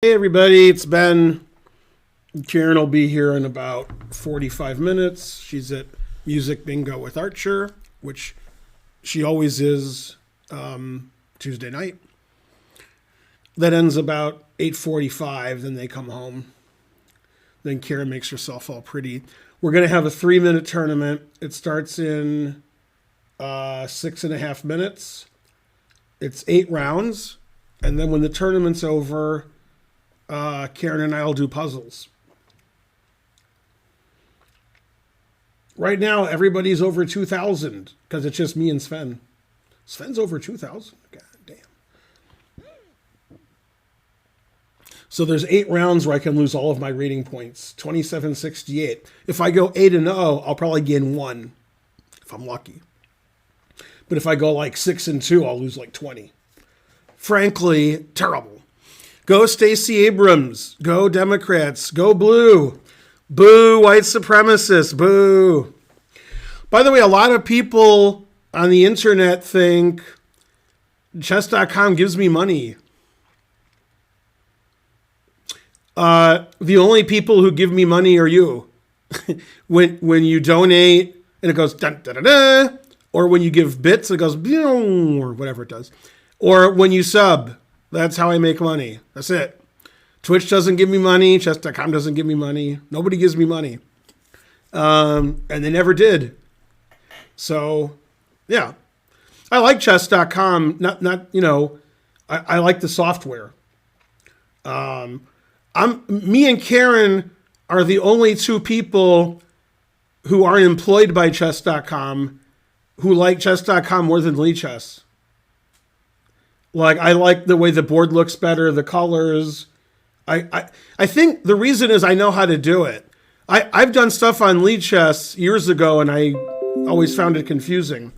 Hey everybody, it's Ben. Karen will be here in about 45 minutes. She's at Music Bingo with Archer, which she always is Tuesday night. That ends about 8:45, then they come home. Then Karen makes herself all pretty. We're going to have a 3-minute tournament. It starts in 6.5 minutes. It's 8 rounds. And then when the tournament's over, Karen and I will do puzzles. Right now, everybody's over 2,000 because it's just me and Sven. Sven's over 2,000. God damn. So there's 8 rounds where I can lose all of my rating points. 2768. If I go 8-0, I'll probably gain 1 if I'm lucky. But if I go like 6-2, I'll lose like 20. Frankly, terrible. Go Stacey Abrams. Go Democrats. Go blue. Boo, white supremacists. Boo. By the way, a lot of people on the internet think chess.com gives me money. The only people who give me money are you. when you donate and it goes dun, da, da, da, or when you give bits, it goes or whatever it does. Or when you sub. That's how I make money. That's it. Twitch doesn't give me money. Chess.com doesn't give me money. Nobody gives me money. And they never did. So, yeah. I like chess.com. I like the software. Me and Karen are the only 2 people who aren't employed by chess.com who like chess.com more than Lichess. Like, I like the way the board looks better, the colors. I think the reason is I know how to do it. I've done stuff on Lichess years ago, and I always found it confusing.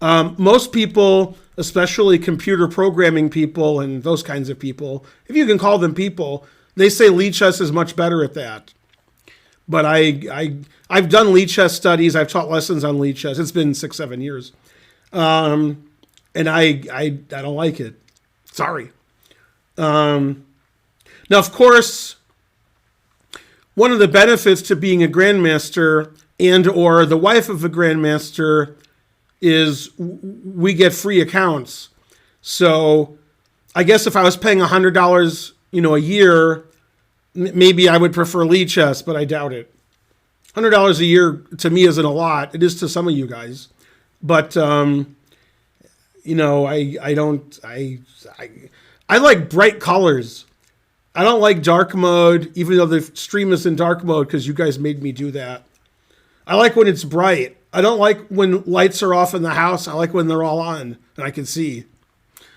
Most people, especially computer programming people and those kinds of people, if you can call them people, they say Lichess is much better at that. But I've done Lichess studies. I've taught lessons on Lichess. It's been 6-7 years. And I don't like it. Sorry. Now, of course, one of the benefits to being a grandmaster and or the wife of a grandmaster is we get free accounts. So I guess if I was paying $100, a year, maybe I would prefer Lichess, but I doubt it. $100 a year to me isn't a lot. It is to some of you guys. But I like bright colors. I don't like dark mode, even though the stream is in dark mode because you guys made me do that. I like when it's bright. I don't like when lights are off in the house. I like when they're all on and I can see.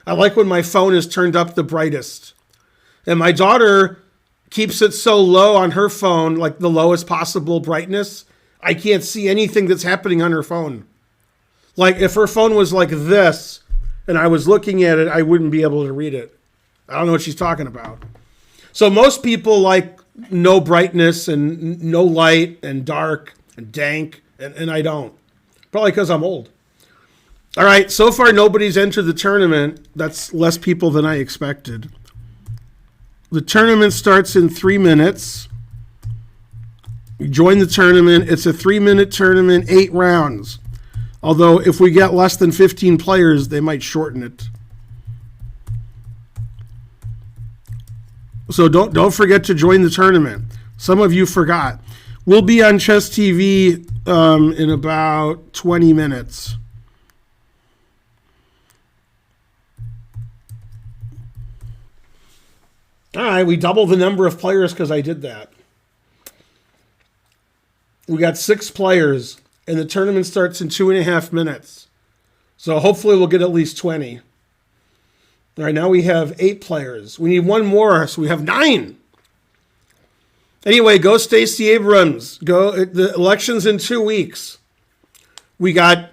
I like when my phone is turned up the brightest. And my daughter keeps it so low on her phone, like the lowest possible brightness. I can't see anything that's happening on her phone. Like, if her phone was like this and I was looking at it, I wouldn't be able to read it. I don't know what she's talking about. So most people like no brightness and no light and dark and dank, and I don't. Probably because I'm old. All right, so far nobody's entered the tournament. That's less people than I expected. The tournament starts in 3 minutes. You join the tournament. It's a 3-minute tournament, 8 rounds. Although if we get less than 15 players, they might shorten it. So don't forget to join the tournament. Some of you forgot. We'll be on Chess TV in about 20 minutes. All right, we doubled the number of players because I did that. We got 6 players. And the tournament starts in 2.5 minutes. So hopefully we'll get at least 20. All right, now we have 8 players. We need 1 more, so we have 9. Anyway, go Stacey Abrams. Go. The election's in 2 weeks. We got,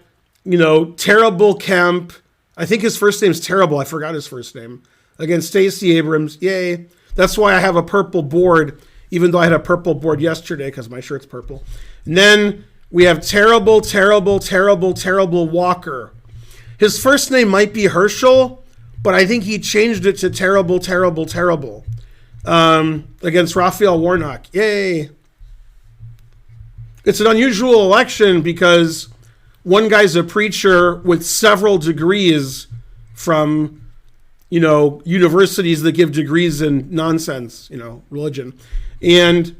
Terrible Kemp. I think his first name's Terrible. I forgot his first name. Against Stacey Abrams. Yay. That's why I have a purple board, even though I had a purple board yesterday because my shirt's purple. And then we have terrible Walker. His first name might be Herschel, but I think he changed it to terrible. against Raphael Warnock. Yay. It's an unusual election because one guy's a preacher with several degrees from, universities that give degrees in nonsense, religion. And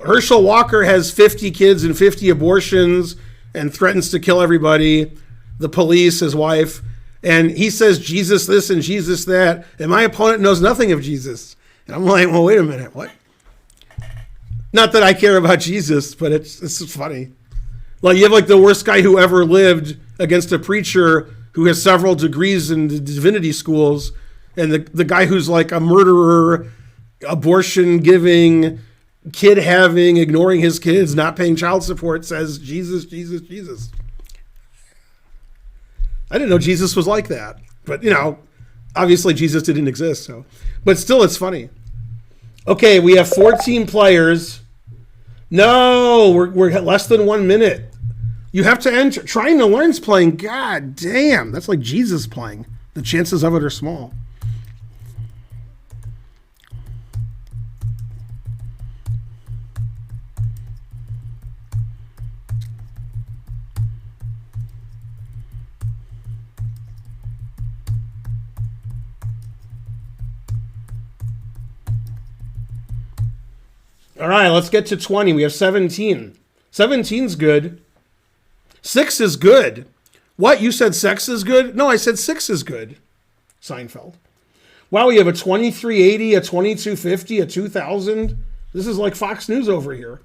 Herschel Walker has 50 kids and 50 abortions and threatens to kill everybody, the police, his wife. And he says Jesus this and Jesus that. And my opponent knows nothing of Jesus. And I'm like, well, wait a minute. What? Not that I care about Jesus, but it's funny. Like, you have the worst guy who ever lived against a preacher who has several degrees in the divinity schools. And the guy who's like a murderer, abortion giving, kid having, ignoring his kids, not paying child support, says Jesus, Jesus, Jesus. I didn't know Jesus was like that. But, obviously Jesus didn't exist. So, but still, it's funny. Okay, we have 14 players. No, we're at less than 1 minute. You have to enter. Trying to learn's playing. God damn, that's like Jesus playing. The chances of it are small. All right, let's get to 20. We have 17. 17's good. 6 is good. What? You said 6 is good? No, I said 6 is good. Seinfeld. Wow, we have a 2380, a 2250, a 2000. This is like Fox News over here.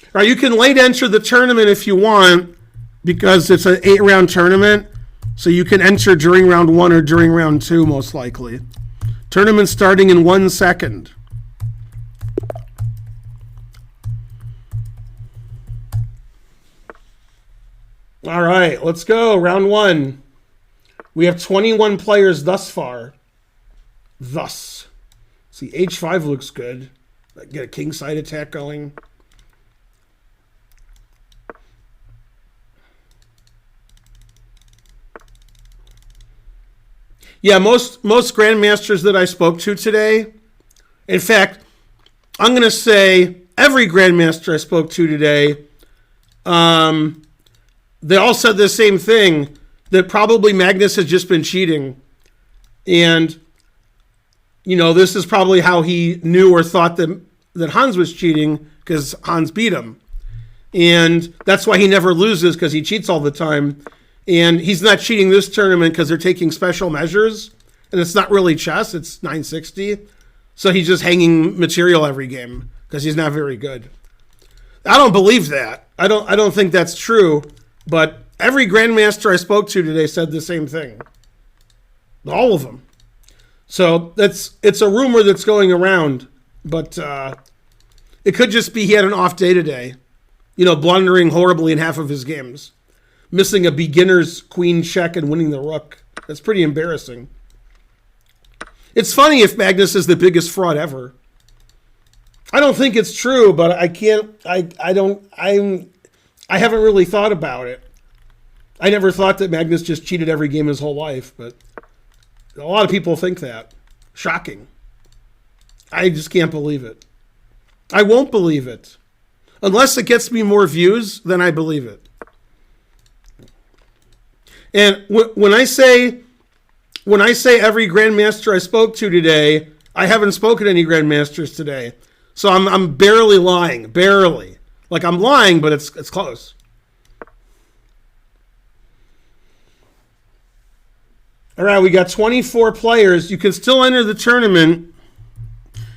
All right, you can late enter the tournament if you want because it's an 8-round tournament. So you can enter during round 1 or during round 2, most likely. Tournament starting in 1 second. All right, let's go. Round 1. We have 21 players thus far. Thus. See, H5 looks good. Get a king side attack going. Yeah, most grandmasters that I spoke to today, in fact, I'm going to say every grandmaster I spoke to today, they all said the same thing, that probably Magnus has just been cheating. And, this is probably how he knew or thought that Hans was cheating, because Hans beat him. And that's why he never loses, because he cheats all the time. And he's not cheating this tournament because they're taking special measures. And it's not really chess, it's 960. So he's just hanging material every game, because he's not very good. I don't believe that. I don't think that's true. But every grandmaster I spoke to today said the same thing. All of them. So it's a rumor that's going around. But it could just be he had an off day today. Blundering horribly in half of his games. Missing a beginner's queen check and winning the rook. That's pretty embarrassing. It's funny if Magnus is the biggest fraud ever. I don't think it's true, but I haven't really thought about it. I never thought that Magnus just cheated every game his whole life, but a lot of people think that. Shocking. I just can't believe it. I won't believe it. Unless it gets me more views, then I believe it. And when I say every grandmaster I spoke to today, I haven't spoken to any grandmasters today. So I'm barely lying. Barely. Like, I'm lying, but it's close. All right, we got 24 players. You can still enter the tournament.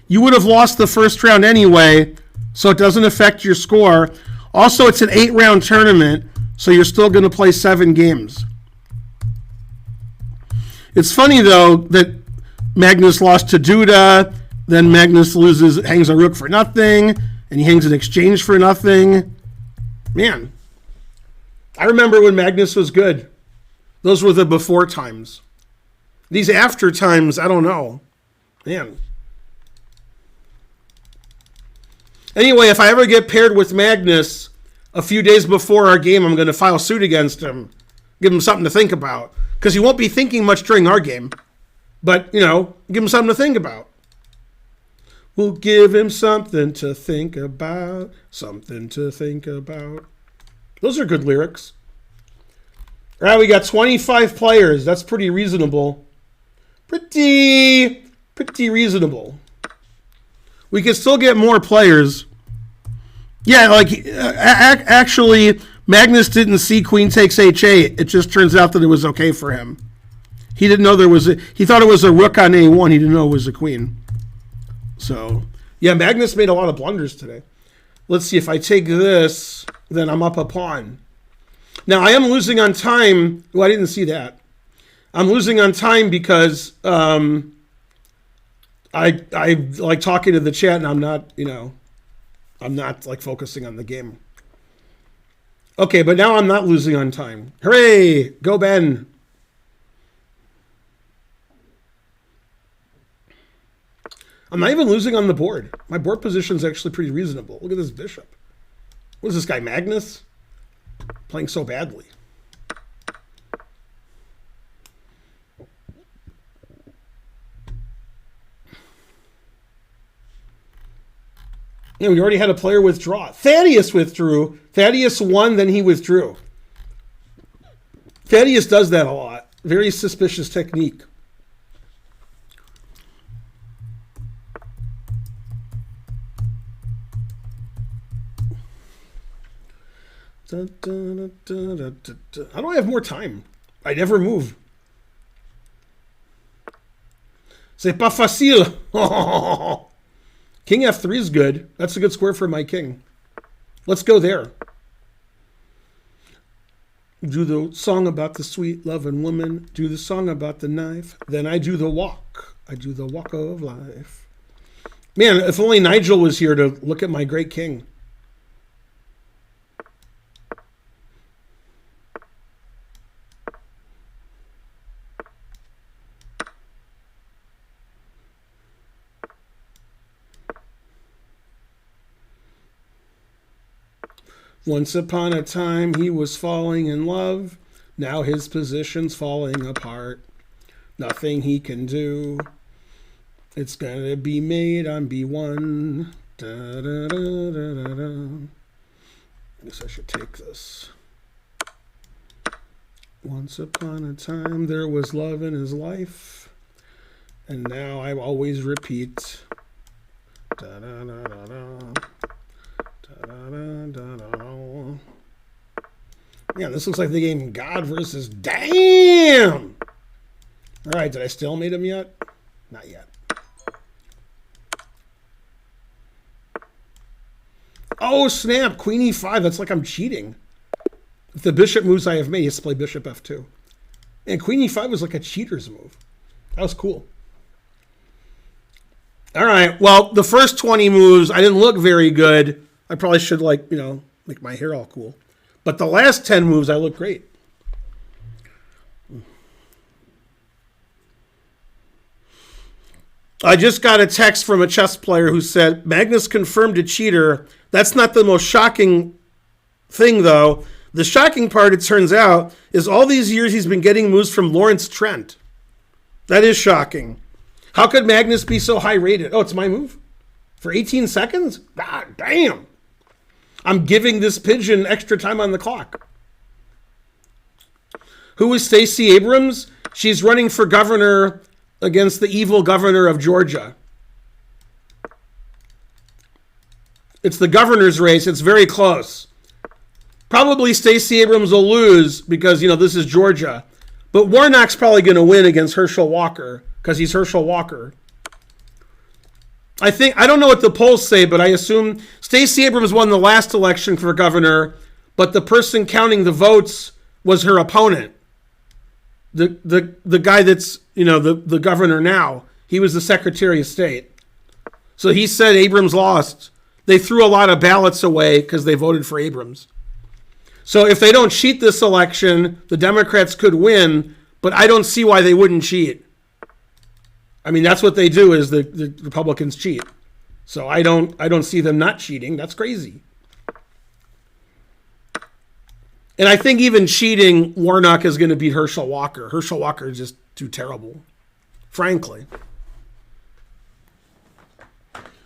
You would have lost the first round anyway, so it doesn't affect your score. Also, it's an 8-round tournament, so you're still going to play 7 games. It's funny, though, that Magnus lost to Duda, then Magnus hangs a rook for nothing, and he hangs an exchange for nothing. Man, I remember when Magnus was good. Those were the before times. These after times, I don't know. Man. Anyway, if I ever get paired with Magnus a few days before our game, I'm going to file suit against him. Give him something to think about. Because he won't be thinking much during our game. But, give him something to think about. We'll give him something to think about. Something to think about. Those are good lyrics. All right, we got 25 players. That's pretty reasonable. Pretty reasonable. We can still get more players. Yeah, like, actually, Magnus didn't see Queen takes H8. It just turns out that it was okay for him. He didn't know there was he thought it was a rook on A1. He didn't know it was a queen. So, yeah, Magnus made a lot of blunders today. Let's see, if I take this, then I'm up a pawn. Now, I am losing on time. Well, I didn't see that. I'm losing on time because I like talking to the chat, and I'm not, I'm not like focusing on the game. Okay, but now I'm not losing on time. Hooray! Go Ben! I'm not even losing on the board. My board position is actually pretty reasonable. Look at this bishop. What is this guy, Magnus? Playing so badly. We already had a player withdraw. Thaddeus withdrew. Thaddeus won, then he withdrew. Thaddeus does that a lot. Very suspicious technique. How do I have more time? I never move. C'est pas facile. King F3 is good. That's a good square for my king. Let's go there. Do the song about the sweet loving woman. Do the song about the knife. Then I do the walk. I do the walk of life. Man, if only Nigel was here to look at my great king. Once upon a time, he was falling in love. Now his position's falling apart. Nothing he can do. It's gonna be made on B1. Da, da, da, da, da, da. I guess I should take this. Once upon a time, there was love in his life. And now I always repeat. Da, da, da, da, da. Yeah, this looks like the game God versus Damn! Alright, did I stalemate him yet? Not yet. Oh, snap! Queen E5, that's like I'm cheating. If the bishop moves I have made, he has to play bishop F2. And Queen E5 was like a cheater's move. That was cool. Alright, well, the first 20 moves, I didn't look very good. I probably should, like, make my hair all cool. But the last 10 moves, I look great. I just got a text from a chess player who said, Magnus confirmed a cheater. That's not the most shocking thing, though. The shocking part, it turns out, is all these years he's been getting moves from Lawrence Trent. That is shocking. How could Magnus be so high rated? Oh, it's my move? For 18 seconds? God damn. I'm giving this pigeon extra time on the clock. Who is Stacey Abrams? She's running for governor against the evil governor of Georgia. It's the governor's race. It's very close. Probably Stacey Abrams will lose because, this is Georgia. But Warnock's probably going to win against Herschel Walker because he's Herschel Walker. I don't know what the polls say, but I assume Stacey Abrams won the last election for governor, but the person counting the votes was her opponent. The guy that's, the governor now. He was the Secretary of State. So he said Abrams lost. They threw a lot of ballots away because they voted for Abrams. So if they don't cheat this election, the Democrats could win, but I don't see why they wouldn't cheat. I mean, that's what they do is the Republicans cheat. So I don't see them not cheating. That's crazy. And I think even cheating, Warnock is going to beat Herschel Walker. Herschel Walker is just too terrible, frankly.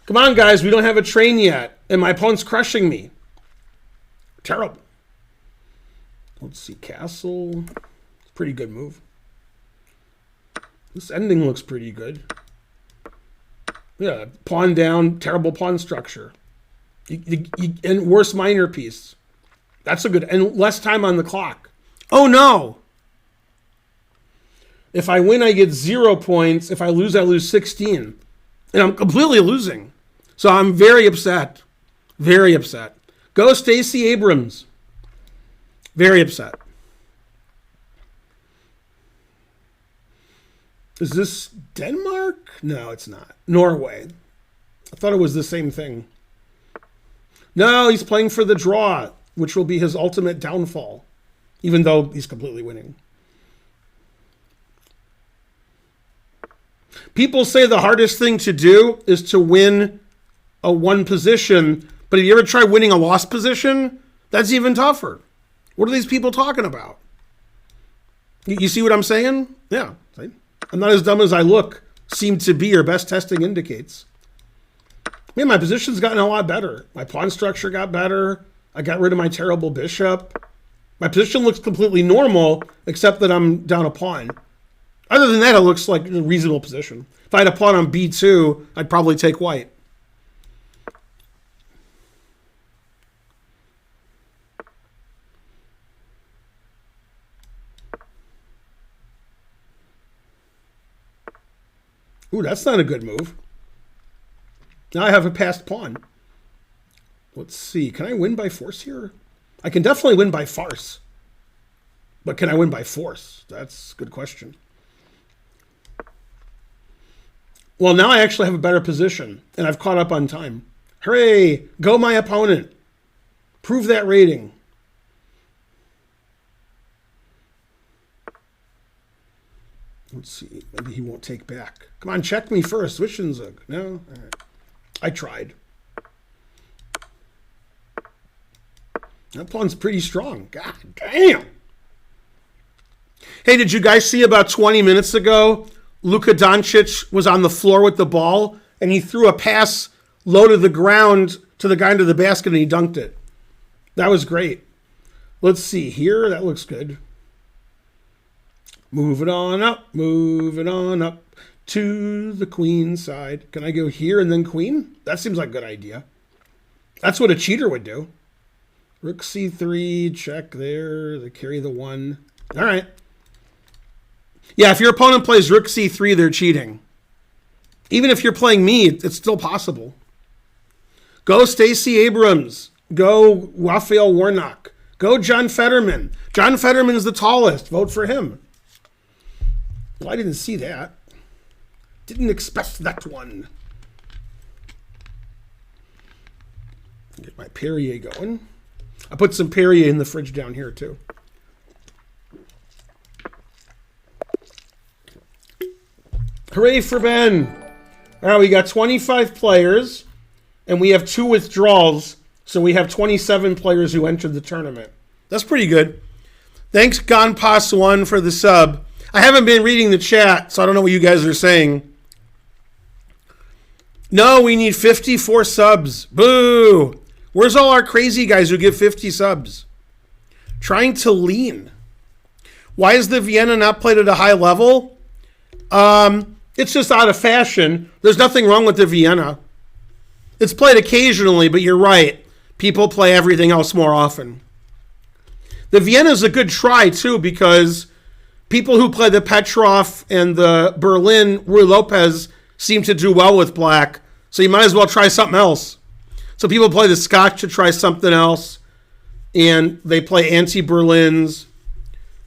Come on, guys. We don't have a train yet. And my opponent's crushing me. Terrible. Let's see. Castle. Pretty good move. This ending looks pretty good. Yeah. Pawn down. Terrible pawn structure. And worse minor piece. That's a good. And less time on the clock. Oh, no. If I win, I get 0 points. If I lose 16. And I'm completely losing. So I'm very upset. Very upset. Go Stacey Abrams. Very upset. Is this Denmark? No, it's not. Norway. I thought it was the same thing. No, he's playing for the draw, which will be his ultimate downfall, even though he's completely winning. People say the hardest thing to do is to win a one position, but have you ever tried winning a lost position? That's even tougher. What are these people talking about? You see what I'm saying? Yeah. I'm not as dumb as I look, seem to be, or best testing indicates. Man, my position's gotten a lot better. My pawn structure got better. I got rid of my terrible bishop. My position looks completely normal, except that I'm down a pawn. Other than that, it looks like a reasonable position. If I had a pawn on b2, I'd probably take white. Ooh, that's not a good move. Now I have a passed pawn. Let's see. Can I win by force here? I can definitely win by farce. But can I win by force? That's a good question. Well, now I actually have a better position, and I've caught up on time. Hooray! Go my opponent. Prove that rating. Let's see. Maybe he won't take back. Come on, check me first. Zwischenzug. No? All right. I tried. That pawn's pretty strong. God damn. Hey, did you guys see about 20 minutes ago, Luka Doncic was on the floor with the ball, and he threw a pass low to the ground to the guy into the basket, and he dunked it. That was great. Let's see here. That looks good. Move it on up to the queen side. Can I go here and then queen? That seems like a good idea. That's what a cheater would do. Rook c3, check there. They carry the 1. All right. Yeah, if your opponent plays rook c3, they're cheating. Even if you're playing me, it's still possible. Go Stacey Abrams. Go Raphael Warnock. Go John Fetterman. John Fetterman is the tallest. Vote for him. Well, I didn't see that. Didn't expect that one. Get my Perrier going. I put some Perrier in the fridge down here, too. Hooray for Ben. All right, we got 25 players, and we have 2 withdrawals, so we have 27 players who entered the tournament. That's pretty good. Thanks, Gonpas1, for the sub. I haven't been reading the chat, so I don't know what you guys are saying. No, we need 54 subs. Boo! Where's all our crazy guys who give 50 subs? Trying to lean. Why is the Vienna not played at a high level? It's just out of fashion. There's nothing wrong with the Vienna. It's played occasionally, but you're right. People play everything else more often. The Vienna is a good try, too, because people who play the Petrov and the Berlin, Rui Lopez, seem to do well with black. So you might as well try something else. So people play the Scotch to try something else. And they play anti-Berlins.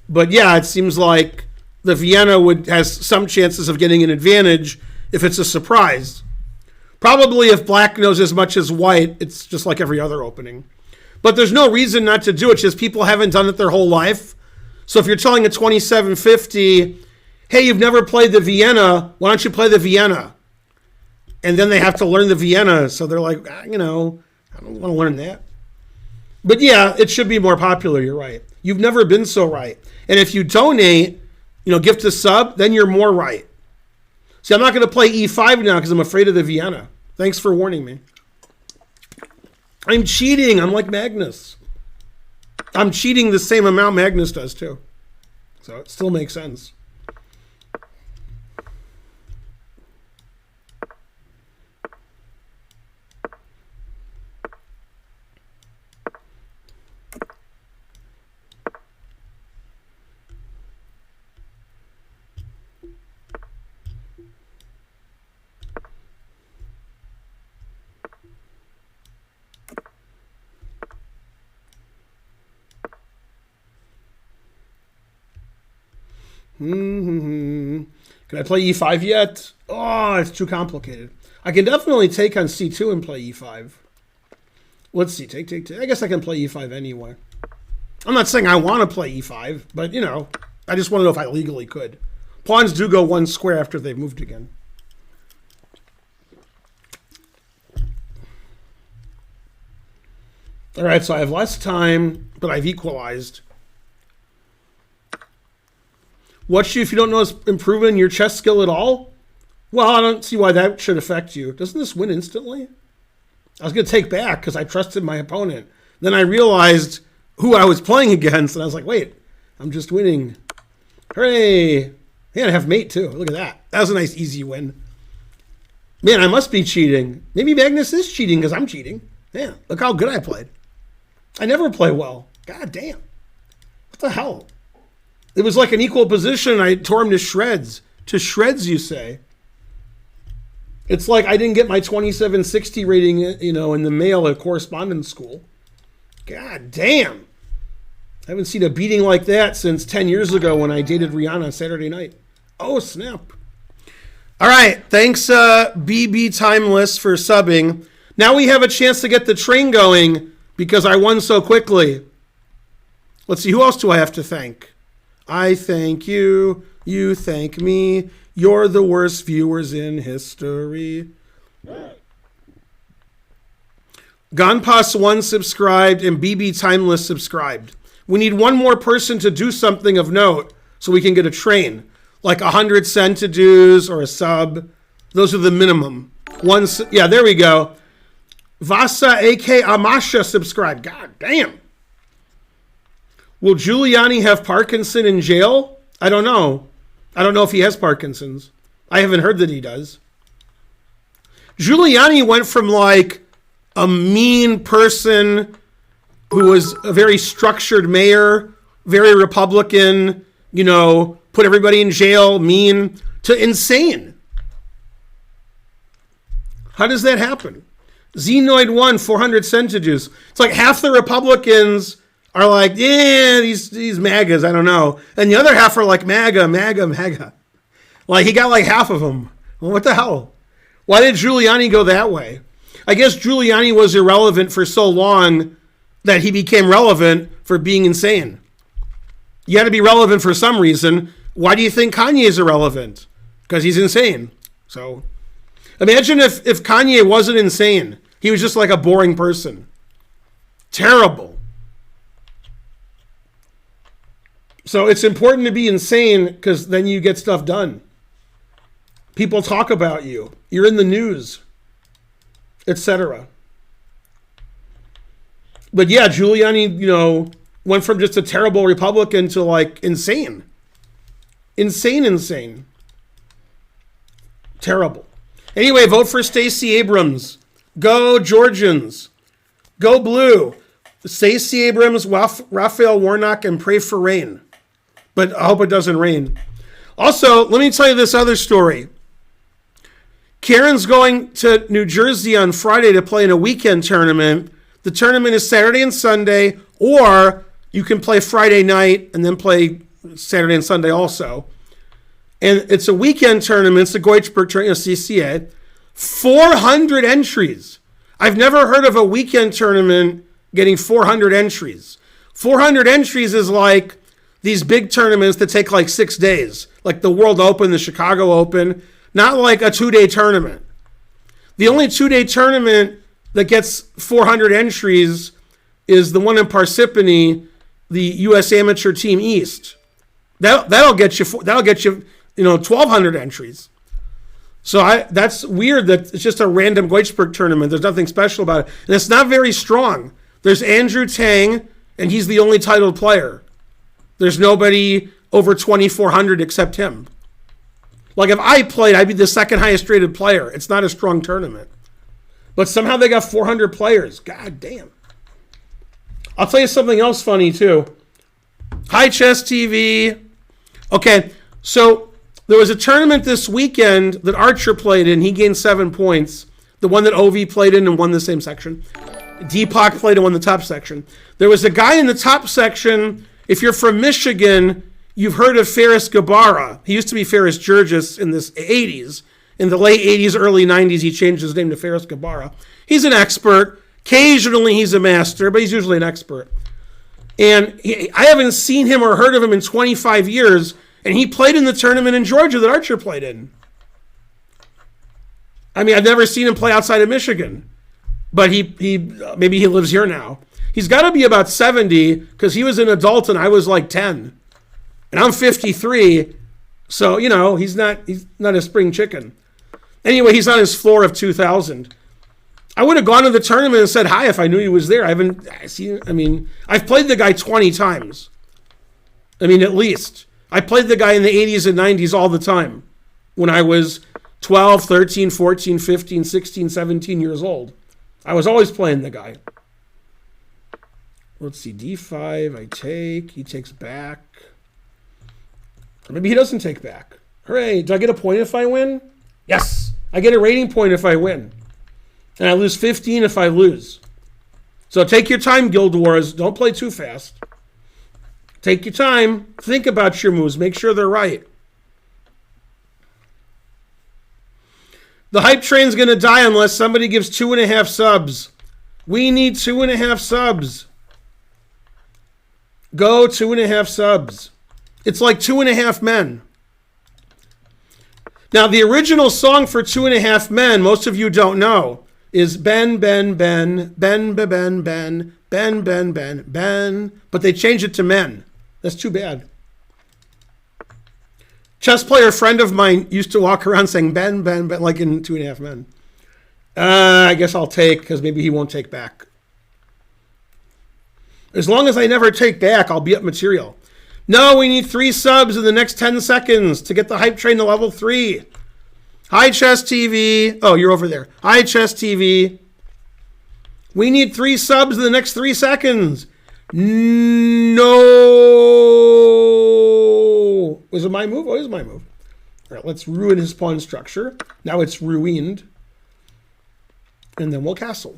But yeah, it seems like the Vienna has some chances of getting an advantage if it's a surprise. Probably if black knows as much as white, it's just like every other opening. But there's no reason not to do it. It's just people haven't done it their whole life. So if you're telling a 2750, hey, you've never played the Vienna, why don't you play the Vienna? And then they have to learn the Vienna. So they're like, I don't want to learn that. But yeah, it should be more popular. You're right. You've never been so right. And if you donate, gift a sub, then you're more right. See, I'm not going to play E5 now because I'm afraid of the Vienna. Thanks for warning me. I'm cheating. I'm like Magnus. I'm cheating the same amount Magnus does too. So it still makes sense. Can I play e5 yet? Oh, it's too complicated. I can definitely take on c2 and play e5. Let's see. Take. I guess I can play e5 anyway. I'm not saying I want to play e5, but, you know, I just want to know if I legally could. Pawns do go one square after they've moved again. All right, so I have less time, but I've equalized. What's you if you don't know improving your chess skill at all? Well, I don't see why that should affect you. Doesn't this win instantly? I was going to take back because I trusted my opponent. Then I realized who I was playing against, and I was like, wait, I'm just winning. Hooray. Yeah, I have mate, too. Look at that. That was a nice, easy win. Man, I must be cheating. Maybe Magnus is cheating because I'm cheating. Yeah, look how good I played. I never play well. God damn. What the hell? It was like an equal position. I tore him to shreds. To shreds, you say? It's like I didn't get my 2760 rating, you know, in the mail at correspondence school. God damn. I haven't seen a beating like that since 10 years ago when I dated Rihanna on Saturday night. Oh, snap. All right. Thanks, BB Timeless, for subbing. Now we have a chance to get the train going because I won so quickly. Let's see. Who else do I have to thank? I thank you. You thank me. You're the worst viewers in history. Gonpass1 subscribed and BB Timeless subscribed. We need one more person to do something of note so we can get a train. Like 100 centidues or a sub. Those are the minimum. Yeah, there we go. Vasa A.K. Amasha subscribed. God damn. Will Giuliani have Parkinson in jail? I don't know. I don't know if he has Parkinson's. I haven't heard that he does. Giuliani went from like a mean person who was a very structured mayor, very Republican, you know, put everybody in jail, mean, to insane. How does that happen? Xenoid 1, 400 centijuice. It's like half the Republicans are like, yeah, these MAGAs, I don't know. And the other half are like, MAGA, MAGA, MAGA. Like, he got like half of them. Well, what the hell? Why did Giuliani go that way? I guess Giuliani was irrelevant for so long that he became relevant for being insane. You had to be relevant for some reason. Why do you think Kanye is irrelevant? Because he's insane. So imagine if Kanye wasn't insane. He was just like a boring person. Terrible. So it's important to be insane because then you get stuff done. People talk about you. You're in the news, etc. But yeah, Giuliani, you know, went from just a terrible Republican to like insane. Insane. Terrible. Anyway, vote for Stacey Abrams. Go Georgians. Go blue. Stacey Abrams, Raphael Warnock, and pray for rain. But I hope it doesn't rain. Also, let me tell you this other story. Karen's going to New Jersey on Friday to play in a weekend tournament. The tournament is Saturday and Sunday, or you can play Friday night and then play Saturday and Sunday also. And it's a weekend tournament. It's the Goichberg tournament, CCA. 400 entries. I've never heard of a weekend tournament getting 400 entries. 400 entries is like these big tournaments that take like 6 days, like the World Open, the Chicago Open, not like a 2-day tournament. The only 2-day tournament that gets 400 entries is the one in Parsippany, the U.S. Amateur Team East. That'll get you 1,200 entries. So that's weird that it's just a random Goitsberg tournament. There's nothing special about it. And it's not very strong. There's Andrew Tang, and he's the only titled player. There's nobody over 2,400 except him. Like if I played, I'd be the second highest rated player. It's not a strong tournament. But somehow they got 400 players. God damn. I'll tell you something else funny too. Hi Chess TV. Okay, so there was a tournament this weekend that Archer played in. He gained 7 points. The one that Ovi played in and won the same section. Deepak played and won the top section. There was a guy in the top section. If you're from Michigan, you've heard of Ferris Gabara. He used to be Ferris Georgis in the 80s. In the late 80s, early 90s, he changed his name to Ferris Gabara. He's an expert. Occasionally, he's a master, but he's usually an expert. And I haven't seen him or heard of him in 25 years, and he played in the tournament in Georgia that Archer played in. I mean, I've never seen him play outside of Michigan, but maybe he lives here now. He's got to be about 70 because he was an adult and I was like 10. And I'm 53, so, he's not a spring chicken. Anyway, he's on his floor of 2,000. I would have gone to the tournament and said hi if I knew he was there. I've played the guy 20 times. At least. I played the guy in the 80s and 90s all the time when I was 12, 13, 14, 15, 16, 17 years old. I was always playing the guy. Let's see, D5, I take, he takes back. Or maybe he doesn't take back. Hooray, do I get a point if I win? Yes, I get a rating point if I win. And I lose 15 if I lose. So take your time, Guild Wars. Don't play too fast. Take your time. Think about your moves. Make sure they're right. The hype train's going to die unless somebody gives 2.5 subs. We need 2.5 subs. Go 2.5 subs. It's like 2.5 men. Now, the original song for 2.5 men, most of you don't know, is Ben, Ben, Ben, Ben, Ben, Ben, Ben, Ben, Ben, Ben, Ben. But they changed it to men. That's too bad. Chess player friend of mine used to walk around saying Ben, Ben, Ben, like in 2.5 Men. I guess I'll take, because maybe he won't take back. As long as I never take back, I'll be up material. No, we need 3 subs in the next 10 seconds to get the hype train to level 3. Hi, Chess TV. Oh, you're over there. Hi, Chess TV. We need 3 subs in the next 3 seconds. No. Was it my move? Oh, it is my move. All right, let's ruin his pawn structure. Now it's ruined. And then we'll castle.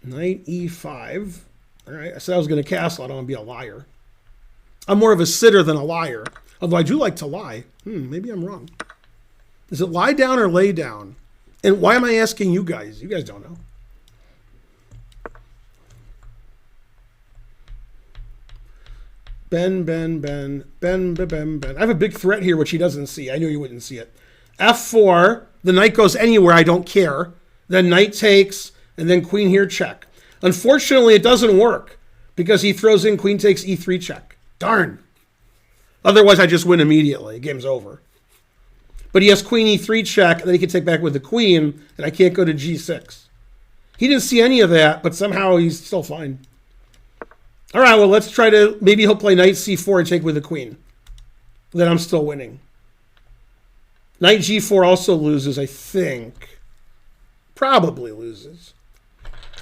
Knight e5. All right, I said I was going to castle. I don't want to be a liar. I'm more of a sitter than a liar. Although I do like to lie. Maybe I'm wrong. Is it lie down or lay down? And why am I asking you guys? You guys don't know. Ben, Ben, Ben, Ben, Ben, Ben, Ben. I have a big threat here, which he doesn't see. I knew you wouldn't see it. F4. The knight goes anywhere. I don't care. Then knight takes, and then queen here, check. Unfortunately, it doesn't work because he throws in queen takes e3 check. Darn. Otherwise, I just win immediately. Game's over. But he has queen e3 check, and then he can take back with the queen, and I can't go to g6. He didn't see any of that, but somehow he's still fine. All right, well, let's try to... Maybe he'll play knight c4 and take with the queen. Then I'm still winning. Knight g4 also loses, I think. Probably loses.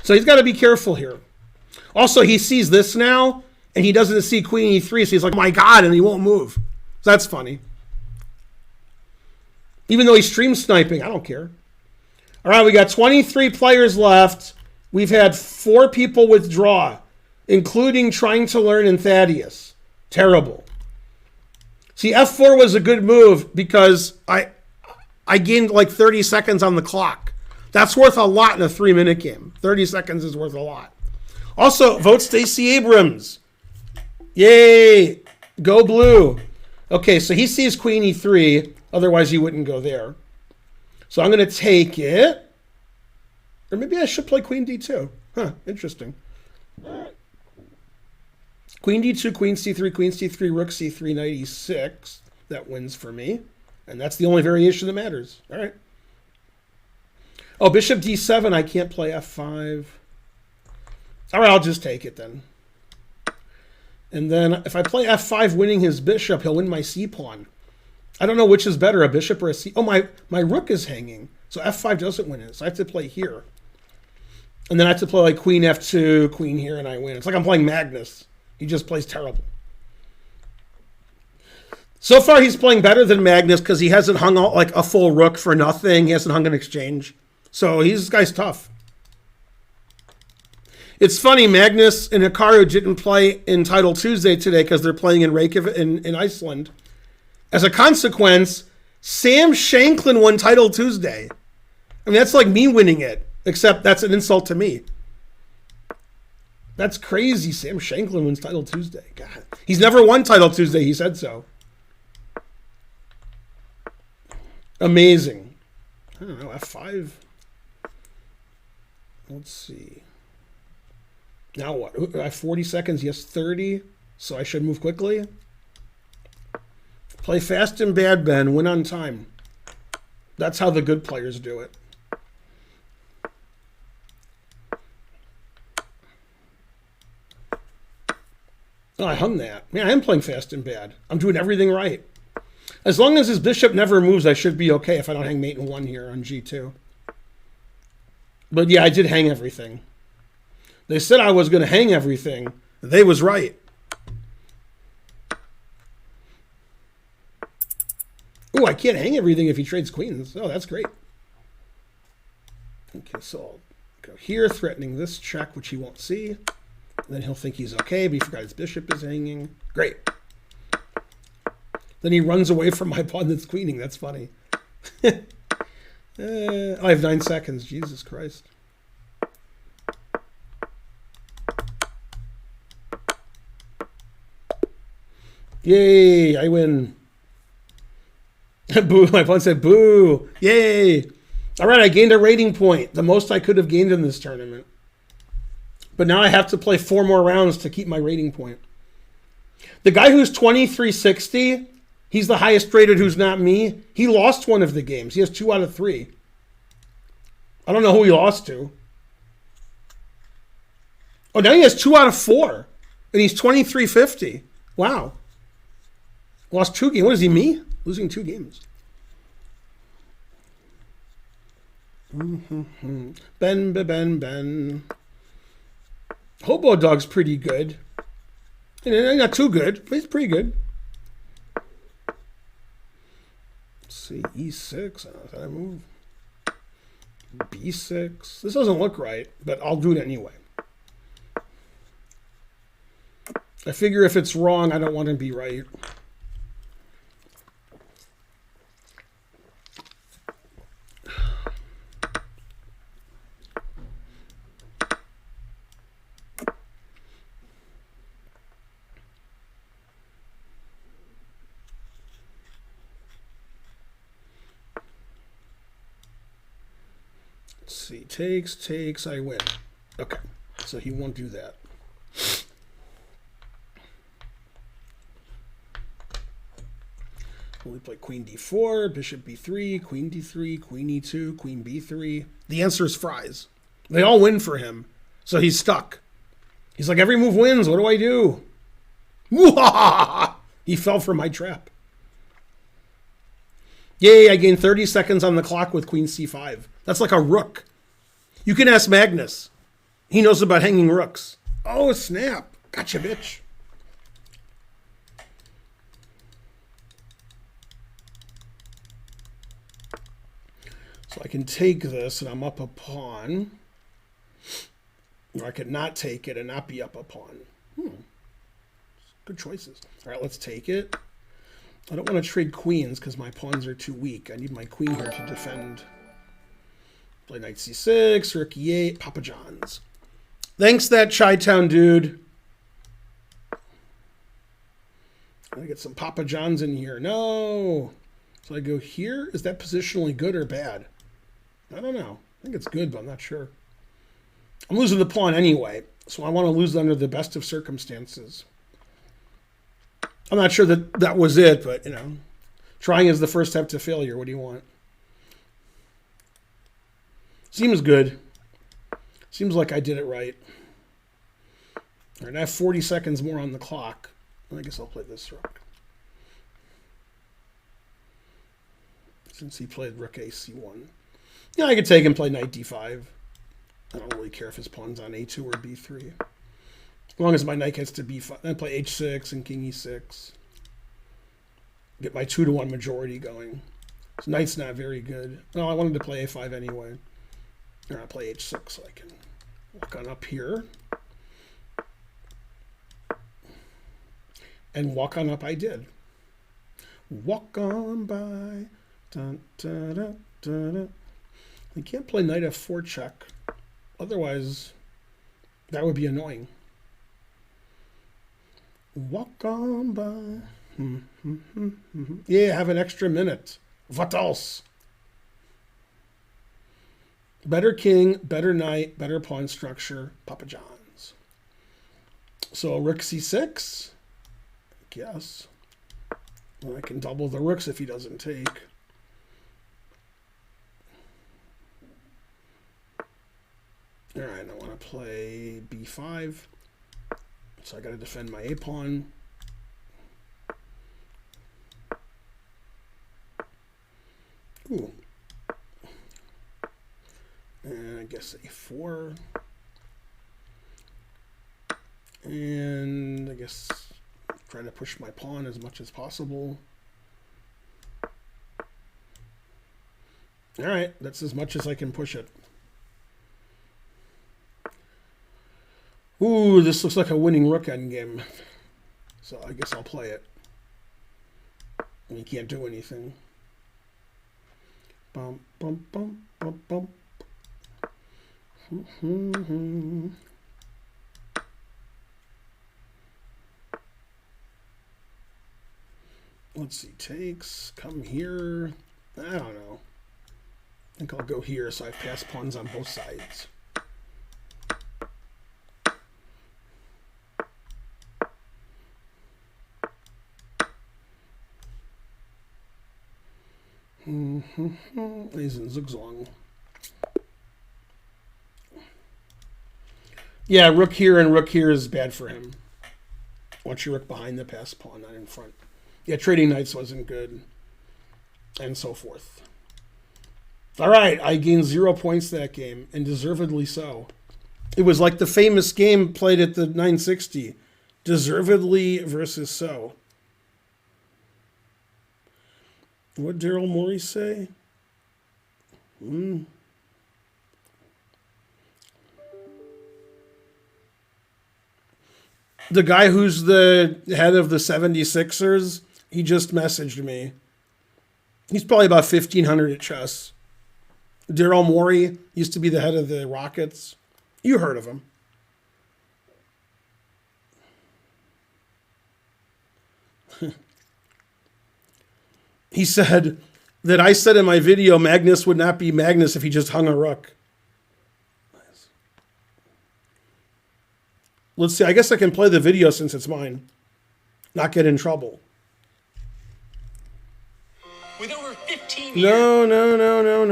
So he's got to be careful here. Also, he sees this now, and he doesn't see queen e3, so he's like, oh my God, and he won't move. So that's funny. Even though he's stream sniping, I don't care. All right, we got 23 players left. We've had 4 people withdraw, including trying to learn in Thaddeus. Terrible. See, f4 was a good move because I gained like 30 seconds on the clock. That's worth a lot in a 3-minute game. 30 seconds is worth a lot. Also, vote Stacey Abrams. Yay. Go blue. Okay, so he sees queen e3. Otherwise, he wouldn't go there. So I'm going to take it. Or maybe I should play queen d2. Huh, interesting. Queen d2, queen c3, queen c3, rook c3, knight e6. That wins for me. And that's the only variation that matters. All right. Oh, bishop d7, I can't play f5. All right, I'll just take it then. And then if I play f5 winning his bishop, he'll win my c-pawn. I don't know which is better, a bishop or a c. Oh, my rook is hanging. So f5 doesn't win it. So I have to play here. And then I have to play like queen f2, queen here, and I win. It's like I'm playing Magnus. He just plays terrible. So far, he's playing better than Magnus because he hasn't hung out like a full rook for nothing. He hasn't hung an exchange. So this guy's tough. It's funny, Magnus and Hikaru didn't play in Title Tuesday today because they're playing in Reykjavik in Iceland. As a consequence, Sam Shanklin won Title Tuesday. I mean, that's like me winning it, except that's an insult to me. That's crazy. Sam Shanklin wins Title Tuesday. God. He's never won Title Tuesday. He said so. Amazing. I don't know, F5. Let's see. Now what? I have 40 seconds. He has 30, so I should move quickly. Play fast and bad, Ben. Win on time. That's how the good players do it. Oh, I hung that. Man, I am playing fast and bad. I'm doing everything right. As long as his bishop never moves, I should be okay if I don't hang mate in 1 here on g2. But yeah, I did hang everything. They said I was going to hang everything. They was right. Ooh, I can't hang everything if he trades queens. Oh, that's great. Okay, so I'll go here, threatening this check, which he won't see. And then he'll think he's okay, but he forgot his bishop is hanging. Great. Then he runs away from my pawn that's queening. That's funny. I have 9 seconds. Jesus Christ. Yay, I win. Boo, my pawn said boo. Yay. All right, I gained a rating point. The most I could have gained in this tournament. But now I have to play 4 more rounds to keep my rating point. The guy who's 2360, he's the highest rated who's not me. He lost one of the games. He has 2 out of 3. I don't know who he lost to. Oh, now he has 2 out of 4. And he's 2350. Wow. Lost 2 games. What is he, me? Losing 2 games. Ben. Hobo Dog's pretty good. Not too good, but he's pretty good. Let's see, E6. Did I move? B6. This doesn't look right, but I'll do it anyway. I figure if it's wrong, I don't want to be right. See, takes, I win. Okay, so he won't do that. We play queen d4, bishop b3, queen d3, queen e2, queen b3. The answer is fries. They all win for him, so he's stuck. He's like, every move wins, what do I do? He fell for my trap. Yay, I gained 30 seconds on the clock with queen c5. That's like a rook. You can ask Magnus. He knows about hanging rooks. Oh, snap. Gotcha, bitch. So I can take this and I'm up a pawn. Or I could not take it and not be up a pawn. Good choices. All right, let's take it. I don't want to trade queens because my pawns are too weak. I need my queen here to defend. Play knight c6, rook e8, Papa John's. Thanks, that Chi-Town dude. I'm going to get some Papa John's in here. No. So I go here. Is that positionally good or bad? I don't know. I think it's good, but I'm not sure. I'm losing the pawn anyway, so I want to lose under the best of circumstances. I'm not sure that that was it, but, you know, trying is the first step to failure. What do you want? Seems good. Seems like I did it right. All right, I have 40 seconds more on the clock. I guess I'll play this rook. Since he played rook a c1. Yeah, I could take and play knight d5. I don't really care if his pawn's on a2 or b3. As long as my knight gets to b5. Then play h6 and king e6. Get my 2-to-1 majority going. This knight's not very good. No, I wanted to play a5 anyway. Or I'll play h6 so I can walk on up here. And walk on up I did. Walk on by. Dun, dun, dun, dun, dun. You can't play knight f4 check. Otherwise, that would be annoying. Walk on by. Yeah, have an extra minute. What else? Better king, better knight, better pawn structure. Papa John's. So rook c6. I guess. Well, I can double the rooks if he doesn't take. All right, I want to play b5. So I got to defend my a pawn. Ooh. And I guess a4. And I guess try to push my pawn as much as possible. All right, that's as much as I can push it. Ooh, this looks like a winning rook endgame. So I guess I'll play it. And you can't do anything. Bum, bum, bum, bum, bum. Let's see, takes, come here. I don't know. I think I'll go here so I pass pawns on both sides. He's in zigzag. Yeah, rook here and rook here is bad for him. Want your rook behind the passed pawn, not in front. Yeah, trading knights wasn't good. And so forth. All right, I gained 0 points that game, and deservedly so. It was like the famous game played at the 960. Deservedly versus so. What did Daryl Morey say? The guy who's the head of the 76ers, he just messaged me. He's probably about 1,500 at chess. Daryl Morey used to be the head of the Rockets. You heard of him. He said that I said in my video Magnus would not be Magnus if he just hung a rook. Nice. Let's see. I guess I can play the video since it's mine. Not get in trouble. With over 15 years. No,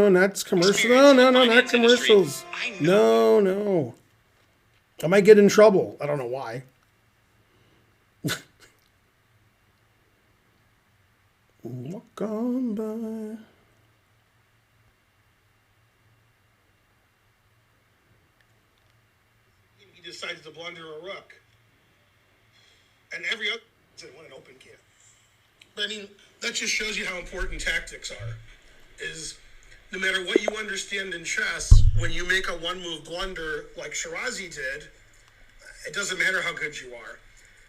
not commercial. No, not commercials. No. I might get in trouble. I don't know why. Walk on by. He decides to blunder a rook. And every other doesn't want an open camp. But I mean, that just shows you how important tactics are. Is no matter what you understand in chess, when you make a one-move blunder like Shirazi did, it doesn't matter how good you are.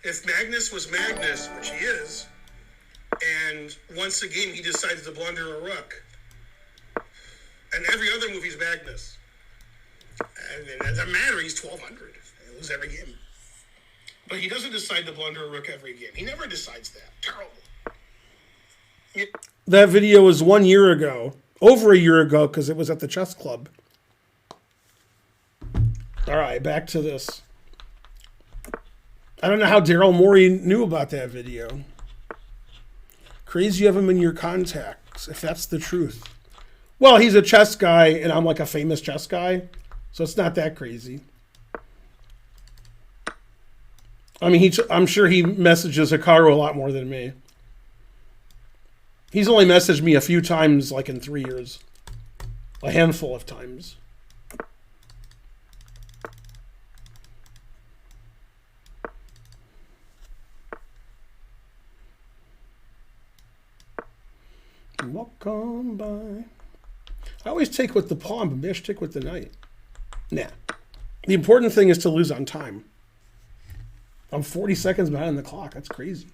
If Magnus was Magnus, which he is, and once a game he decides to blunder a rook, and every other move he's Magnus. And it doesn't matter, he's 1,200. He loses every game. But he doesn't decide to blunder a rook every game. He never decides that. Terrible. That video was 1 year ago. Over a year ago, because it was at the chess club. All right, back to this. I don't know how Daryl Morey knew about that video. Crazy you have him in your contacts, if that's the truth. Well, he's a chess guy, and I'm like a famous chess guy, so it's not that crazy. I mean, I'm sure he messages Hikaru a lot more than me. He's only messaged me a few times, like in 3 years. A handful of times. Walk on by. I always take with the pawn, but maybe I should take with the knight. Nah. The important thing is to lose on time. I'm 40 seconds behind the clock. That's crazy.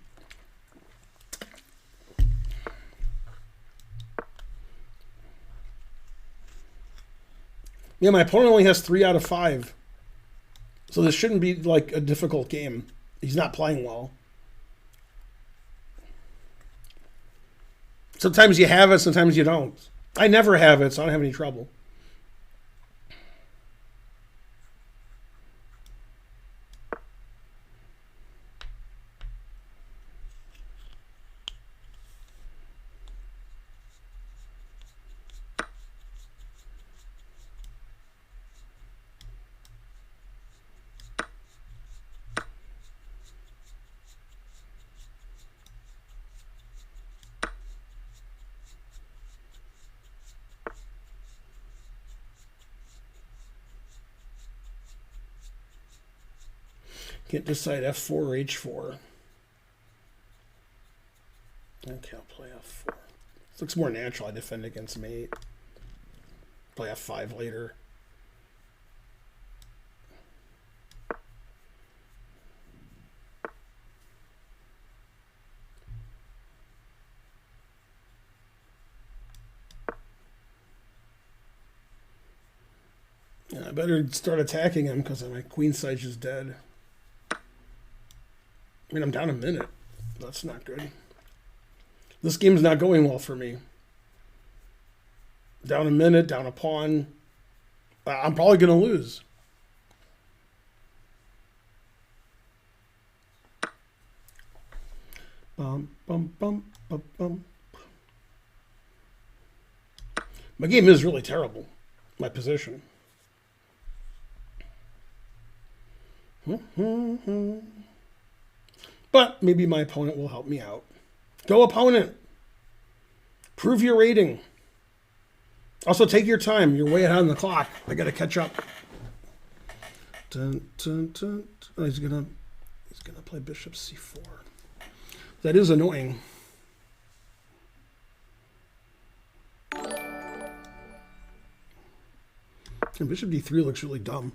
Yeah, my opponent only has 3 out of 5. So this shouldn't be like a difficult game. He's not playing well. Sometimes you have it, sometimes you don't. I never have it, so I don't have any trouble. Can't decide F4 or H4. Okay, I'll play F4. This looks more natural. I defend against mate. Play F5 later. Yeah, I better start attacking him because my queen side's just dead. I mean, I'm down a minute. That's not good. This game's not going well for me. Down a minute, down a pawn. I'm probably going to lose. Bum, bum, bum, bum, bum. My game is really terrible. My position. But maybe my opponent will help me out. Go, opponent. Prove your rating. Also, take your time. You're way ahead on the clock. I got to catch up. Dun, dun, dun. Oh, he's gonna play bishop c4. That is annoying. And bishop d3 looks really dumb.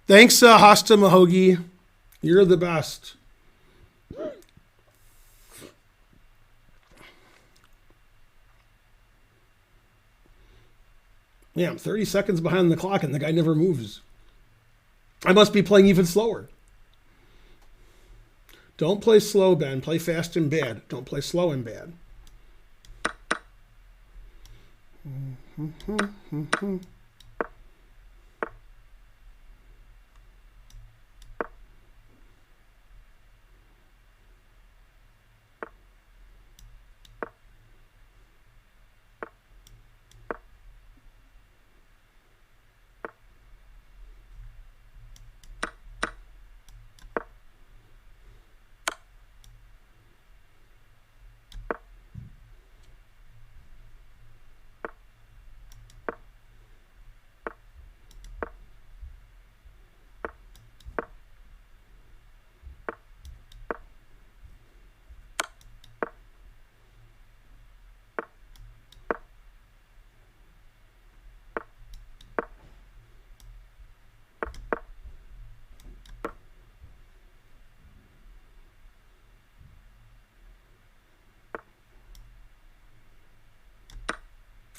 Thanks, Hasta Mahogi. You're the best. Yeah, I'm 30 seconds behind the clock and the guy never moves. I must be playing even slower. Don't play slow, Ben. Play fast and bad. Don't play slow and bad.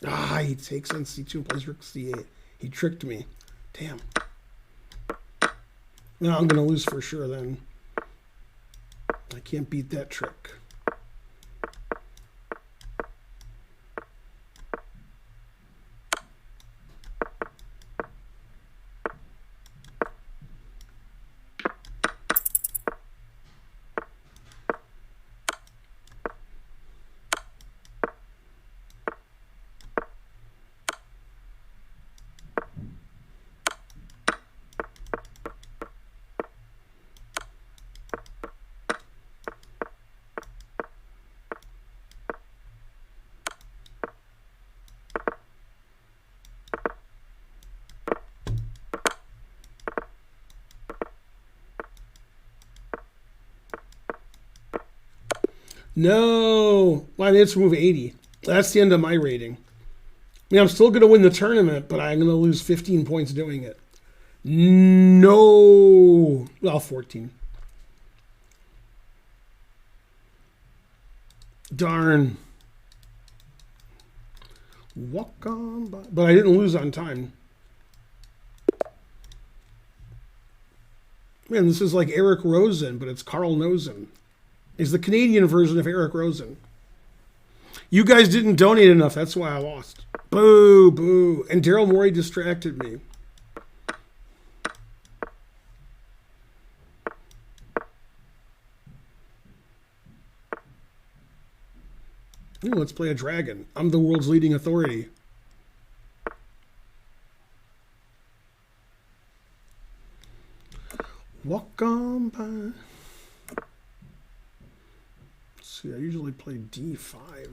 Ah, he takes on c2 and plays rook c8. He tricked me. Damn. Now I'm going to lose for sure then. I can't beat that trick. No. Well, I mean, it's move 80. That's the end of my rating. I mean, I'm still going to win the tournament, but I'm going to lose 15 points doing it. No. Well, 14. Darn. Walk on by. But I didn't lose on time. Man, this is like Eric Rosen, but it's Carl Nosen. He's the Canadian version of Eric Rosen. You guys didn't donate enough. That's why I lost. Boo, boo. And Daryl Morey distracted me. Ooh, let's play a dragon. I'm the world's leading authority. Walk on by. Let's see, I usually play D5.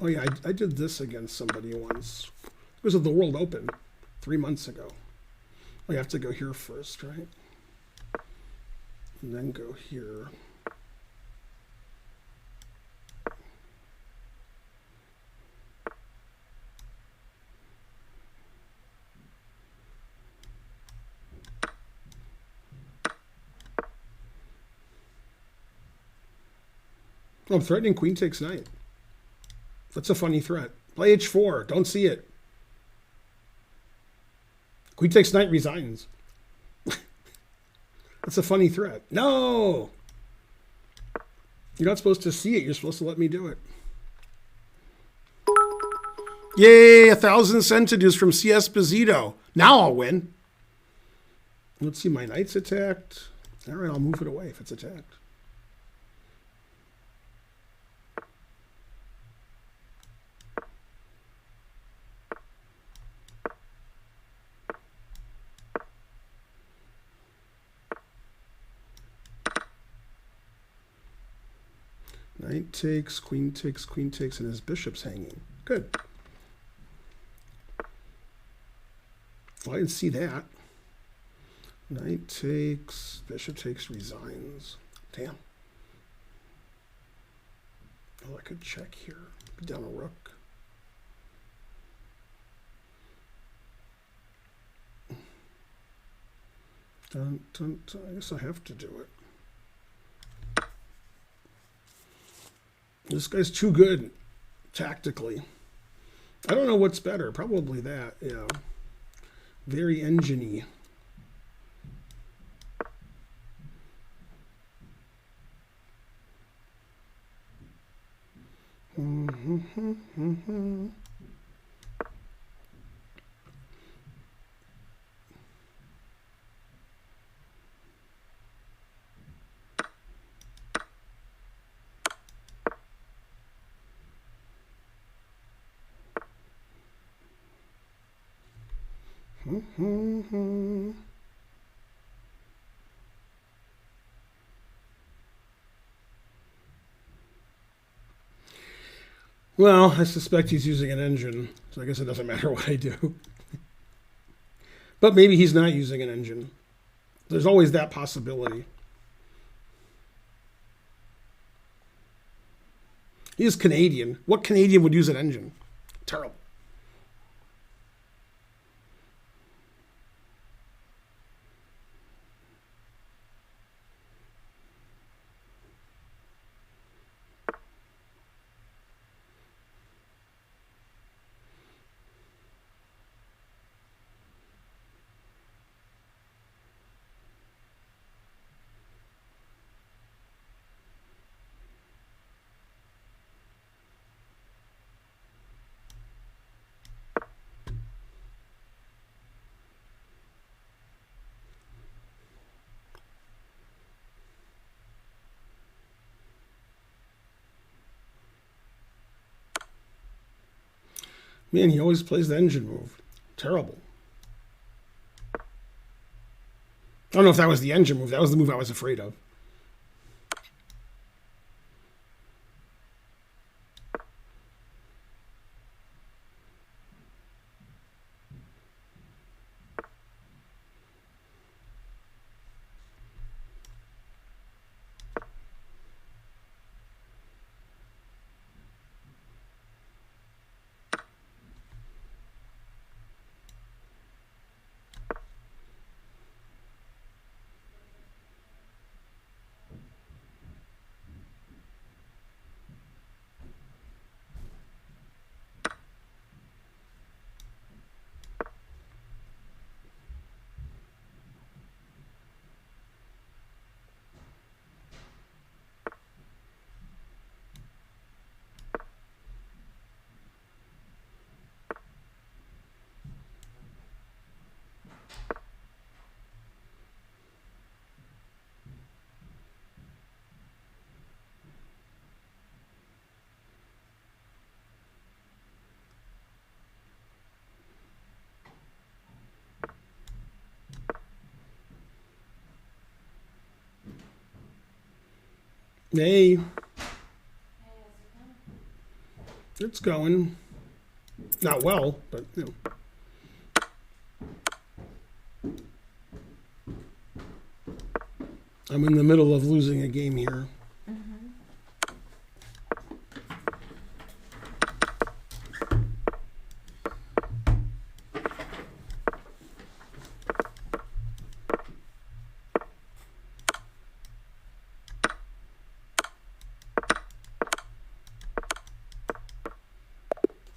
Oh yeah, I did this against somebody once. It was at the World Open 3 months ago. Oh, you have to go here first, right? And then go here. I'm threatening queen takes knight. That's a funny threat. Play h4. Don't see it. Queen takes knight resigns. That's a funny threat. No! You're not supposed to see it. You're supposed to let me do it. Yay! 1,000 centidues from C. Esposito. Now I'll win. Let's see. My knight's attacked. All right, I'll move it away if it's attacked. Knight takes, queen takes, and his bishop's hanging. Good. Well, I didn't see that. Knight takes, bishop takes, resigns. Damn. Oh, I could check here. Be down a rook. Dun, dun, dun. I guess I have to do it. This guy's too good tactically. I don't know what's better. Probably that, yeah. Very engine-y. Well, I suspect he's using an engine, so I guess it doesn't matter what I do. But maybe he's not using an engine. There's always that possibility. He is Canadian. What Canadian would use an engine? Terrible. Man, he always plays the engine move. Terrible. I don't know if that was the engine move. That was the move I was afraid of. Hey. It's going. Not well, but, you know. I'm in the middle of losing a game here.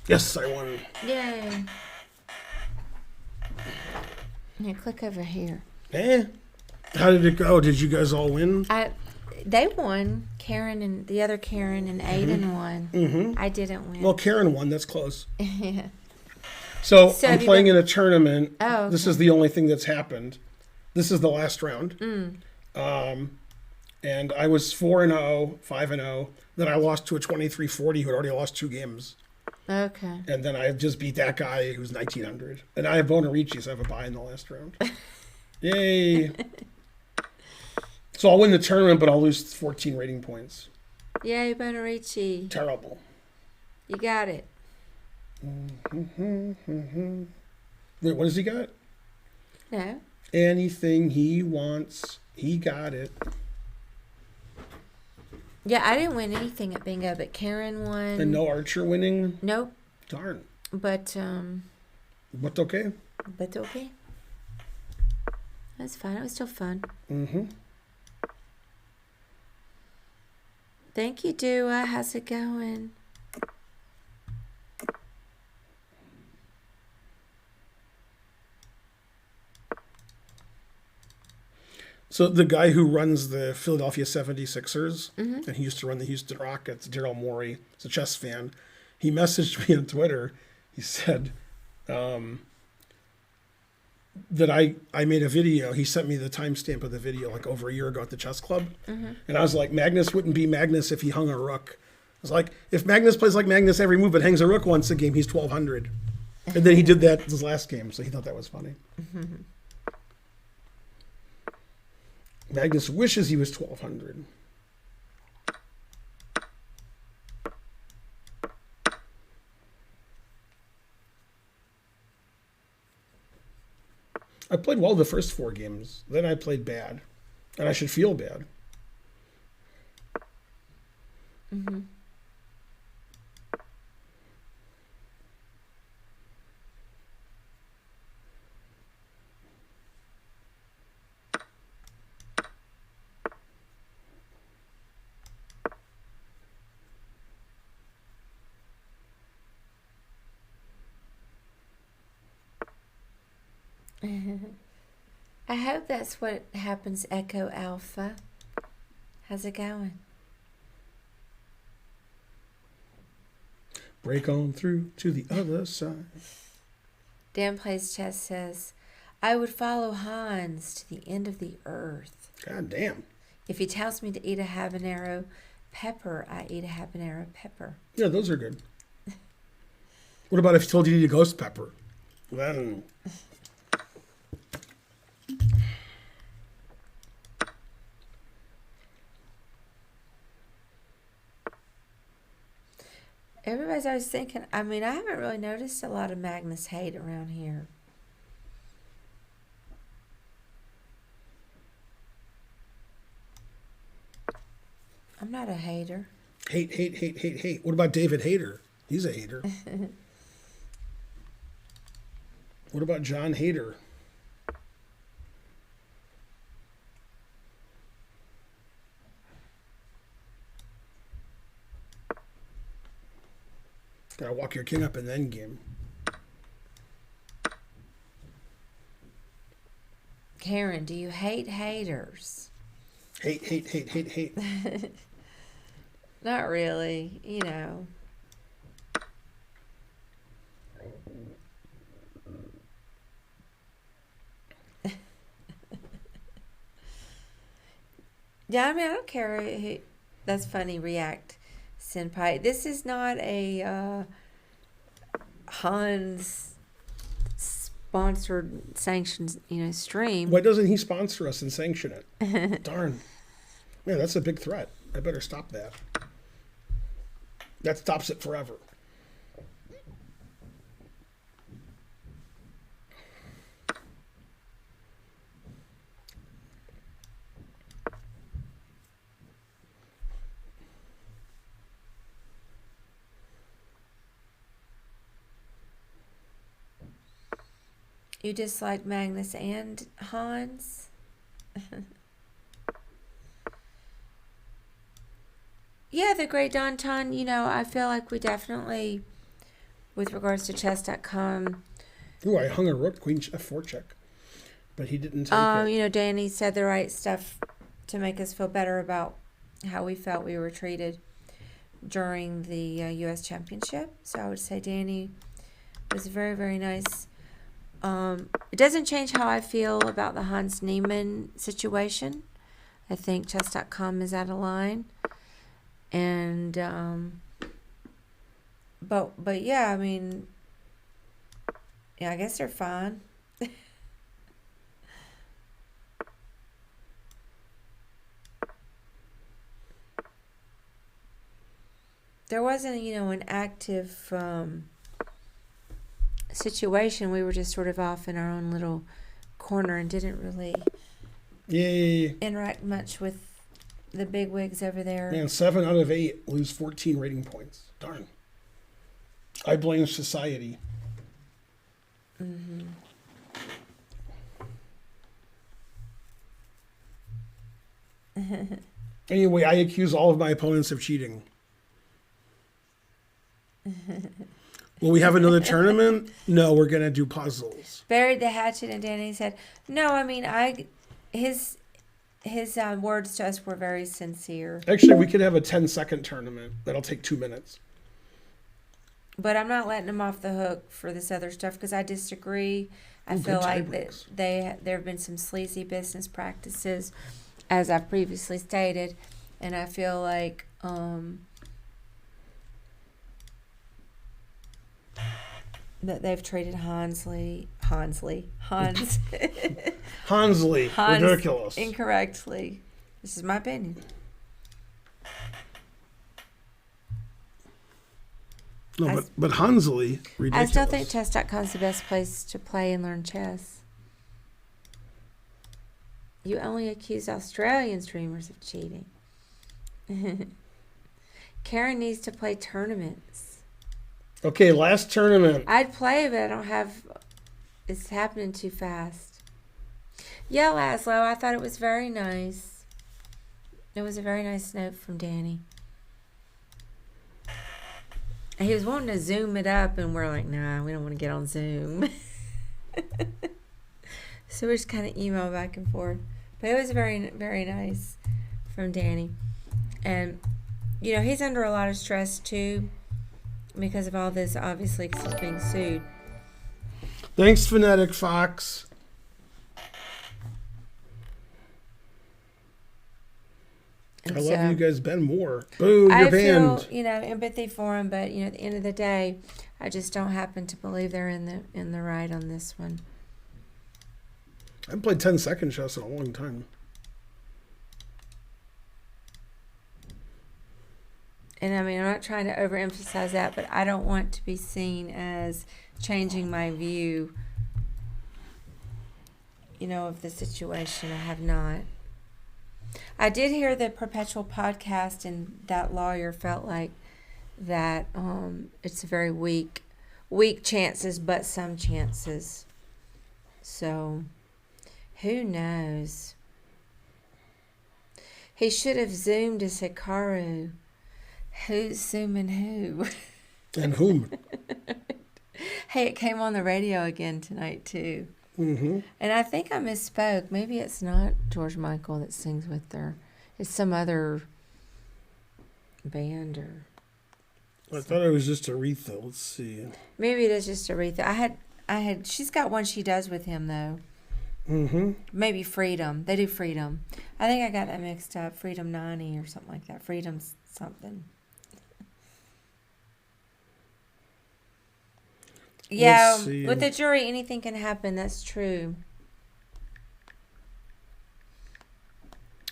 Yes, I won. Yay. Now click over here. Eh? How did it go? Did you guys all win? They won. Karen and the other Karen and Aiden won. Mm-hmm. I didn't win. Well, Karen won. That's close. Yeah. So I'm have you playing been- in a tournament. Oh, okay. This is the only thing that's happened. This is the last round. And I was 4-0, 5-0. Then I lost to a 23-40 who had already lost 2 games. Okay. And then I just beat that guy who's 1900. And I have Bonarici, so I have a bye in the last round. Yay. So I'll win the tournament, but I'll lose 14 rating points. Yay, Bonarici. Terrible. You got it. Wait, what has he got? No. Anything he wants, he got it. Yeah, I didn't win anything at bingo, but Karen won. And no Archer winning? Nope. Darn. But But okay. okay. That's fine. It was still fun. Mm-hmm. Thank you, Dua. How's it going? So the guy who runs the Philadelphia 76ers, and he used to run the Houston Rockets, Daryl Morey, is a chess fan. He messaged me on Twitter. He said that I made a video. He sent me the timestamp of the video like over a year ago at the chess club. And I was like, Magnus wouldn't be Magnus if he hung a rook. I was like, if Magnus plays like Magnus every move but hangs a rook once a game, he's 1200. And then he did that his last game, so he thought that was funny. Magnus wishes he was 1200. I played well the first 4 games. Then I played bad. And I should feel bad. I hope that's what happens, Echo Alpha. How's it going? Break on through to the other side. Dan Plays Chess says, I would follow Hans to the end of the earth. God damn. If he tells me to eat a habanero pepper, I eat a habanero pepper. Yeah, those are good. What about if he told you to eat a ghost pepper? Then... Everybody's always thinking, I mean, I haven't really noticed a lot of Magnus hate around here. I'm not a hater. Hate. What about David Hayter? He's a hater. What about John Hayter? Gotta walk your king up in the end game. Karen, do you hate haters? Hate. Not really, you know. Yeah, I mean, I don't care who. That's funny, React Senpai. This is not a Hans sponsored sanctioned, stream. Why doesn't he sponsor us and sanction it? Darn. Man, that's a big threat. I better stop that. That stops it forever. You dislike Magnus and Hans? Yeah, the Great Danton, I feel like we definitely, with regards to chess.com, Ooh, I hung a rook, queen f4 check. But he didn't take it. Danny said the right stuff to make us feel better about how we felt we were treated during the U.S. Championship. So I would say Danny was very, very nice. It doesn't change how I feel about the Hans Niemann situation. I think chess.com is out of line. And, but yeah, I mean, yeah, I guess they're fine. There wasn't, an active situation. We were just sort of off in our own little corner and didn't really interact much with the big wigs over there. Man, 7 out of 8 lose 14 rating points. Darn. I blame society. Mm-hmm. Anyway, I accuse all of my opponents of cheating. Will we have another tournament? No, we're going to do puzzles. Buried the hatchet, and Danny said, no, I mean, his words to us were very sincere. Actually, we could have a 10-second tournament. That'll take 2 minutes. But I'm not letting him off the hook for this other stuff because I disagree. I feel like that there have been some sleazy business practices, as I've previously stated, and I feel like that they've treated Hans Hansley, Hans ridiculous. incorrectly. This is my opinion. No, but Hansley, ridiculous. I still think chess.com is the best place to play and learn chess. You only accuse Australian streamers of cheating. Karen needs to play tournaments. Okay, last tournament. I'd play, but I don't have... It's happening too fast. Yeah, Laszlo, I thought it was very nice. It was a very nice note from Danny. He was wanting to Zoom it up, and we're like, nah, we don't want to get on Zoom. So we just kind of email back and forth. But it was very, very nice from Danny. And, he's under a lot of stress, too, because of all this, obviously, because he's being sued. Thanks, Phonetic Fox. And I love you guys, Ben Moore. Boom, you're banned. I feel, empathy for him, but, at the end of the day, I just don't happen to believe they're in the right on this one. I haven't played 10-second chess in a long time. And I mean, I'm not trying to overemphasize that, but I don't want to be seen as changing my view, of the situation. I have not. I did hear the Perpetual podcast, and that lawyer felt like that it's a very weak chances, but some chances. So, who knows? He should have zoomed to Hikaru. Who's zooming who? And whom? Hey, it came on the radio again tonight, too. Mm-hmm. And I think I misspoke. Maybe it's not George Michael that sings with her. It's some other band or... I thought it was just Aretha. Let's see. Maybe it is just Aretha. She's got one she does with him, though. Mm-hmm. Maybe Freedom. They do Freedom. I think I got that mixed up. Freedom 90 or something like that. Freedom something. Yeah, with the jury, anything can happen. That's true.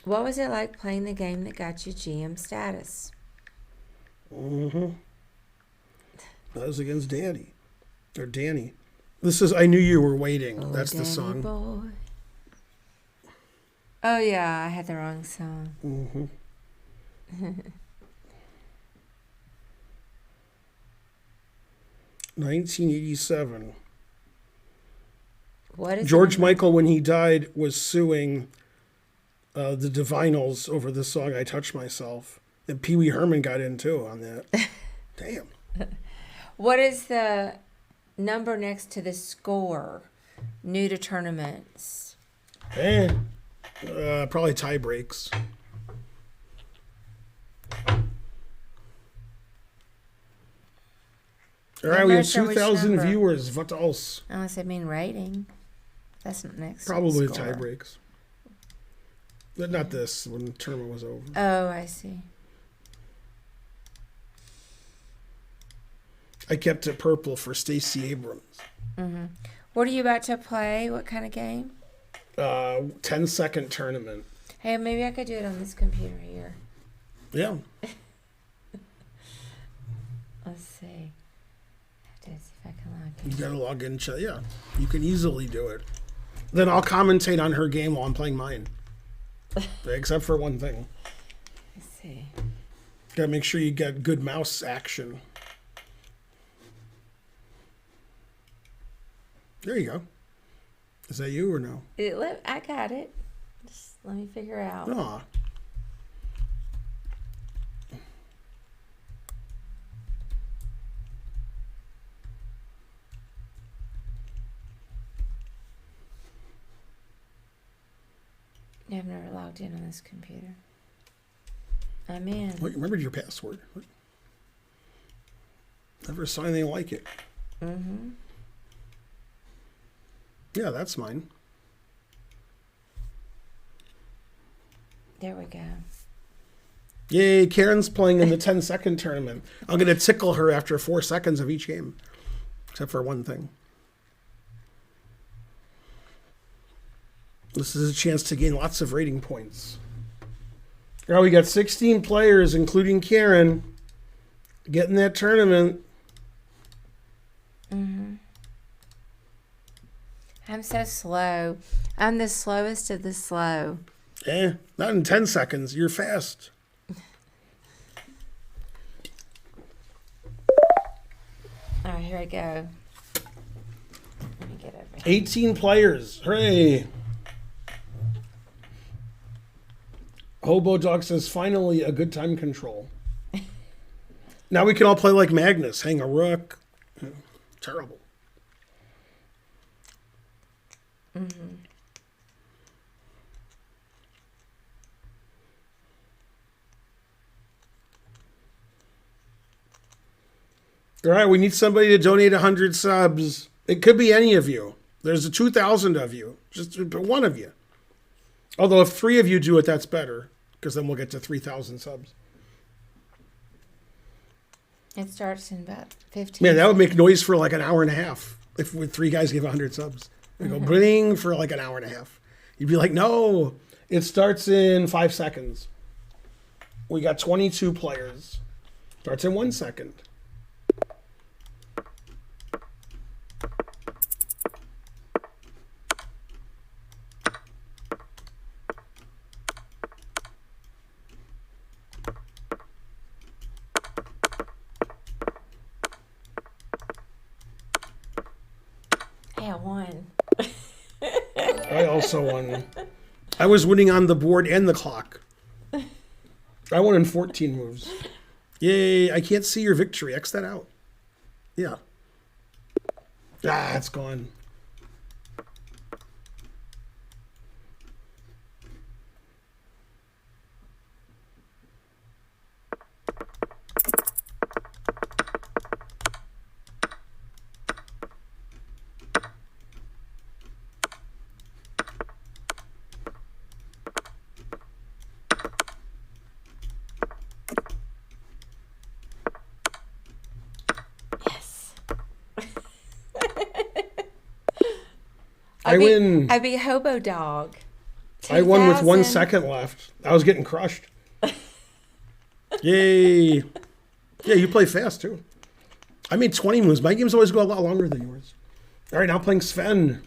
What was it like playing the game that got you GM status? That was against Danny. This is I Knew You Were Waiting. Oh, That's the Danny song. boy. Oh, yeah, I had the wrong song. 1987. What is George the Michael, when he died, was suing the Divinals over the song "I Touch Myself," and Pee Wee Herman got in too on that. Damn. What is the number next to the score? New to tournaments. Probably tie breaks. All right, we have 2,000 viewers. What else? Unless I mean rating. That's not next. Probably to the tie score. breaks. But not this, when the tournament was over. Oh, I see. I kept it purple for Stacey Abrams. What are you about to play? What kind of game? 10-second tournament. Hey, maybe I could do it on this computer here. Yeah. Let's see. I have to see if I can log in. You gotta log in. Yeah, you can easily do it. Then I'll commentate on her game while I'm playing mine. Except for one thing. Let's see. Gotta make sure you get good mouse action. There you go. Is that you or no? I got it. Just let me figure out. Aw. Yeah, I've never logged in on this computer. I'm in. What, you remembered your password? What? Never saw anything like it. Yeah, that's mine. There we go. Yay, Karen's playing in the 10-second tournament. I'm going to tickle her after 4 seconds of each game. Except for one thing. This is a chance to gain lots of rating points. Now we got 16 players, including Karen, getting that tournament. I'm so slow. I'm the slowest of the slow. Not in 10 seconds. You're fast. All right, here I go. Let me get over here. 18 players. Hooray. Hobo Dog says, finally a good time control. Now we can all play like Magnus. Hang a rook. Terrible. All right, we need somebody to donate 100 subs. It could be any of you. There's 2,000 of you. Just one of you. Although if 3 of you do it, that's better, because then we'll get to 3,000 subs. It starts in about 15. Man, that would make noise for like an hour and a half if 3 guys give 100 subs. They go bling for like an hour and a half. You'd be like, no, it starts in 5 seconds. We got 22 players. Starts in 1 second. Hey, I won. I also won. I was winning on the board and the clock. I won in 14 moves. Yay, I can't see your victory. X that out. Yeah. It's gone. Yes. I win. I beat Hobo Dog. I won with 1 2,000. second left. I was getting crushed. Yay. Yeah, you play fast, too. I made 20 moves. My games always go a lot longer than yours. All right, now playing Sven.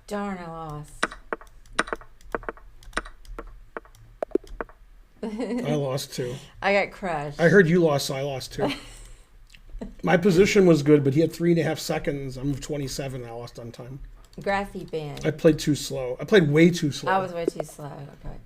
Darn, I lost. I lost, too. I got crushed. I heard you lost, so I lost, too. My position was good, but he had 3.5 seconds. I'm 27. I lost on time. Graphy band. I played too slow. I played way too slow. I was way too slow. Okay.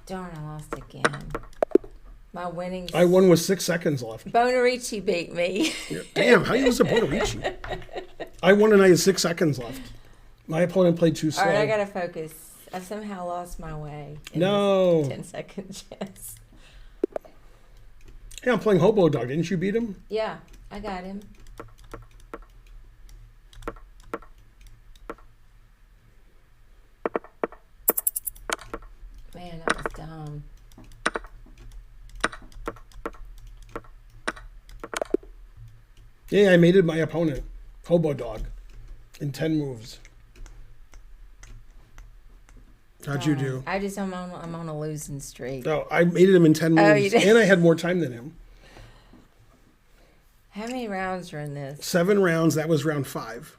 Darn, I lost again. My winnings. I won with 6 seconds left. Bonarici beat me. Damn, how you lose a Bonarici? I won and I had 6 seconds left. My opponent played too slow. All right, I gotta focus. I somehow lost my way. In No. 10 seconds, yes. Hey, I'm playing Hobo Dog. Didn't you beat him? Yeah, I got him. Man, that was dumb. Yeah, I mated my opponent, Hobo Dog, in 10 moves. How'd you do? I'm on a losing streak. Oh, I mated him in 10 moves, Oh, you did? and I had more time than him. How many rounds are in this? 7 rounds. That was round 5.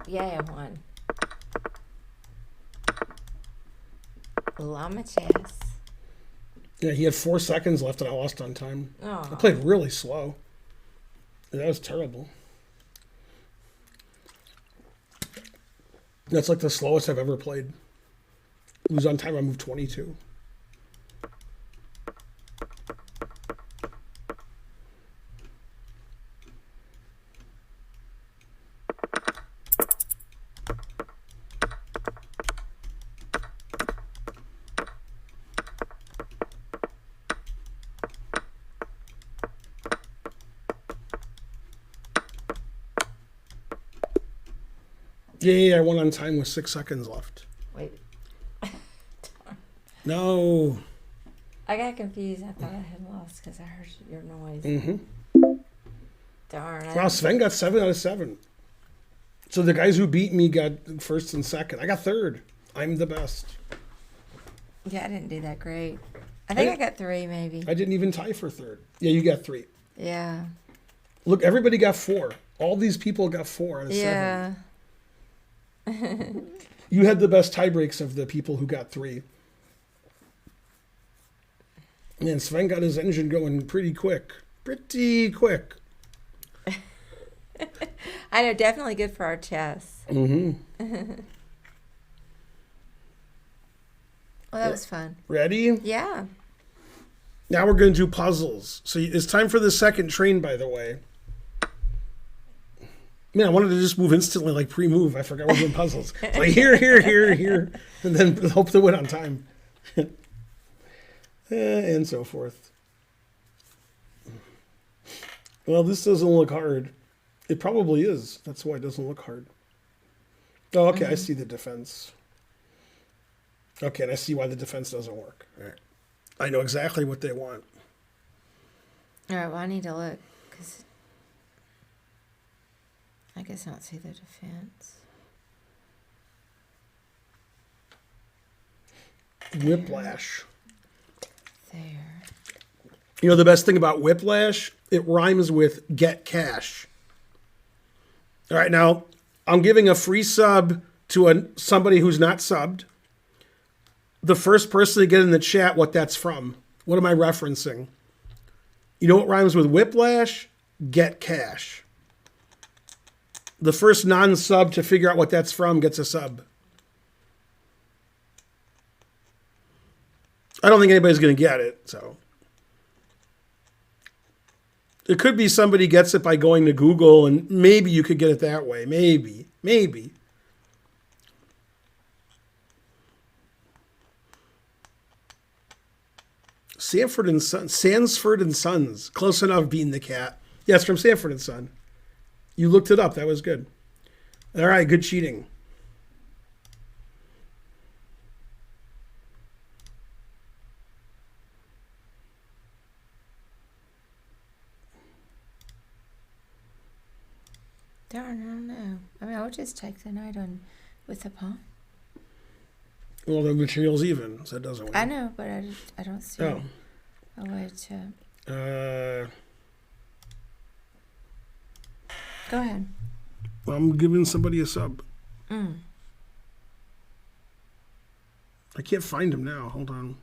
Yay, I won. Llama chess. Yeah, he had 4 seconds left, and I lost on time. Oh. I played really slow. That was terrible. That's like the slowest I've ever played. Lose on time, I moved 22. Yeah, I won on time with 6 seconds left. Wait. No. I got confused. I thought I had lost because I heard your noise. Mm-hmm. Darn. Wow, Sven got 7 out of 7. So the guys who beat me got first and second. I got third. I'm the best. Yeah, I didn't do that great. I think I got 3 maybe. I didn't even tie for third. Yeah, you got 3. Yeah. Look, everybody got 4. All these people got 4 out of 7. Yeah. You had the best tie breaks of the people who got 3. And Sven got his engine going pretty quick. Pretty quick. I know, definitely good for our chess. Mm-hmm. Well, that was fun. Ready? Yeah. Now we're going to do puzzles. So it's time for the second train, by the way. Man, I wanted to just move instantly, like pre-move. I forgot we're doing puzzles. It's like here, and then hope to win on time. And so forth. Well, this doesn't look hard. It probably is. That's why it doesn't look hard. Oh, okay, I see the defense. Okay, and I see why the defense doesn't work. All right. I know exactly what they want. All right, well, I need to look. 'Cause I guess I don't see the defense. Whiplash. There. You know the best thing about whiplash? It rhymes with get cash. All right, now I'm giving a free sub to somebody who's not subbed. The first person to get in the chat what that's from. What am I referencing? You know what rhymes with whiplash? Get cash. The first non-sub to figure out what that's from gets a sub. I don't think anybody's going to get it, so. It could be somebody gets it by going to Google, and maybe you could get it that way. Maybe. Sansford and Sons. Close enough, Bean the Cat. Yes, from Sanford and Son. You looked it up. That was good. All right, good cheating. Darn, I don't know. I mean, I would just take the knight on with the pawn. Well, the material's even, so it doesn't win. I know, but I don't see a way to... Go ahead. I'm giving somebody a sub. I can't find him now. Hold on.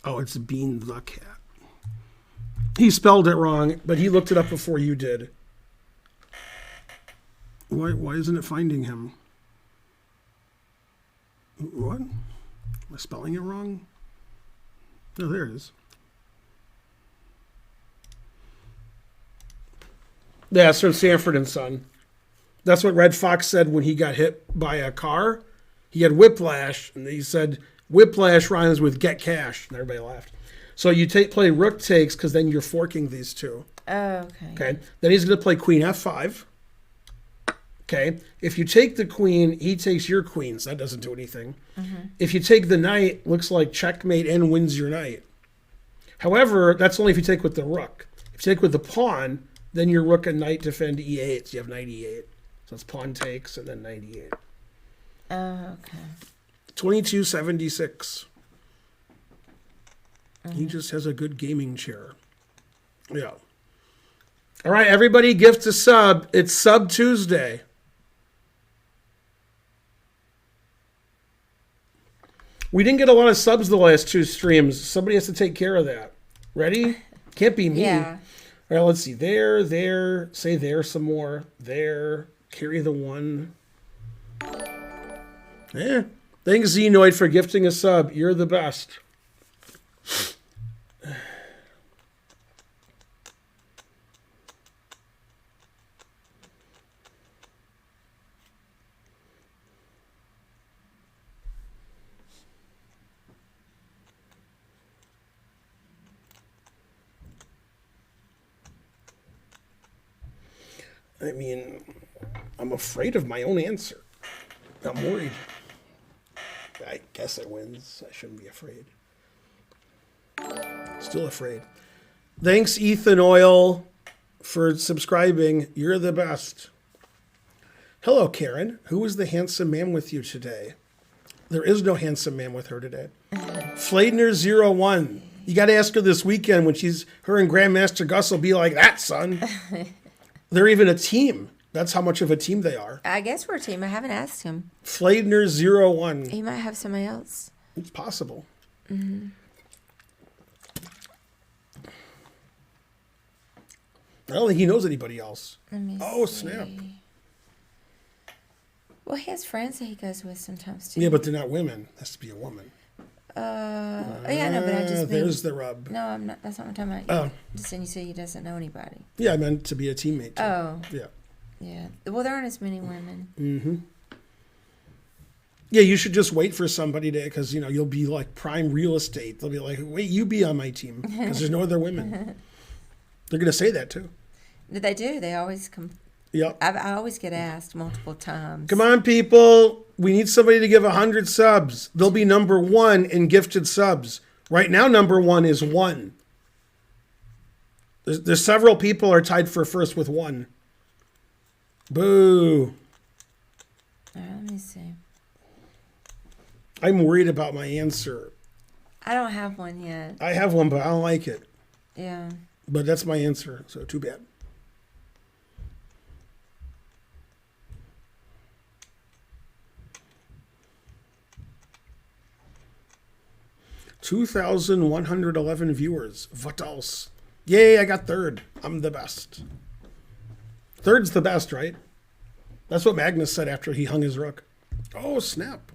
Oh, it's Bean the Cat. He spelled it wrong, but he looked it up before you did. Why isn't it finding him? What? Am I spelling it wrong? No, there it is. Yeah, it's from Sanford and Son. That's what Red Fox said when he got hit by a car. He had whiplash, and he said whiplash rhymes with get cash, and everybody laughed. So you play rook takes because then you're forking these two. Oh, okay. Okay. Then he's going to play queen f5. Okay. If you take the queen, he takes your queen, so that doesn't do anything. If you take the knight, looks like checkmate and wins your knight. However, that's only if you take with the rook. If you take with the pawn, then your rook and knight defend e8, so you have knight e8. So it's pawn takes and then knight e8. Oh, okay. 2276. He just has a good gaming chair. Yeah. All right, everybody gift a sub. It's Sub Tuesday. We didn't get a lot of subs the last two streams. Somebody has to take care of that. Ready? Can't be me. Yeah. All right, let's see. There. Say there some more. There. Carry the one. Yeah. Thanks, Xenoid, for gifting a sub. You're the best. I mean, I'm afraid of my own answer. I'm worried. I guess it wins. I shouldn't be afraid. Still afraid. Thanks, Ethan Oil, for subscribing. You're the best. Hello, Karen. Who is the handsome man with you today? There is no handsome man with her today. Flaidner01. You got to ask her this weekend when her and Grandmaster Gus will be like, that, son. They're even a team. That's how much of a team they are. I guess we're a team. I haven't asked him. Flaidner01. He might have somebody else. It's possible. I don't think he knows anybody else. Let me Oh, see. snap. Well, he has friends that he goes with sometimes, too. Yeah, but they're not women. It has to be a woman. Yeah, no, but I just mean... There's the rub. No, I'm not. That's not what I'm talking about. Oh. Just saying you say he doesn't know anybody. Yeah, I meant to be a teammate, too. Oh. Yeah. Yeah. Well, there aren't as many women. Yeah, you should just wait for somebody to, because, you'll be like prime real estate. They'll be like, wait, you be on my team, because there's no other women. They're going to say that, too. They do. They always come. Yep. I always get asked multiple times. Come on, people. We need somebody to give 100 subs. They'll be number one in gifted subs. Right now, number one is 1. There's several people are tied for first with 1. Boo. All right, let me see. I'm worried about my answer. I don't have one yet. I have one, but I don't like it. Yeah. But that's my answer, so too bad. $2,111 viewers. What else? Yay, I got third. I'm the best. Third's the best, right? That's what Magnus said after he hung his rook. Oh, snap.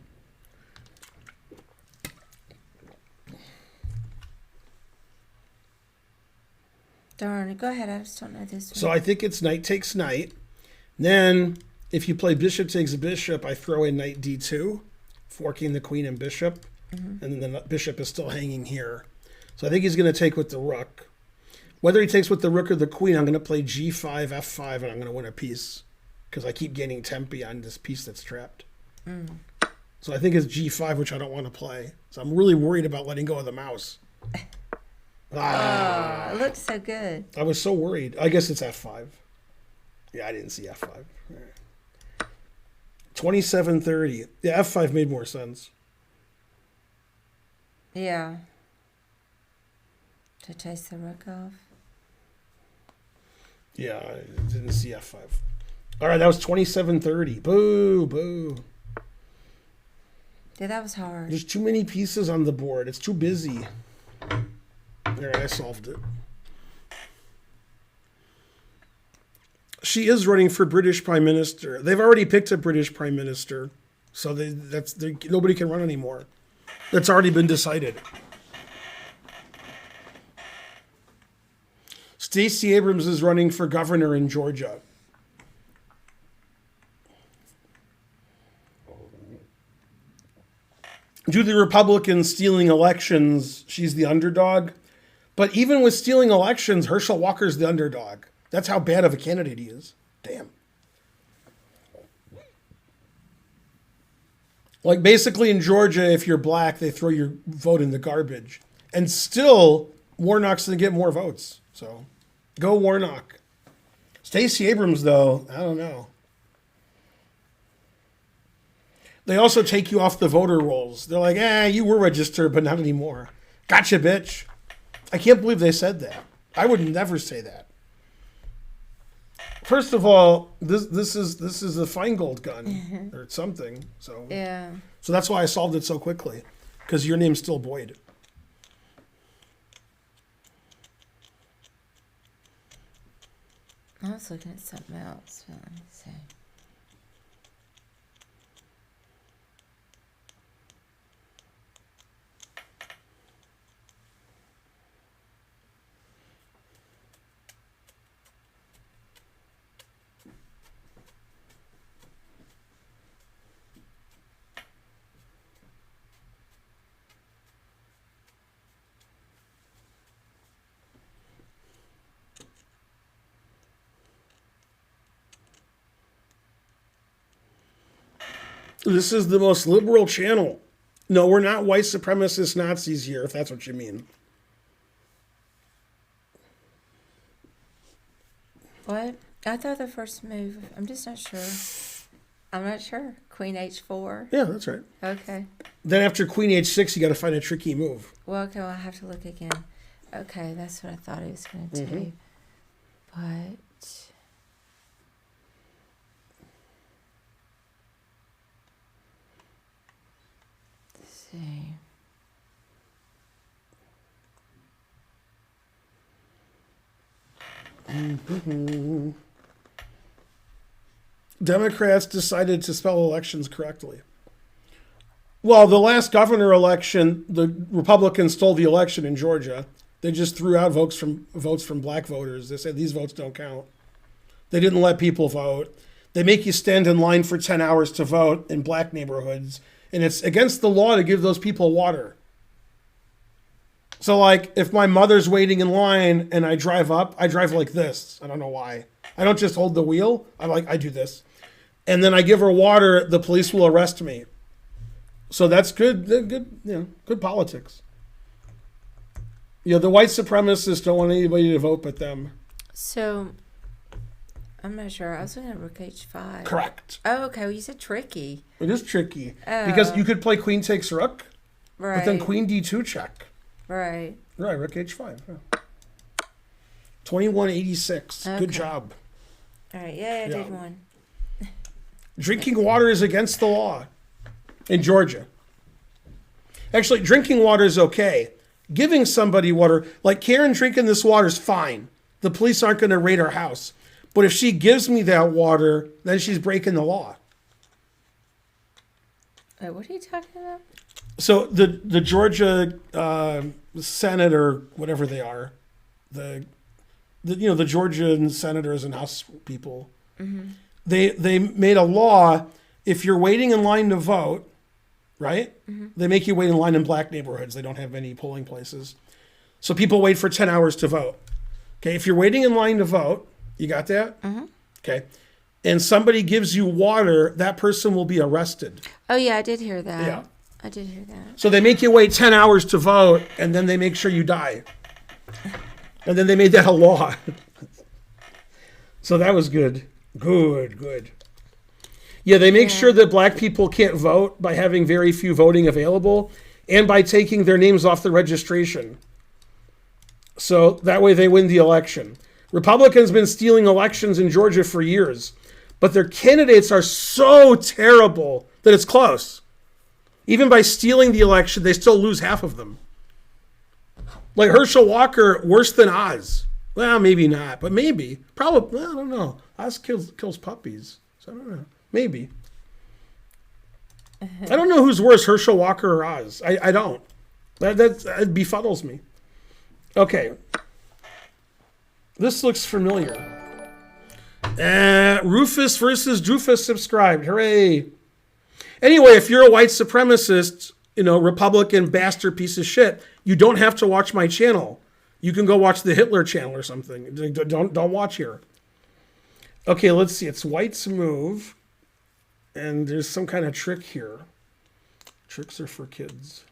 Darn, go ahead. I just don't know this one. So I think it's knight takes knight. Then, if you play bishop takes bishop, I throw in knight d2, forking the queen and bishop. And then the bishop is still hanging here. So I think he's going to take with the rook. Whether he takes with the rook or the queen, I'm going to play g5, f5, and I'm going to win a piece. Because I keep gaining tempi on this piece that's trapped. So I think it's g5, which I don't want to play. So I'm really worried about letting go of the mouse. Oh, it looks so good. I was so worried. I guess it's f5. Yeah, I didn't see f5. All right. 27:30. Yeah, f5 made more sense. Yeah. To chase the rook off. Yeah, I didn't see f5. All right, that was 27:30. Boo, boo. Yeah, that was hard. There's too many pieces on the board. It's too busy. All right, I solved it. She is running for British Prime Minister. They've already picked a British Prime Minister, so nobody can run anymore. That's already been decided. Stacey Abrams is running for governor in Georgia. Due to the Republicans stealing elections, she's the underdog. But even with stealing elections, Herschel Walker's the underdog. That's how bad of a candidate he is. Damn. Like basically in Georgia, if you're black, they throw your vote in the garbage. And still, Warnock's going to get more votes. So, go Warnock. Stacey Abrams, though, I don't know. They also take you off the voter rolls. They're like, you were registered, but not anymore. Gotcha, bitch. I can't believe they said that. I would never say that. First of all, this is a Finegold gun or something. So Yeah. So that's why I solved it so quickly, because your name's still Boyd. I was looking at something else. But let me see. This is the most liberal channel. No, we're not white supremacist Nazis here, if that's what you mean. What? I thought the first move. I'm just not sure. I'm not sure. Queen h4. Yeah, that's right. Okay. Then after Queen h6, you got to find a tricky move. Well, okay. Well, I have to look again. Okay, that's what I thought he was going to do. But let's see. Democrats decided to spell elections correctly. Well, the last governor election, the Republicans stole the election in Georgia. They just threw out votes from black voters. They said these votes don't count. They didn't let people vote. They make you stand in line for 10 hours to vote in black neighborhoods. And it's against the law to give those people water. So, like, if my mother's waiting in line and I drive up, I drive like this. I don't know why. I don't just hold the wheel. I do this. And then I give her water, the police will arrest me. So that's good, good politics. Yeah, the white supremacists don't want anybody to vote but them. So, I'm not sure. I was looking at Rook H5. Correct. Oh, okay. Well, you said tricky. It is tricky. Oh. Because you could play queen takes rook, Right. but then queen d2 check. Right. Right, rook h5. Yeah. 2186. Okay. Good job. All right. Yeah, I did one. Drinking water is against the law in Georgia. Actually, drinking water is okay. Giving somebody water, like Karen drinking this water is fine. The police aren't going to raid her house. But if she gives me that water, then she's breaking the law. Wait, what are you talking about? So the Georgia Senate or whatever they are, the Georgian senators and House people, they made a law. If you're waiting in line to vote, right? They make you wait in line in black neighborhoods. They don't have any polling places, so people wait for 10 hours to vote. Okay, if you're waiting in line to vote, you got that? Okay, and somebody gives you water, that person will be arrested. Oh, yeah, I did hear that. Yeah. I did hear that. So they make you wait 10 hours to vote, and then they make sure you die. And then they made that a law. So that was good. Good. Yeah, they make sure that black people can't vote by having very few voting available and by taking their names off the registration. So that way they win the election. Republicans been stealing elections in Georgia for years, but their candidates are so terrible that it's close. Even by stealing the election, they still lose half of them. Like Herschel Walker, worse than Oz. Well, maybe not, but maybe. Probably, well, I don't know. Oz kills puppies, so I don't know. Maybe. I don't know who's worse, Herschel Walker or Oz. I don't. That befuddles me. Okay. This looks familiar. Rufus versus Doofus subscribed. Hooray. Anyway, if you're a white supremacist, Republican bastard piece of shit, you don't have to watch my channel. You can go watch the Hitler channel or something. Don't watch here. Okay, let's see. It's white's move. And there's some kind of trick here. Tricks are for kids.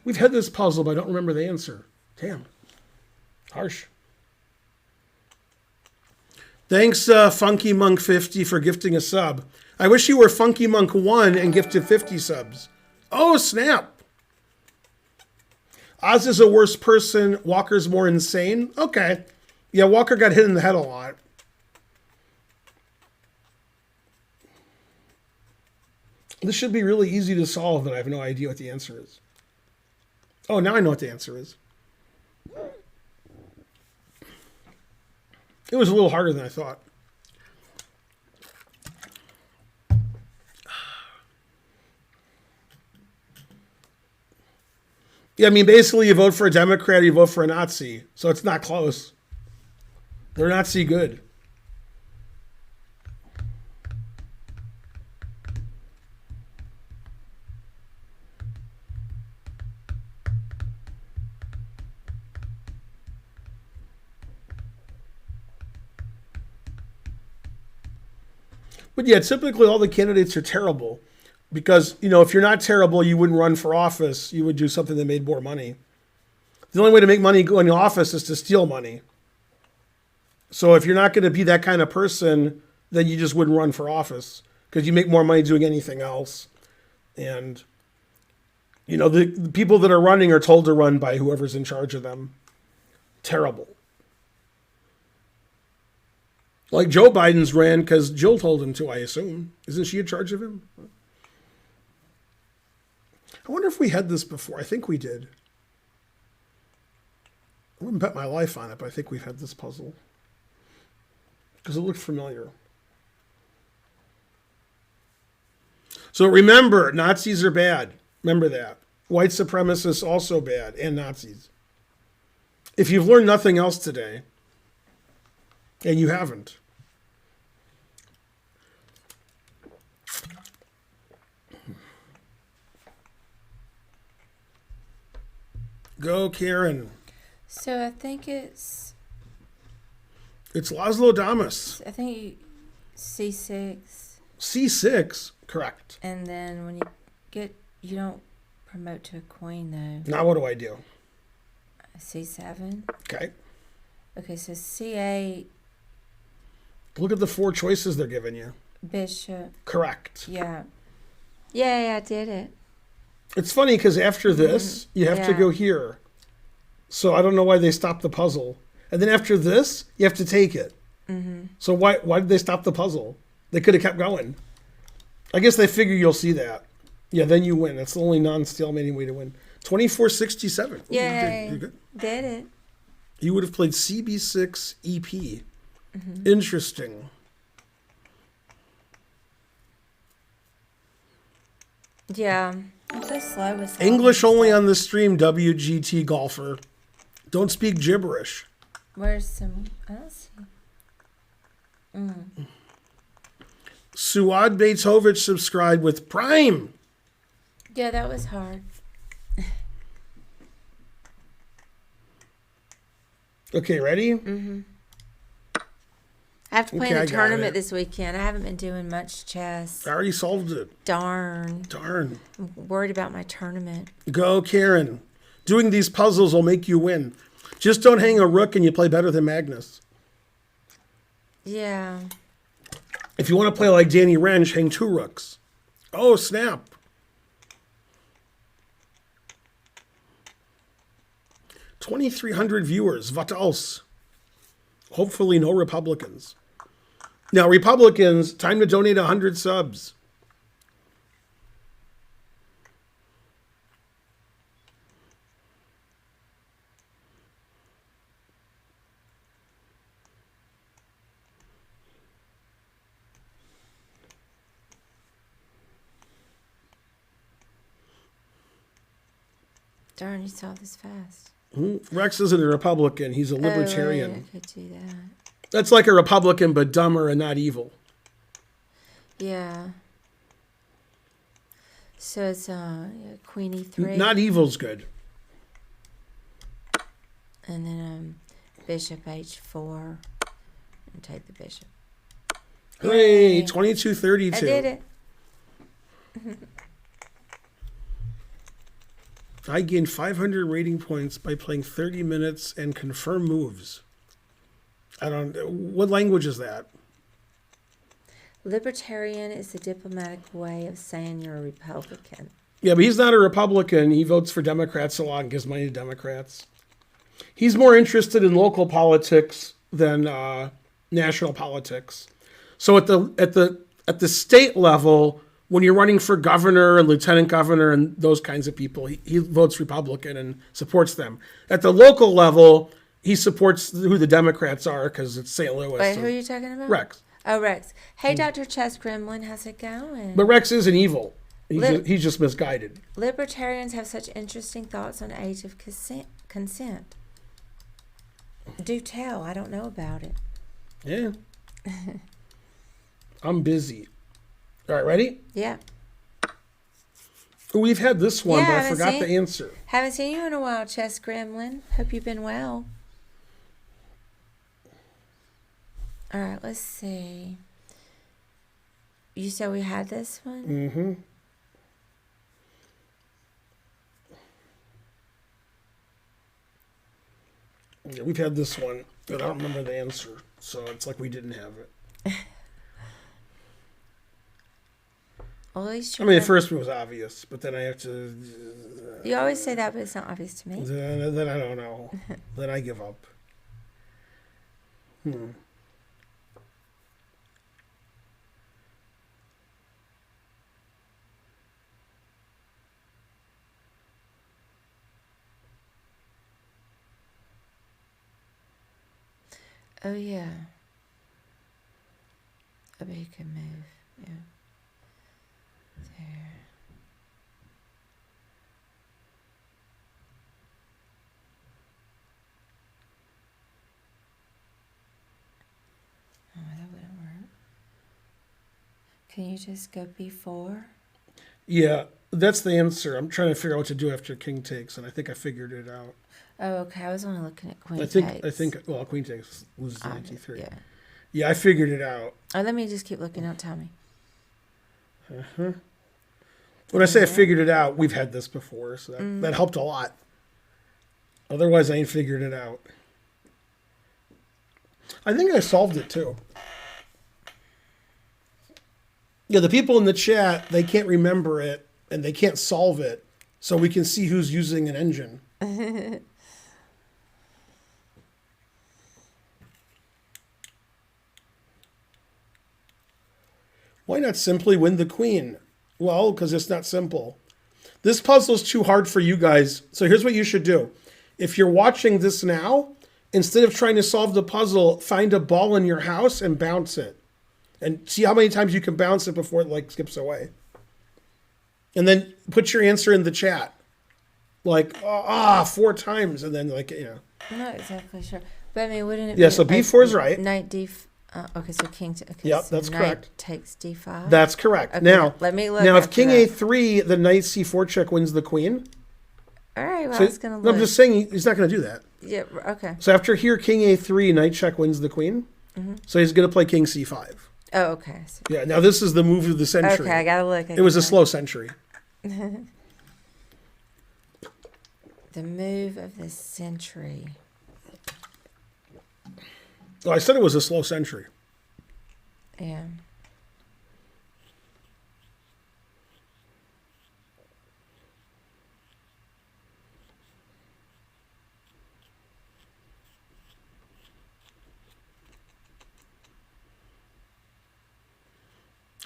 We've had this puzzle, but I don't remember the answer. Damn. Harsh. Thanks, Funky Monk 50 for gifting a sub. I wish you were Funky Monk 1 and gifted 50 subs. Oh, snap. Oz is a worse person. Walker's more insane. Okay. Yeah, Walker got hit in the head a lot. This should be really easy to solve, but I have no idea what the answer is. Oh, now I know what the answer is. It was a little harder than I thought. Yeah, I mean, basically you vote for a Democrat, you vote for a Nazi. So it's not close. They're Nazi good. But yeah, typically all the candidates are terrible because, if you're not terrible, you wouldn't run for office. You would do something that made more money. The only way to make money going to office is to steal money. So if you're not going to be that kind of person, then you just wouldn't run for office because you make more money doing anything else. And, the people that are running are told to run by whoever's in charge of them. Terrible. Like Joe Biden's ran because Jill told him to, I assume. Isn't she in charge of him? I wonder if we had this before. I think we did. I wouldn't bet my life on it, but I think we've had this puzzle. Because it looked familiar. So remember, Nazis are bad. Remember that. White supremacists also bad, and Nazis. If you've learned nothing else today, and you haven't, go Karen. So I think it's Laszlo Damas. C6. C6, correct. And then when you don't promote to a queen though. Now what do I do? C7. Okay. Okay, so C8. Look at the 4 choices they're giving you. Bishop. Correct. Yeah. Yeah, I did it. It's funny because after this, you have to go here. So I don't know why they stopped the puzzle. And then after this, you have to take it. Mm-hmm. So why did they stop the puzzle? They could have kept going. I guess they figure you'll see that. Yeah, then you win. That's the only non-stalemating way to win. 2467. Yay. You good? Did it. You would have played CB6 EP. Mm-hmm. Interesting. Yeah. I'm so slow with that. English only on the stream, WGT golfer. Don't speak gibberish. Where's some... I don't see... Suad Beitovich subscribed with Prime. Yeah, that was hard. Okay, ready? Mm-hmm. I have to play in a tournament this weekend. I haven't been doing much chess. I already solved it. Darn. I'm worried about my tournament. Go, Karen. Doing these puzzles will make you win. Just don't hang a rook and you play better than Magnus. Yeah. If you want to play like Danny Rensch, hang 2 rooks. Oh, snap. $2,300 viewers. What else? Hopefully no Republicans. Now, Republicans, time to donate 100 subs. Darn, you saw this fast. Rex isn't a Republican. He's a libertarian. Oh, right, I could do that. That's like a Republican, but dumber and not evil. Yeah. So it's Queen E3. Not evil's good. And then Bishop H4. And take the bishop. Hey, 2232. I did it. I gained 500 rating points by playing 30 minutes and confirm moves. What language is that? Libertarian is the diplomatic way of saying you're a Republican. Yeah, but he's not a Republican. He votes for Democrats a lot and gives money to Democrats. He's more interested in local politics than national politics. So at the state level, when you're running for governor and lieutenant governor and those kinds of people, he votes Republican and supports them. At the local level, he supports who the Democrats are because it's St. Louis. Wait, who are you talking about? Rex. Oh, Rex. Hey, Dr. Chess Gremlin, how's it going? But Rex isn't evil. He's just misguided. Libertarians have such interesting thoughts on age of consent. Do tell. I don't know about it. Yeah. I'm busy. All right, ready? Yeah. We've had this one, Yeah, but I forgot the answer. Haven't seen you in a while, Chess Gremlin. Hope you've been well. All right, let's see. You said we had this one? Mm-hmm. Yeah, we've had this one, but I don't remember the answer, so it's like we didn't have it. Well, at least I mean, at first it was obvious, but then I have to... You always say that, but it's not obvious to me. Then I don't know. Then I give up. Oh, yeah. I bet you can move. Yeah. There. Oh, that wouldn't work. Can you just go B4? Yeah. That's the answer. I'm trying to figure out what to do after king takes, and I think I figured it out. Oh, okay. I was only looking at queen I takes. think. Well, queen takes loses knight d3. Yeah. Yeah, I figured it out. Oh, let me just keep looking. Don't tell me. When I say I figured it out, we've had this before, so that helped a lot. Otherwise, I ain't figured it out. I think I solved it too. Yeah, the people in the chat, they can't remember it and they can't solve it, so we can see who's using an engine. Why not simply win the queen? Well, because it's not simple. This puzzle's too hard for you guys, so here's what you should do. If you're watching this now, instead of trying to solve the puzzle, find a ball in your house and bounce it. And see how many times you can bounce it before it skips away. And then put your answer in the chat. 4 times, and then I'm not exactly sure. But I mean, wouldn't it Yeah, be so B4 is right. Knight D. Okay, so king. Okay, Yep, so that's knight correct. Takes D5. That's correct. Okay, now, let me look. Now, if after king that. A3, the knight C4 check wins the queen. All right, well, So, I was gonna no, look. I'm just saying he's not going to do that. Yeah. Okay. So after here, king A3, knight check wins the queen. So he's going to play king C5. Oh, okay. So, Yeah, now this is the move of the century. okay, I gotta look. It was a slow century. The move of the century. Oh, I said it was a slow century. Yeah.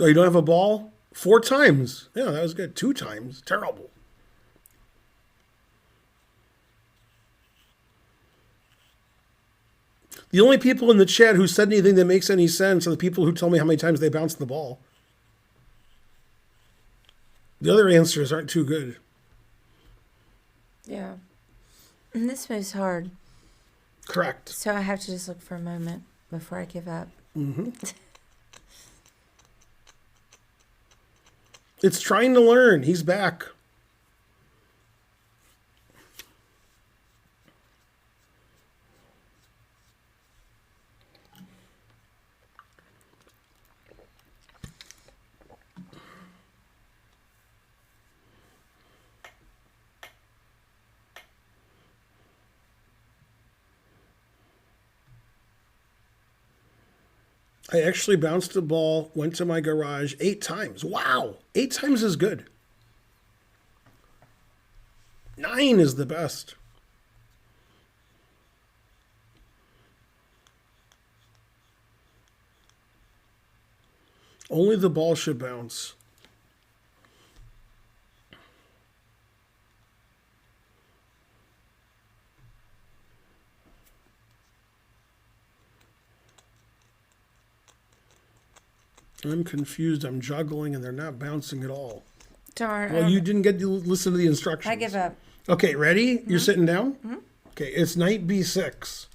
Oh, you don't have a ball? 4 times. Yeah, that was good. 2 times. Terrible. The only people in the chat who said anything that makes any sense are the people who tell me how many times they bounced the ball. The other answers aren't too good. Yeah. And this move's hard. Correct. So I have to just look for a moment before I give up. Mm-hmm. It's trying to learn. He's back. I actually bounced the ball, went to my garage 8 times. Wow. 8 times is good. 9 is the best. Only the ball should bounce. I'm confused. I'm juggling, and they're not bouncing at all. Darn. Well, you didn't get to listen to the instructions. I give up. Okay, ready? You're sitting down? Okay, it's knight b6.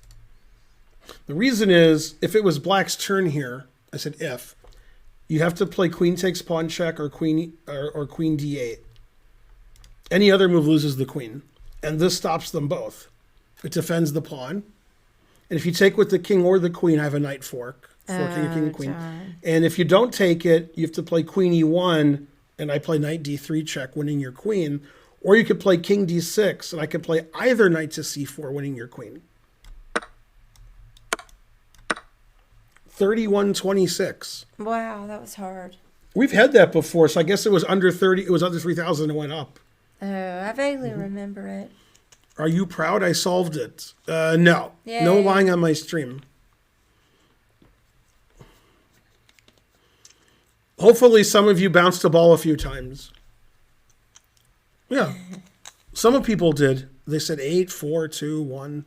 The reason is, if it was black's turn here, I said if, you have to play queen takes pawn check or queen d8. Any other move loses the queen. And this stops them both. It defends the pawn. And if you take with the king or the queen, I have a knight fork. Forking a king and queen. Darn. And if you don't take it, you have to play queen e1, and I play knight d3 check, winning your queen. Or you could play king d6, and I could play either knight to c4, winning your queen. 31-26. Wow, that was hard. We've had that before, so I guess it was under 30. It was under 3,000 and went up. Oh, I vaguely remember it. Are you proud I solved it? No. Yay. No lying on my stream. Hopefully some of you bounced the ball a few times. Yeah. Some people did. They said 8, 4, 2, 1.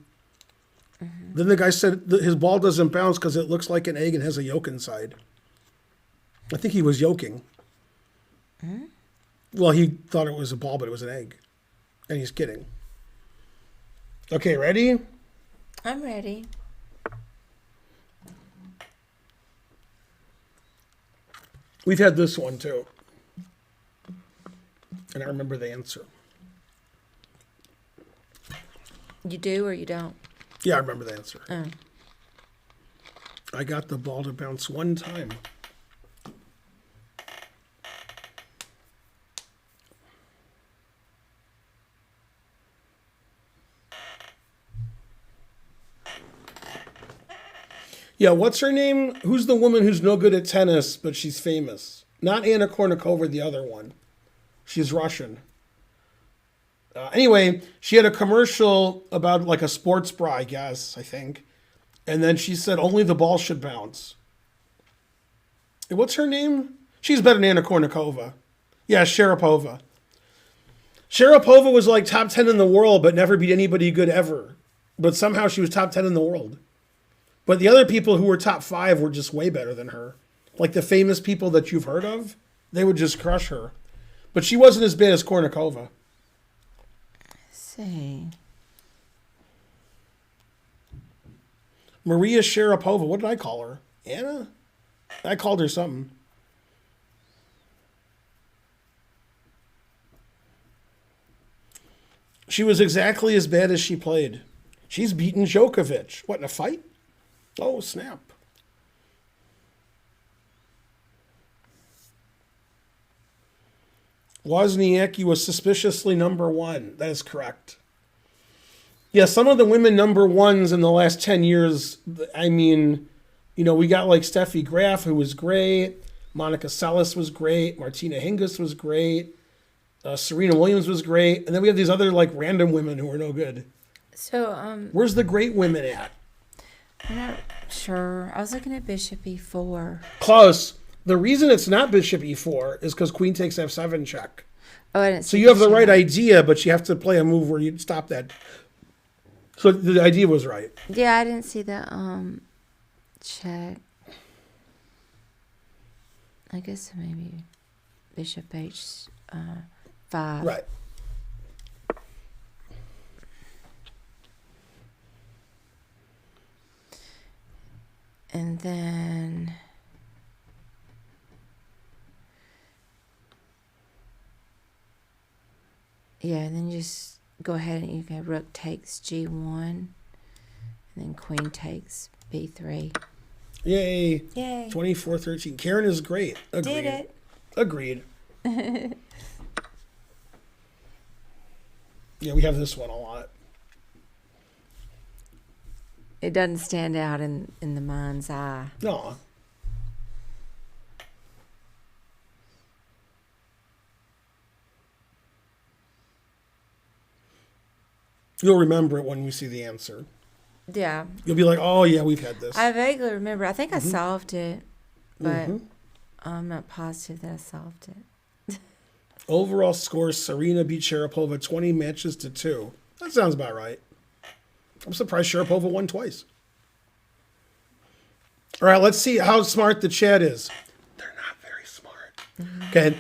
Then the guy said that his ball doesn't bounce because it looks like an egg and has a yolk inside. I think he was yoking. Well, he thought it was a ball, but it was an egg. And he's kidding. Okay, ready? I'm ready. We've had this one too. And I remember the answer. You do or you don't? Yeah, I remember the answer. Oh. I got the ball to bounce one time. Yeah, what's her name? Who's the woman who's no good at tennis, but she's famous? Not Anna Kournikova, the other one. She's Russian. Anyway, she had a commercial about like a sports bra, I guess, I think. And then she said only the ball should bounce. And what's her name? She's better than Anna Kournikova. Yeah, Sharapova. Sharapova was like top 10 in the world, but never beat anybody good ever. But somehow she was top 10 in the world. But the other people who were top 5 were just way better than her. Like the famous people that you've heard of, they would just crush her. But she wasn't as bad as Kournikova. See. Maria Sharapova. What did I call her? Anna? I called her something. She was exactly as bad as she played. She's beaten Djokovic. What, in a fight? Oh, snap. Wozniacki was suspiciously number 1. That is correct. Yeah, some of the women number 1s in the last 10 years, I mean, you know, we got like Steffi Graf, who was great. Monica Seles was great. Martina Hingis was great. Serena Williams was great. And then we have these other like random women who are no good. So, Where's the great women at? I'm not sure. I was looking at Bishop E4. Close. The reason it's not Bishop E4 is because Queen takes F7 check. Oh, I didn't So see you have the Bishop. right idea, but you have to play a move where you stop that. So the idea was right. Yeah, I didn't see the check. I guess maybe Bishop H5. Right. And then yeah, and then just go ahead and you can rook takes G1 and then queen takes B3. Yay. Yay. 24-13. Karen is great. Agreed. Did it. Agreed. Yeah, we have this one a lot. It doesn't stand out in the mind's eye. No. You'll remember it when you see the answer. Yeah. You'll be like, oh, yeah, we've had this. I vaguely remember. I think I solved it, but I'm not positive that I solved it. Overall score, Serena beat Sharapova 20 matches to 2. That sounds about right. I'm surprised Sharapova won twice. All right, let's see how smart the chat is. They're not very smart. Okay.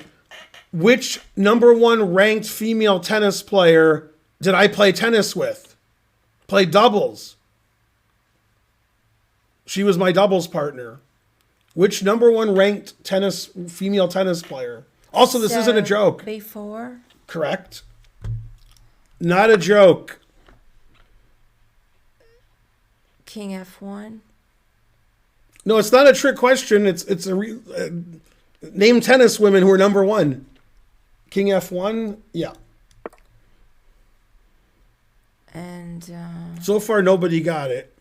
Which number 1 ranked female tennis player did I play tennis with? Play doubles. She was my doubles partner. Which number 1 ranked female tennis player? Also, this isn't a joke. B4? Correct. Not a joke. King F1? No, it's not a trick question. It's name tennis women who are number 1. King F1? Yeah. And So far, nobody got it.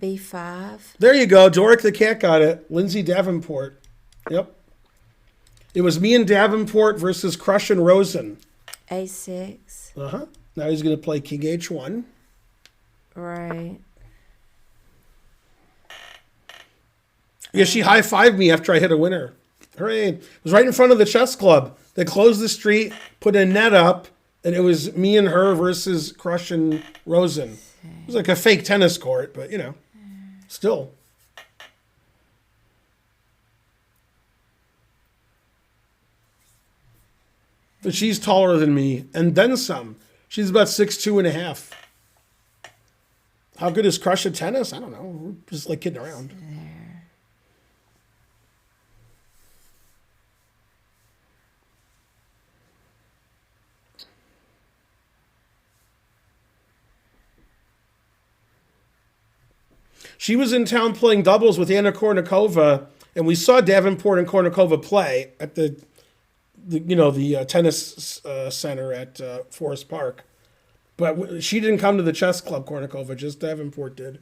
B5? There you go. Doric the cat got it. Lindsay Davenport. Yep. It was me and Davenport versus Crush and Rosen. A6? Uh-huh. Now he's going to play King H1. Right. Yeah, she high-fived me after I hit a winner. Hooray. It was right in front of the chess club. They closed the street, put a net up, and it was me and her versus Crush and Rosen. It was like a fake tennis court, but, you know, still. But she's taller than me, and then some. She's about 6'2.5". How good is Crush at tennis? I don't know. We're just like kidding around. She was in town playing doubles with Anna Kournikova, and we saw Davenport and Kournikova play at the tennis center at Forest Park. But she didn't come to the chess club, Kournikova, just Davenport did.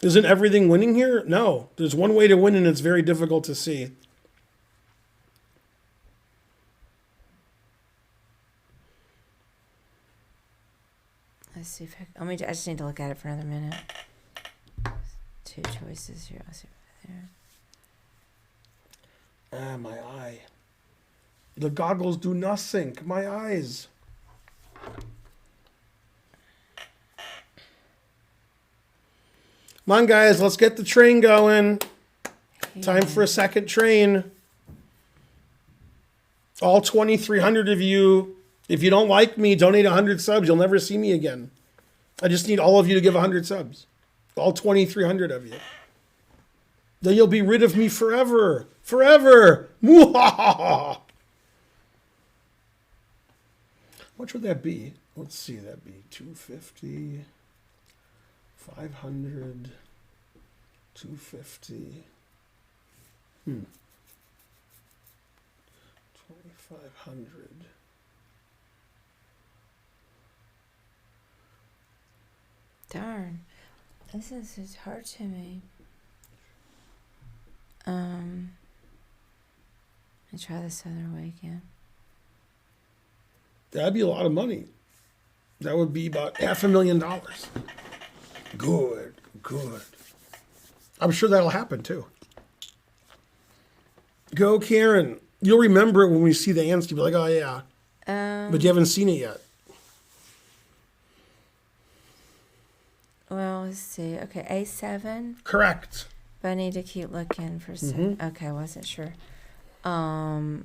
Isn't everything winning here? No. There's one way to win, and it's very difficult to see. Let's see if I just need to look at it for another minute. 2 choices here. I'll see right there. My eye. The goggles do nothing. My eyes. Come on, guys. Let's get the train going. Time for a second train. All 2,300 of you. If you don't like me, donate 100 subs. You'll never see me again. I just need all of you to give 100 subs. All 2,300 of you. Then you'll be rid of me forever. Forever. How much would that be? Let's see. That'd be 250, 500, 250. 2,500. Darn. This is hard to me. I try this other way again. That'd be a lot of money. That would be about $500,000. Good. I'm sure that'll happen too. Go, Karen. You'll remember it when we see the answer. You'll be like, oh yeah. But you haven't seen it yet. Well, let's see. Okay, A7. Correct. But I need to keep looking for some. Okay, I wasn't sure. Oh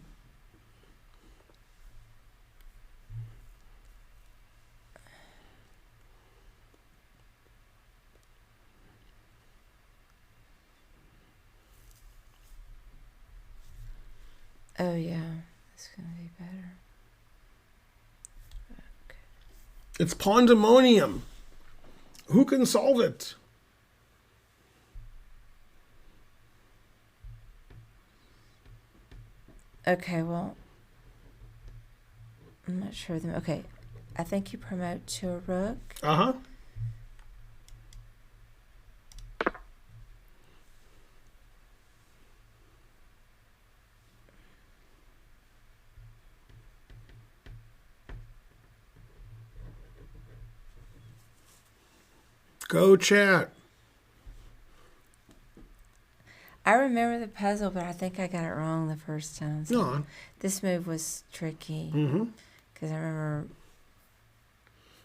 yeah, it's gonna be better. Okay. It's pandemonium. Who can solve it? Okay, well, I'm not sure. Okay, I think you promote to a rook. Uh-huh. Go chat. I remember the puzzle, but I think I got it wrong the first time. So No. this move was tricky. Because I remember...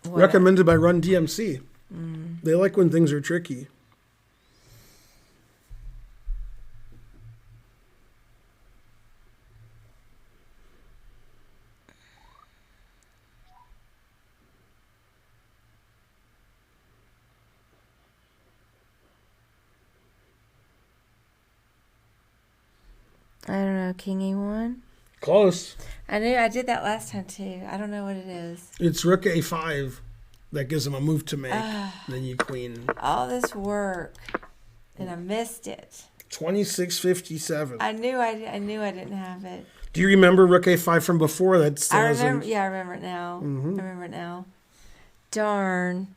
Recommended by Run DMC. They like when things are tricky. I don't know, King E1? Close. I knew I did that last time too. I don't know what it is. It's Rook A5 that gives him a move to make. Then you queen. All this work, and I missed it. 2657. I knew I didn't have it. Do you remember Rook A5 from before? That still I hasn't- remember. Yeah, I remember it now. I remember it now. Darn.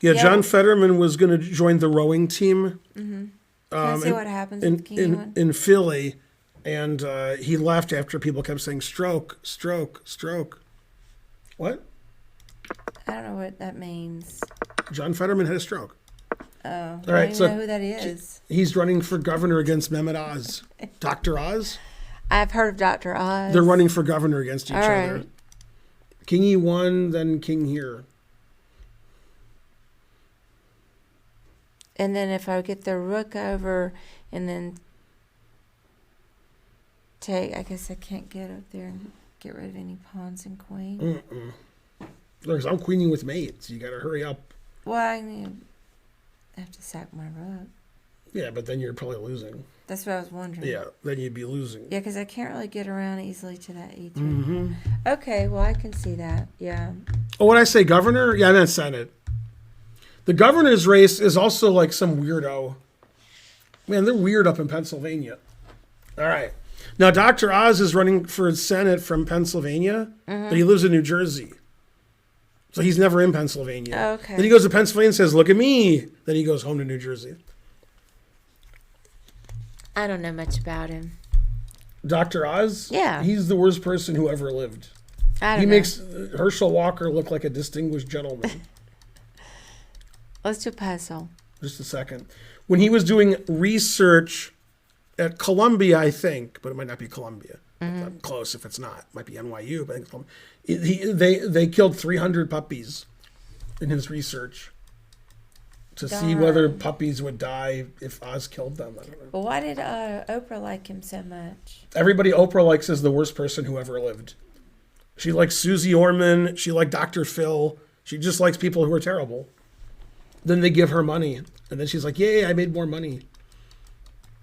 Yeah, Yeah. John Fetterman was going to join the rowing team. Can I see what happens with King E1? in Philly, and he left after people kept saying stroke, stroke, stroke. What? I don't know what that means. John Fetterman had a stroke. Oh, All I right, don't so even know who that is. he's running for governor against Mehmet Oz. Dr. Oz? I've heard of Dr. Oz. They're running for governor against each All other. right. King E1, then King here. And then if I get the rook over and then take, I guess I can't get up there and get rid of any pawns and queen. Look, I'm queening with mates. You got to hurry up. Well, I have to sack my rook. Yeah, but then you're probably losing. That's what I was wondering. Yeah, then you'd be losing. Yeah, because I can't really get around easily to that E3. Okay, well, I can see that. Yeah. Oh, when I say governor? Yeah, I meant Senate. The governor's race is also like some weirdo. Man, they're weird up in Pennsylvania. All right. Now, Dr. Oz is running for Senate from Pennsylvania, but he lives in New Jersey. So he's never in Pennsylvania. Okay. Then he goes to Pennsylvania and says, look at me. Then he goes home to New Jersey. I don't know much about him. Dr. Oz? Yeah. He's the worst person who ever lived. I don't He know. makes Herschel Walker look like a distinguished gentleman. Let's do a puzzle. Just a second. When he was doing research at Columbia, I think, but it might not be Columbia. I'm close if it's not. It might be NYU, but I think they killed 300 puppies in his research to see whether puppies would die if Oz killed them. I don't know. Well, why did Oprah like him so much? Everybody Oprah likes is the worst person who ever lived. She likes Susie Orman. She liked Dr. Phil. She just likes people who are terrible. Then they give her money, and then she's like, "Yay, I made more money."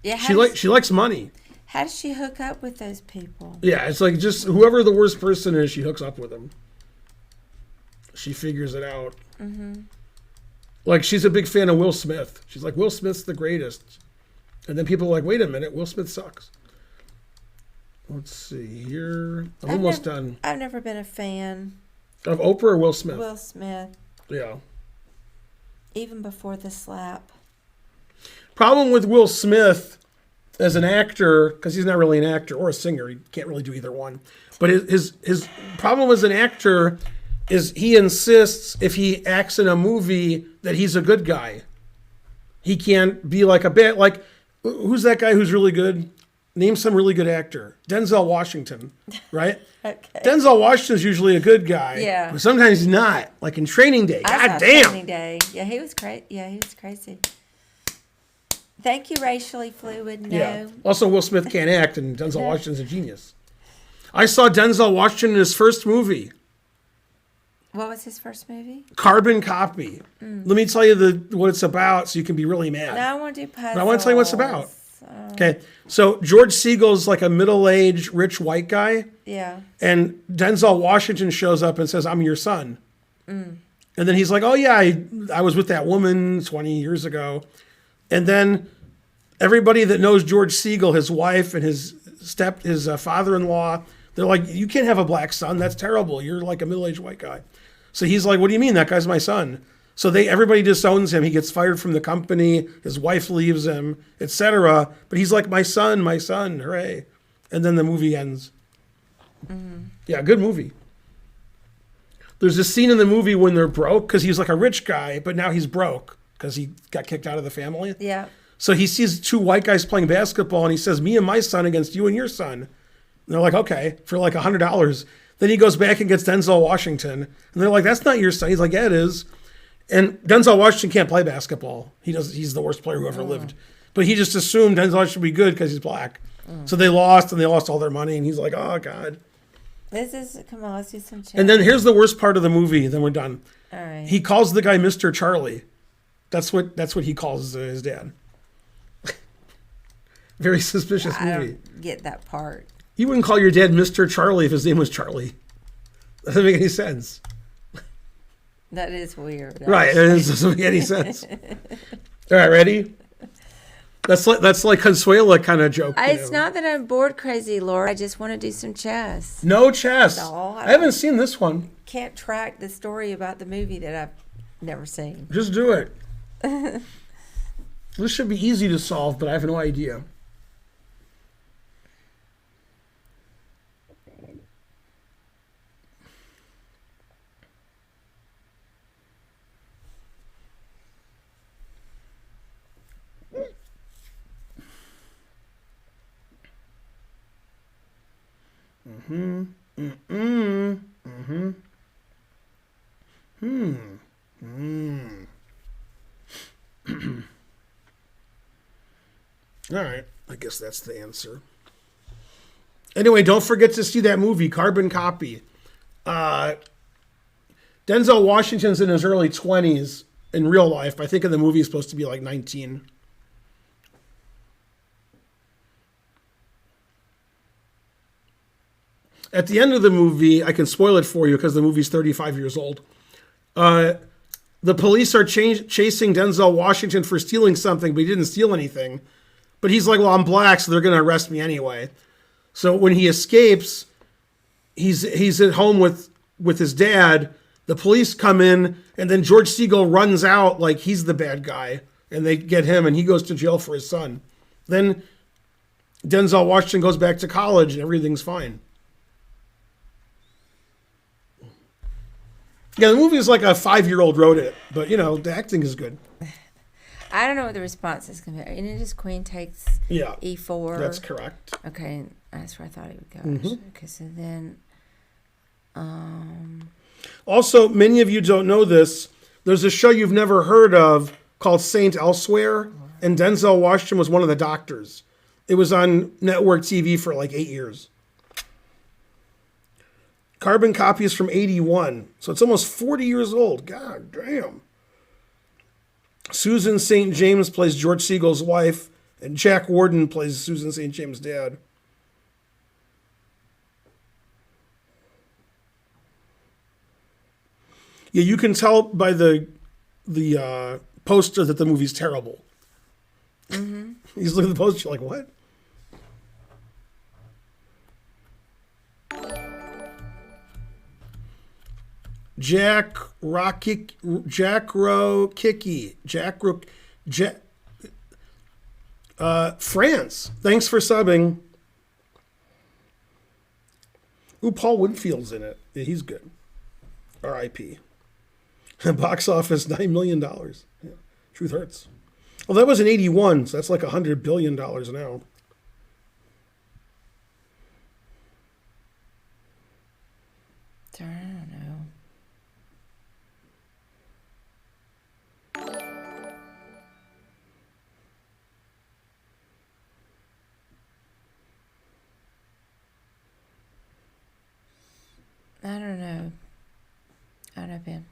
Yeah. She likes money. How does she hook up with those people? Yeah, it's like just whoever the worst person is, she hooks up with them. She figures it out. Like, she's a big fan of Will Smith. She's like, Will Smith's the greatest. And then people are like, wait a minute, Will Smith sucks. Let's see here. I'm almost done. I've never been a fan. Of Oprah or Will Smith? Will Smith, Yeah. even before the slap. Problem with Will Smith as an actor, because he's not really an actor or a singer. He can't really do either one. But his problem as an actor is he insists if he acts in a movie that he's a good guy. He can't be like a bit like, who's that guy who's really good? Name some really good actor. Denzel Washington, right? Okay. Denzel Washington's usually a good guy. Yeah. But sometimes he's not. Like in Training Day. I God saw damn. Training Day. Yeah, he was crazy. Yeah, he was crazy. Thank you, racially fluid. No. Yeah. Also, Will Smith can't act, and Denzel Washington's a genius. I saw Denzel Washington in his first movie, What was his first movie? Carbon Copy. Let me tell you what it's about so you can be really mad. No, I want to do puzzles. I want to tell you what it's about. Okay. So George Siegel's like a middle-aged, rich white guy. Yeah. And Denzel Washington shows up and says, I'm your son. And then he's like, oh, yeah, I was with that woman 20 years ago. And then everybody that knows George Siegel, his wife and his father-in-law, they're like, you can't have a black son. That's terrible. You're like a middle-aged white guy. So he's like, what do you mean? That guy's my son. So everybody disowns him. He gets fired from the company. His wife leaves him, etc. But he's like, my son, hooray. And then the movie ends. Yeah, good movie. There's a scene in the movie when they're broke because he's like a rich guy, but now he's broke because he got kicked out of the family. Yeah. So he sees two white guys playing basketball and he says, me and my son against you and your son. And they're like, okay, for like $100. Then he goes back and gets Denzel Washington. And they're like, that's not your son. He's like, yeah, it is. And Denzel Washington can't play basketball. He's the worst player who ever lived. But he just assumed Denzel should be good because he's black. So they lost, and they lost all their money. And he's like, oh, God. Come on, let's do some chat. And then here's the worst part of the movie. Then we're done. All right. He calls the guy Mr. Charlie. That's what he calls his dad. Very suspicious I movie. don't get that part. You wouldn't call your dad Mr. Charlie if his name was Charlie. That doesn't make any sense. That is weird. Right. It doesn't make any sense. All right, ready? That's like Consuela kind of joke. It's not that I'm bored crazy, Laura. I just want to do some chess. No chess. No, I haven't seen this one. Can't track the story about the movie that I've never seen. Just do it. This should be easy to solve, but I have no idea. All right. I guess that's the answer. Anyway, don't forget to see that movie, Carbon Copy. Denzel Washington's in his early 20s in real life. I think in the movie he's supposed to be like 19. At the end of the movie, I can spoil it for you because the movie's 35 years old. The police are chasing Denzel Washington for stealing something, but he didn't steal anything. But he's like, well, I'm black, so they're going to arrest me anyway. So when he escapes, he's at home with his dad. The police come in, and then George Segal runs out like he's the bad guy, and they get him, and he goes to jail for his son. Then Denzel Washington goes back to college, and everything's fine. Yeah, the movie is like a 5-year-old wrote it, but, the acting is good. I don't know what the response is going to be. And it is Queen takes E4. That's correct. Okay, that's where I thought he would go. Mm-hmm. Okay, so then... Also, many of you don't know this. There's a show you've never heard of called Saint Elsewhere, and Denzel Washington was one of the doctors. It was on network TV for like 8 years. Carbon Copy is from 81, so it's almost 40 years old. God damn. Susan St. James plays George Segal's wife, and Jack Warden plays Susan St. James' dad. Yeah, you can tell by the poster that the movie's terrible. Mm-hmm. You look at the poster, you're like, what? Jack France. Thanks for subbing. Ooh, Paul Winfield's in it. Yeah, he's good. R.I.P. Box office, $9 million. Yeah. Truth hurts. Well, that was in 81, so that's like $100 billion now. I don't know. I don't know, Ben.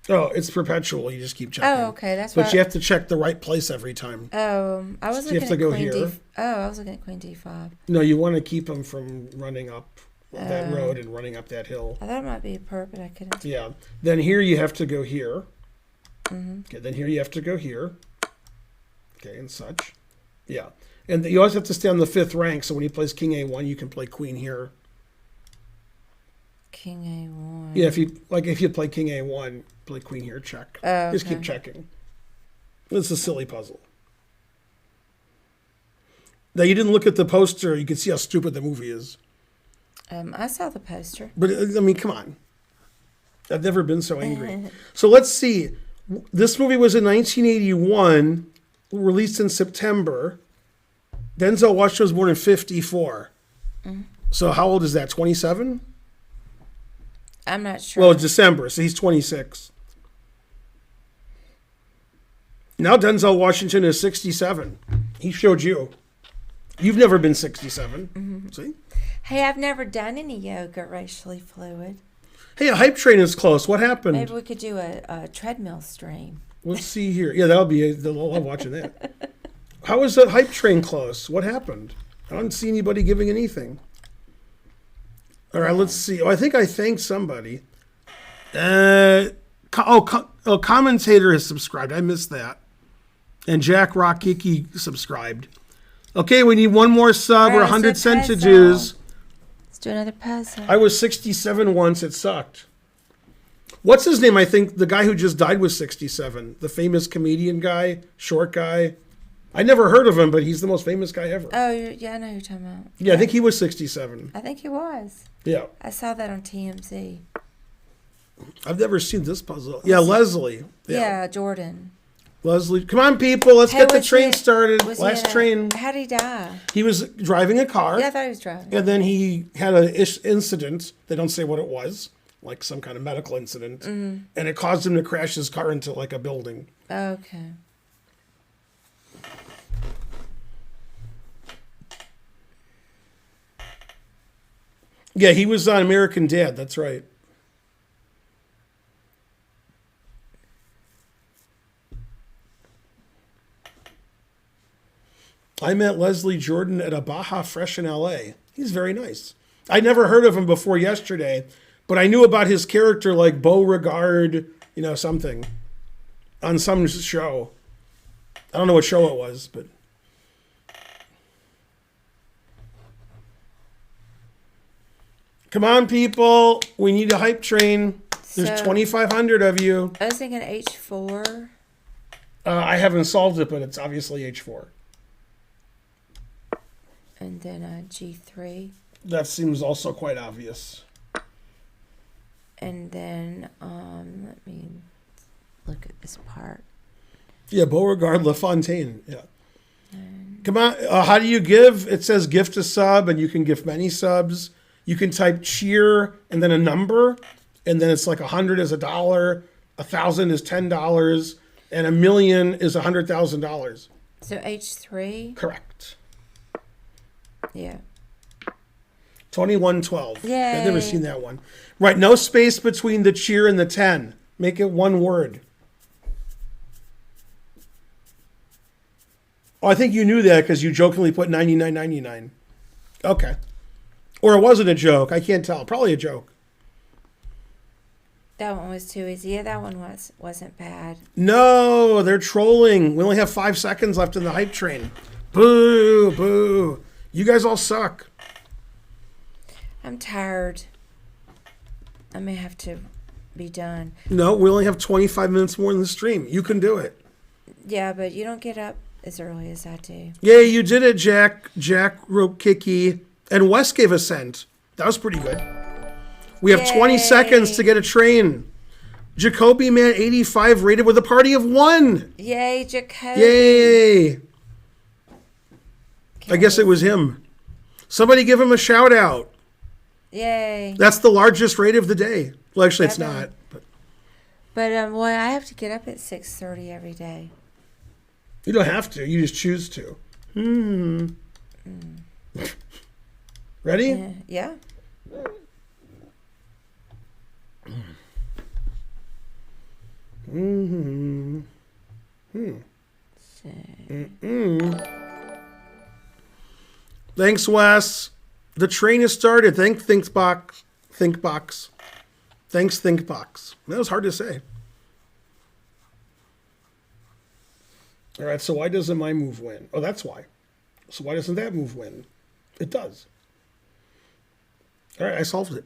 Oh, it's perpetual. You just keep checking. Oh, okay. That's But you have to check the right place every time. I was So looking you have to at go Queen here. I was looking at Queen D5. No, you want to keep them from running up that road and running up that hill. I thought it might be a perp, but I couldn't. Yeah. Then here you have to go here. Mm-hmm. Okay. Then here you have to go here. Okay, and such. Yeah. And you always have to stay on the 5th rank, so when he plays King A1, you can play Queen here. King A1. Yeah, if you play King A1, play Queen here, check. Oh, okay. Just keep checking. It's a silly puzzle. Now, you didn't look at the poster. You can see how stupid the movie is. I saw the poster. But, I mean, come on. I've never been so angry. So let's see. This movie was in 1981, released in September. Denzel Washington was born in 54. Mm-hmm. So how old is that, 27? I'm not sure. Well, it's December, so he's 26. Now Denzel Washington is 67. He showed you. You've never been 67. Mm-hmm. See? Hey, I've never done any yoga racially fluid. Hey, a hype train is close. What happened? Maybe we could do a treadmill stream. Let's see here. Yeah, they'll love watching that. How is that hype train close? What happened? I don't see anybody giving anything. All right, let's see. Oh, I think I thanked somebody. Commentator has subscribed. I missed that. And Jack Rockiki subscribed. Okay, we need one more sub or 100 centages. Let's do another puzzle. I was 67 once. It sucked. What's his name? I think the guy who just died was 67. The famous comedian guy, short guy. I never heard of him, but he's the most famous guy ever. Oh, yeah, I know who you're talking about. Yeah, I think he was 67. I think he was. Yeah. I saw that on TMZ. I've never seen this puzzle. Yeah, Leslie. Yeah, Jordan. Leslie. Come on, people. Let's get the train started. Last train. How did he die? He was driving a car. Yeah, I thought he was driving. And then he had an incident. They don't say what it was. Like some kind of medical incident. Mm-hmm. And it caused him to crash his car into like a building. Okay. Yeah, he was on American Dad. That's right. I met Leslie Jordan at a Baja Fresh in LA. He's very nice. I'd never heard of him before yesterday, but I knew about his character like Beauregard, something on some show. I don't know what show it was, but. Come on, people. We need a hype train. There's So- 2,500 of you. I was thinking H4. I haven't solved it, but it's obviously H4. And then G3. That seems also quite obvious. And then, let me look at this part. Yeah, Beauregard LaFontaine. Yeah. Come on. How do you give? It says gift a sub, and you can gift many subs. You can type cheer and then a number, and then it's like 100 is $1, 1,000 is $10, and 1,000,000 is $100,000. So H3? Correct. Yeah. 2112. Yay. I've never seen that one. Right, no space between the cheer and the 10. Make it one word. Oh, I think you knew that because you jokingly put 99.99. Okay. Or it wasn't a joke. I can't tell. Probably a joke. That one was too easy. Yeah, that one wasn't bad. No, they're trolling. We only have 5 seconds left in the hype train. Boo, boo. You guys all suck. I'm tired. I may have to be done. No, we only have 25 minutes more in the stream. You can do it. Yeah, but you don't get up as early as I do. Yay, you did it, Jack. Jack wrote Kiki. And Wes gave a cent. That was pretty good. We have 20 Yay. seconds to get a train. Jacoby Man 85 rated with a party of 1. Yay, Jacoby. Yay. I guess it was him. Somebody give him a shout out. Yay. That's the largest rate of the day. Well, actually, it's Ever. not. But But well, I have to get up at 6:30 every day. you don't have to. You just choose to. Ready? Yeah. Thanks, Wes. The train has started. Thanks, Thinkbox. Thinkbox. Thanks, Thinkbox. That was hard to say. All right, so why doesn't my move win? Oh, that's why. So why doesn't that move win? It does. All right, I solved it.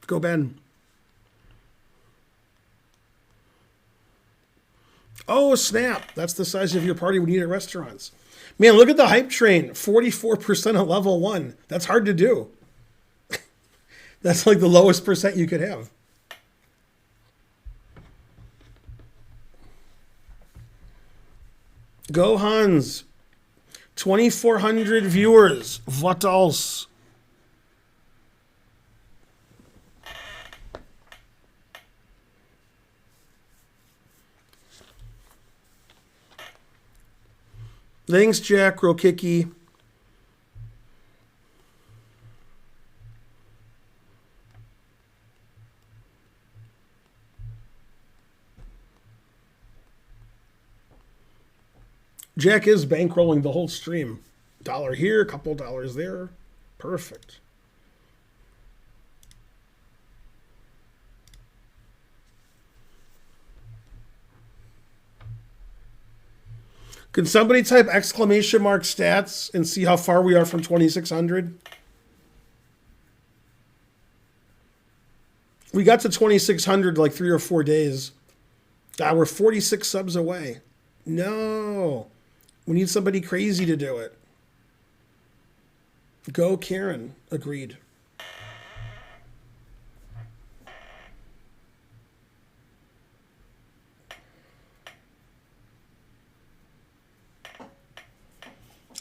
Go, Ben. Oh, snap. That's the size of your party we need at restaurants. Man, look at the hype train. 44% at level 1. That's hard to do. That's like the lowest percent you could have. Go Hans. 2,400 viewers. What else? Thanks, Jack Rokicki. Jack is bankrolling the whole stream. $1 here, a couple dollars there. Perfect. Can somebody type exclamation mark stats and see how far we are from 2,600? We got to 2,600 like 3 or 4 days. We're 46 subs away. No. We need somebody crazy to do it. Go Karen. Agreed.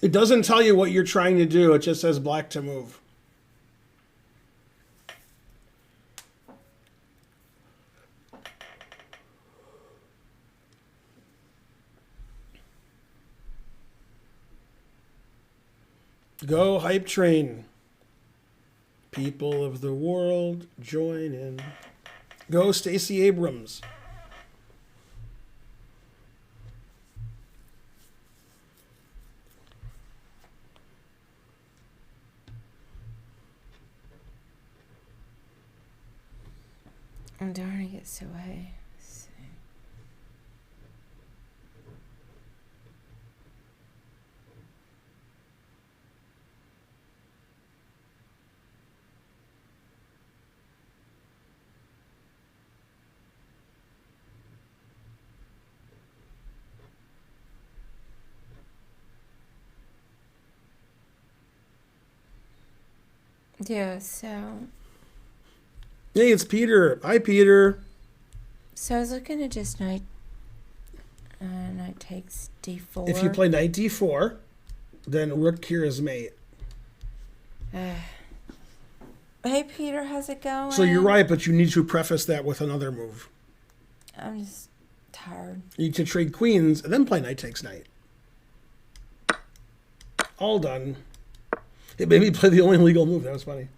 It doesn't tell you what you're trying to do. It just says black to move. Go hype train. People of the world, join in. Go, Stacey Abrams. Oh, darn, it gets away. Yeah, so Hey, it's Peter. Hi, Peter. I was looking at just knight takes d4. If you play knight d4, then rook here is mate. Hey, Peter, how's it going? So you're right, but you need to preface that with another move. I'm just tired. You need to trade queens and then play knight takes knight. All done. It made me play the only legal move. That was funny.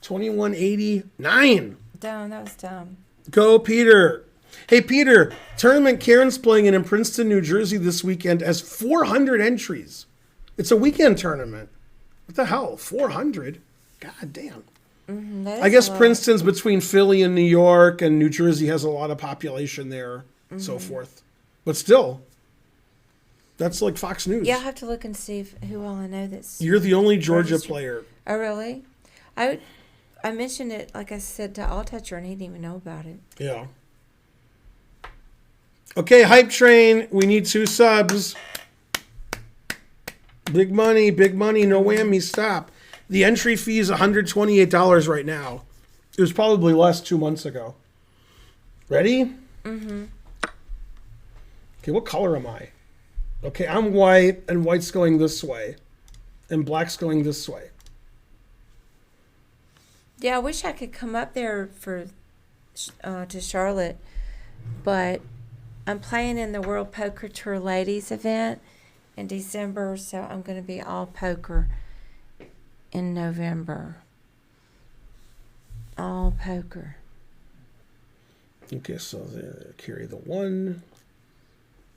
2189. Dumb, that was dumb. Go, Peter. Hey, Peter. Tournament Karen's playing in Princeton, New Jersey this weekend has 400 entries. It's a weekend tournament. What the hell? 400? God damn. I guess Princeton's between Philly and New York, and New Jersey has a lot of population there, so forth. But still, that's like Fox News. Yeah, I'll have to look and see who all I know that's... You're the only Georgia player. Oh, really? I mentioned it, like I said, to All Toucher, and he didn't even know about it. Yeah. Okay, Hype Train. We need 2 subs. Big money, no whammy, stop. The entry fee is $128 right now. It was probably less 2 months ago. Ready? Mm-hmm. Okay, what color am I? Okay, I'm white, and white's going this way. And black's going this way. Yeah, I wish I could come up there to Charlotte, but I'm playing in the World Poker Tour Ladies event in December, so I'm going to be all poker in November. All poker. Okay, so carry the 1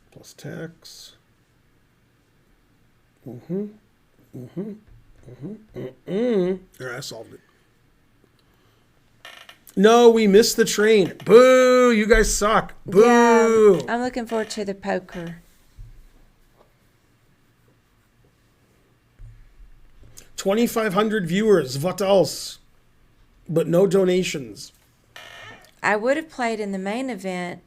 plus tax. All right, I solved it. No, we missed the train. Boo! You guys suck. Boo! Yeah, I'm looking forward to the poker. 2,500 viewers. What else? But no donations. I would have played in the main event,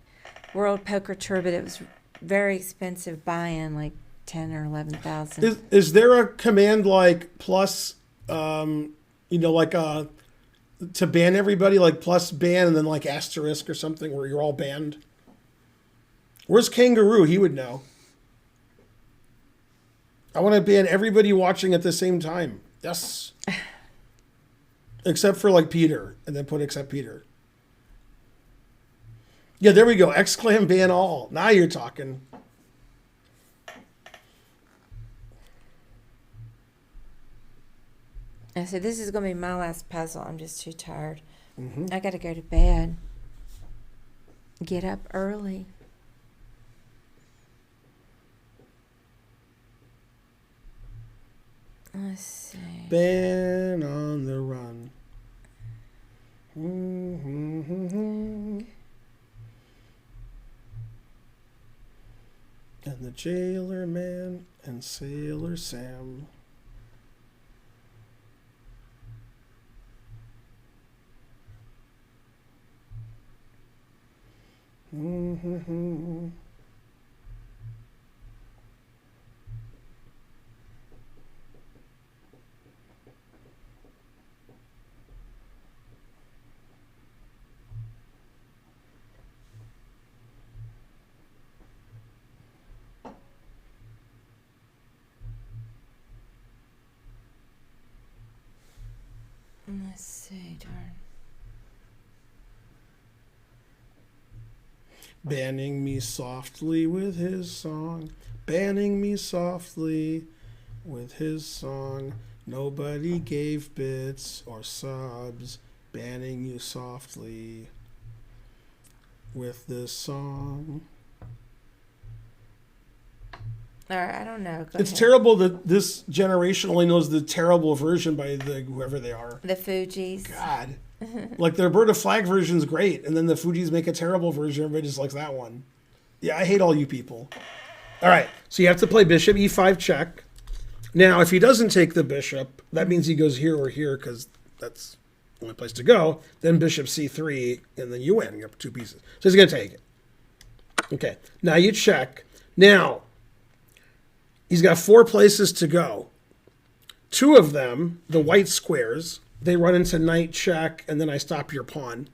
World Poker Tour, but it was very expensive buy-in, like 10 or 11,000. Is there a command like plus, like to ban everybody, like plus ban and then like asterisk or something where you're all banned? Where's Kangaroo? He would know. I want to ban everybody watching at the same time. Yes. Except for like Peter, and then put except Peter. Yeah, there we go. Exclam ban all. Now you're talking. I said, this is going to be my last puzzle. I'm just too tired. I got to go to bed. Get up early. Let's see. Ben on the run. And the jailer man and Sailor Sam. Let's see, darn. Banning me softly with his song. Banning me softly with his song. Nobody gave bits or subs, banning you softly with this song. All right, I don't know. Go It's ahead. terrible that this generation only knows the terrible version by whoever they are. The Fugees. God. Like their Bird of Flag version's great, and then the Fugees make a terrible version. Everybody just likes that one. Yeah, I hate all you people. All right, so you have to play bishop e5 check. Now, if he doesn't take the bishop, that means he goes here or here because that's the only place to go. Then bishop c3, and then you win. You have 2 pieces. So he's going to take it. Okay, now you check. Now, he's got 4 places to go. 2 of them, the white squares, they run into knight check, and then I stop your pawn.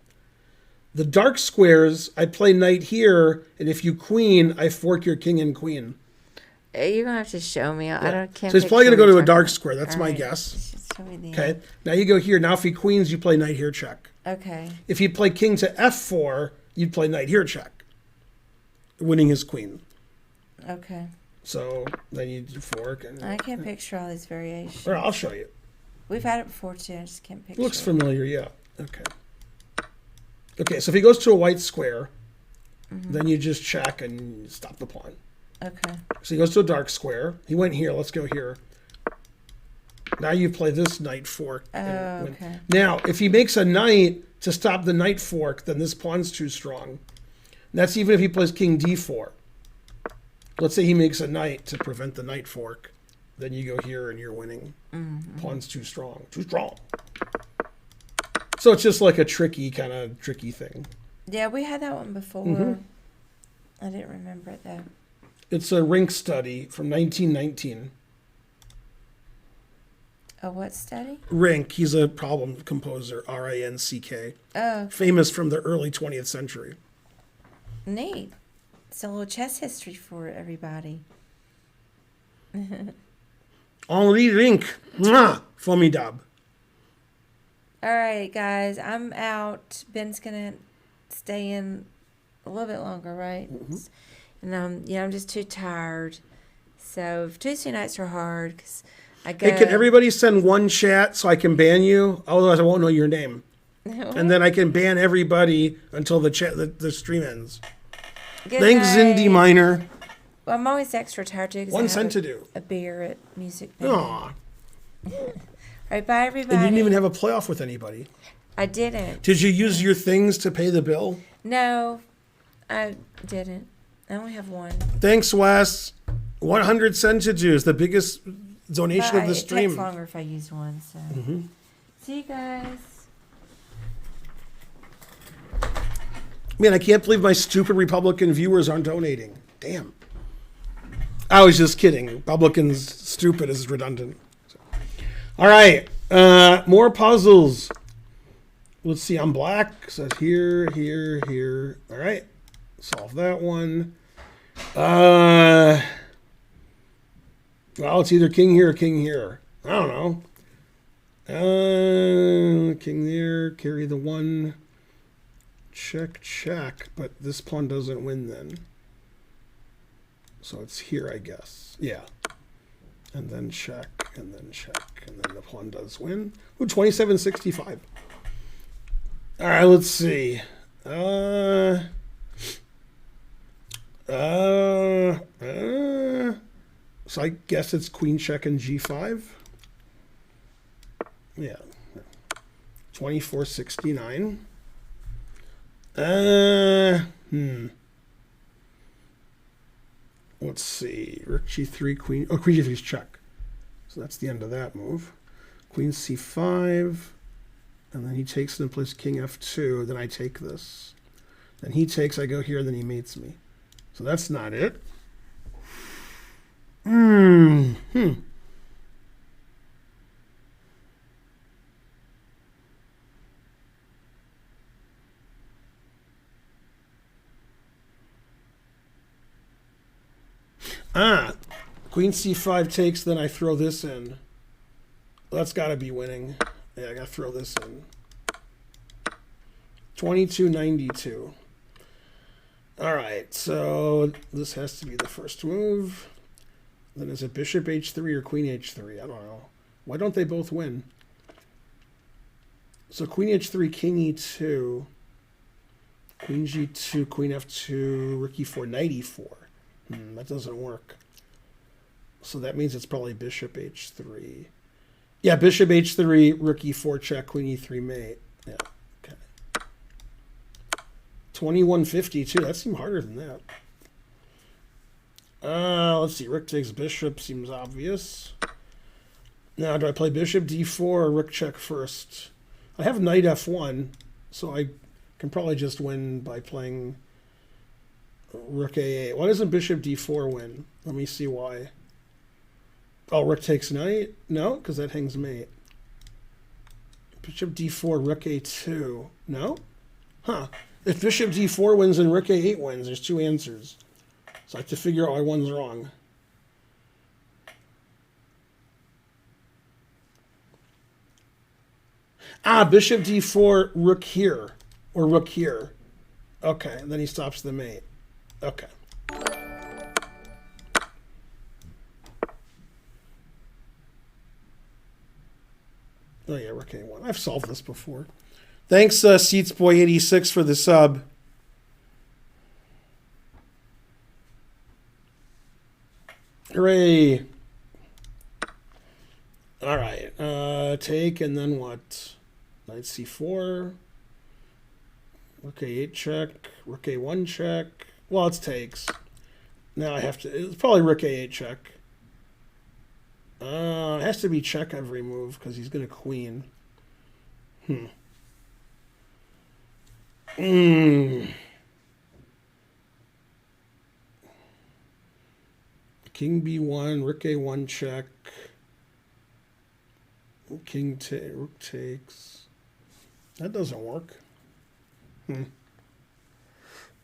The dark squares, I play knight here, and if you queen, I fork your king and queen. You're gonna have to show me. I don't. Can't So he's probably going to picture go to what a you're dark talking square. That's about. my All right, guess. just show me the Okay, now you go here. Now if he queens, you play knight here check. Okay. If you play king to f4, you'd play knight here check, winning his queen. Okay. So then you fork. And, I can't picture all these variations. or I'll show you. We've had it before too. I just can't picture. Looks it. familiar, yeah. Okay. Okay, so if he goes to a white square, then you just check and stop the pawn. Okay. So he goes to a dark square. He went here. Let's go here. Now you play this knight fork. and win. Okay. Now, if he makes a knight to stop the knight fork, then this pawn's too strong. And that's even if he plays king d4. Let's say he makes a knight to prevent the knight fork. Then you go here and you're winning. Pawn's too strong. Too strong. So it's just like a tricky thing. Yeah, we had that one before. I didn't remember it though. It's a Rink study from 1919. A what study? Rink, he's a problem composer, R-I-N-C-K. Oh, Famous from the early 20th century. neat. It's a little chess history for everybody. Henri Rink. Mwah! Formidable. All right, guys, I'm out. Ben's gonna stay in a little bit longer, right? And I'm just too tired. So Tuesday nights are hard because I go. Hey, can everybody send one chat so I can ban you? Otherwise, I won't know your name. And then I can ban everybody until the stream ends. Good Thanks, night. Zindy Minor. Well, I'm always extra tired too. 'Cause I 1 have cent to do. a beer at Music Band. Aw. All right, bye everybody. And you didn't even have a playoff with anybody. I didn't. Did you use your things to pay the bill? No, I didn't. I only have one. Thanks, Wes. 100 cent to do is the biggest donation But of the It stream. takes longer if I use one. So, see you guys. Man, I can't believe my stupid Republican viewers aren't donating. Damn. I was just kidding. Republicans stupid is redundant. All right. More puzzles. Let's see. I'm black. So here, here, here. All right. Solve that one. Well, it's either king here or king here. I don't know. King there. Carry the 1. Check, check. But this pawn doesn't win then. So it's here, I guess. Yeah. And then check, and then check, and then the pawn does win. Ooh, 2765. All right, let's see. So I guess it's queen check and g5. Yeah. 2469. Let's see. Rook g3, queen. Oh, queen g3 is check. So that's the end of that move. Queen c5. And then he takes and plays king f2. Then I take this. Then he takes, I go here, then he mates me. So that's not it. Queen c5 takes, then I throw this in. That's got to be winning. Yeah, I got to throw this in. 2292. All right, so this has to be the first move. Then is it bishop h3 or queen h3? I don't know. Why don't they both win? So queen h3, king e2, queen g2, queen f2, rook e4, knight e4. That doesn't work. So that means it's probably bishop h3. Yeah, bishop h3, rook e4 check, queen e3 mate. Yeah, okay. 2152. That seemed harder than that. Let's see. Rook takes bishop seems obvious. Now, do I play bishop d4 or rook check first? I have knight f1, so I can probably just win by playing rook a8. Why doesn't bishop d4 win? Let me see why. Oh, rook takes knight? No, because that hangs mate. Bishop d4, rook a2. No? Huh. If bishop d4 wins and rook a8 wins, there's two answers. So I have to figure out why one's wrong. Bishop d4, rook here. Or rook here. Okay, and then he stops the mate. Okay. Oh yeah, rook a1. I've solved this before. Thanks, SeatsBoy86 for the sub. Hooray. All right. Take, and then what? Knight c4. Rook a8 check. Rook a1 check. Well, it's takes. Now I have to... It's probably rook a8 check. It has to be check every move because he's going to queen. King b1, rook a1 check. Rook takes. That doesn't work.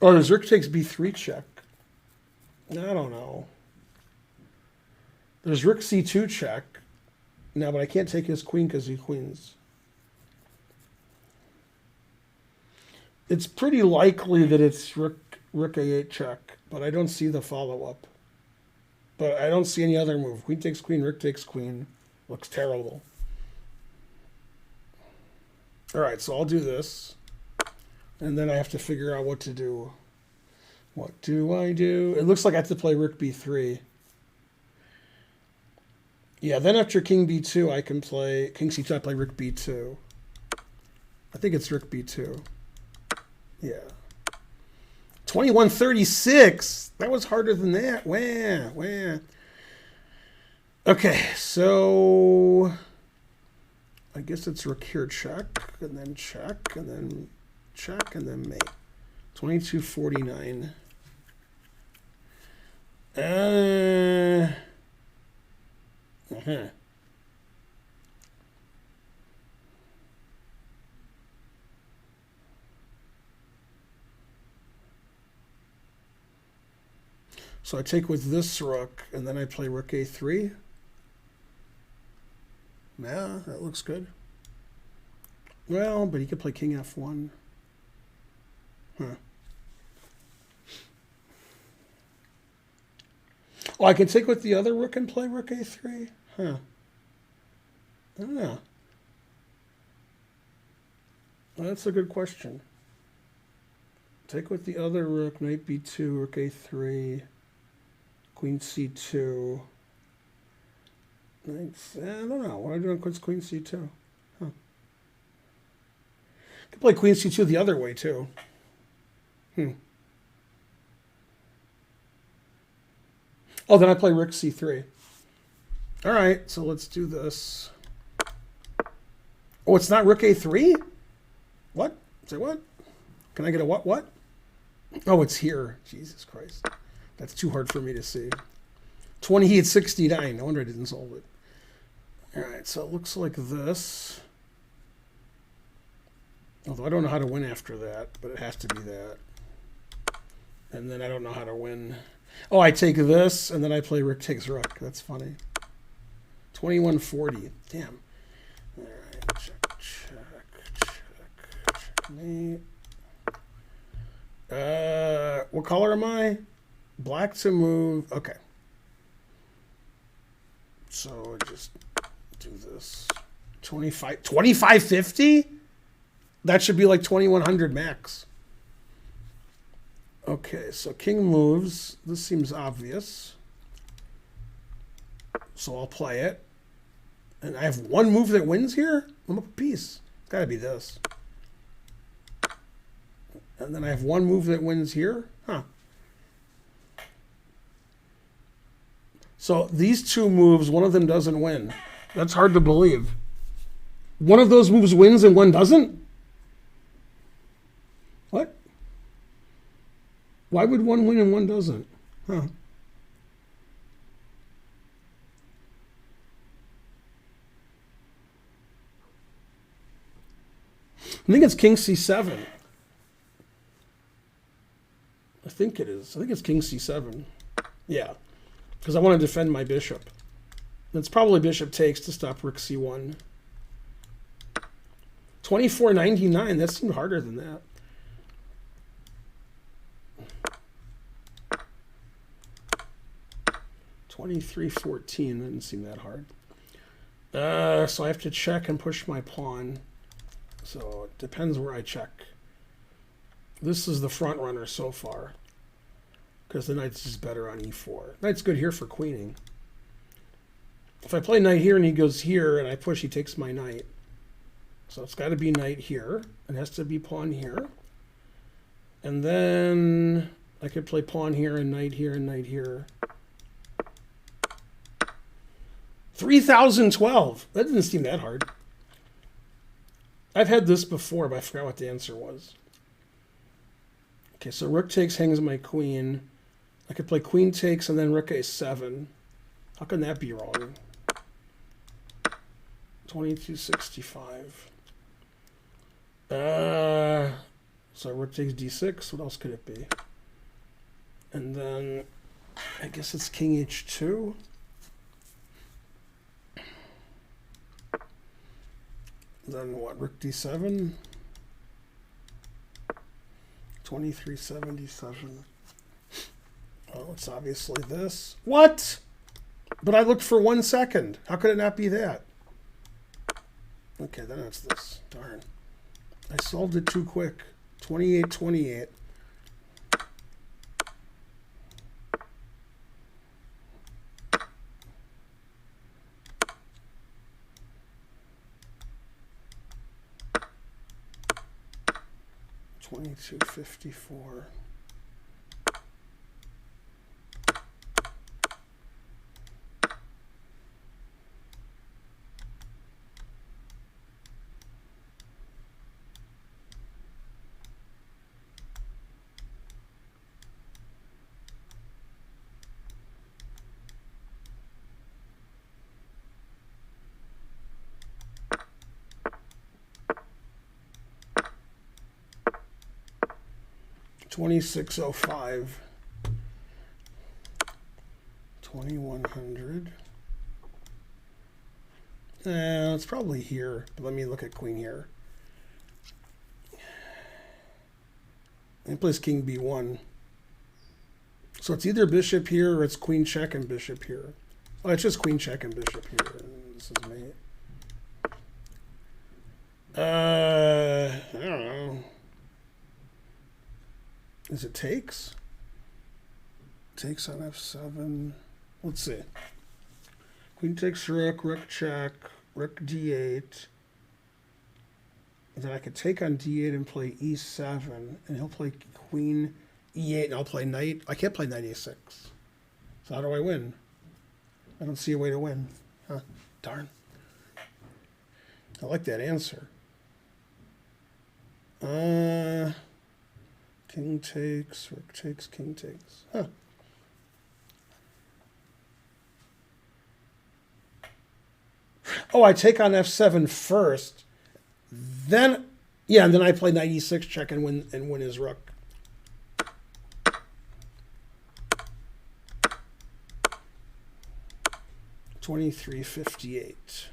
Oh, there's rook takes b3 check. I don't know. There's rook c2 check. No, but I can't take his queen because he queens. It's pretty likely that it's rook a8 check, but I don't see the follow-up. But I don't see any other move. Queen takes queen, rook takes queen. Looks terrible. All right, so I'll do this. And then I have to figure out what to do. What do I do? It looks like I have to play rook b3. Yeah, then after king b2, I can play king c2. I play rook b2. I think it's rook b2. Yeah. 2136. That was harder than that. Wah. Okay, so I guess it's rook here check, and then check, and then check, and then mate. 2249. So I take with this rook, and then I play rook a3. Yeah, that looks good. Well, but he could play king f1. Oh, I can take with the other rook and play rook a3? I don't know. Well, that's a good question. Take with the other rook, knight b2, rook a3, queen c2. I don't know. What do I do on queen c2? I could play queen c2 the other way, too. Oh, then I play rook c3. All right, so let's do this. Oh, it's not rook a3? What? Say what? Can I get a what? Oh, it's here. Jesus Christ. That's too hard for me to see. 20, he had 69. No wonder I didn't solve it. All right, so it looks like this. Although I don't know how to win after that, but it has to be that. And then I don't know how to win. Oh, I take this, and then I play rook takes rook. That's funny. 2140. Damn. All right, checkmate. What color am I? Black to move. Okay. So just do this. 2550? That should be like 2100 max. Okay, so king moves. This seems obvious. So I'll play it. And I have one move that wins here? I'm up a piece. It's got to be this. And then I have one move that wins here? Huh. So these two moves, one of them doesn't win. That's hard to believe. One of those moves wins and one doesn't? What? Why would one win and one doesn't? Huh. I think it's king c7. I think it is. I think it's king c7. Yeah. Because I want to defend my bishop. It's probably bishop takes to stop rook c1. 24.99. That seemed harder than that. $23.14 didn't seem that hard. So I have to check and push my pawn. So it depends where I check. This is the front runner so far, because the knight's just better on e4. Knight's good here for queening. If I play knight here and he goes here and I push, he takes my knight. So it's got to be knight here. It has to be pawn here. And then I could play pawn here and knight here and knight here. 3012. That didn't seem that hard. I've had this before, but I forgot what the answer was. Okay, so rook takes hangs my queen. I could play queen takes and then rook a7. How can that be wrong? 2265. So rook takes d6. What else could it be? And then I guess it's king h2. Then what? Rook d7. 2377. Oh, it's obviously this. What? But I looked for 1 second. How could it not be that? Okay, then it's this. Darn. I solved it too quick. 2828. $22.54. $26.05. 2100. It's probably here. But let me look at queen here. And plays king b1. So it's either bishop here or it's queen check and bishop here. Oh, it's just queen check and bishop here. This is me. I don't know. Is it takes? Takes on f7. Let's see. Queen takes rook, rook check, rook d8. And then I could take on d8 and play e7. And he'll play queen e8 and I'll play knight. I can't play knight a6. So how do I win? I don't see a way to win. Huh? Darn. I like that answer. King takes, rook takes, king takes. Huh. Oh, I take on f7 first. Then, yeah, and then I play knight e6 check and win his rook. $23.58.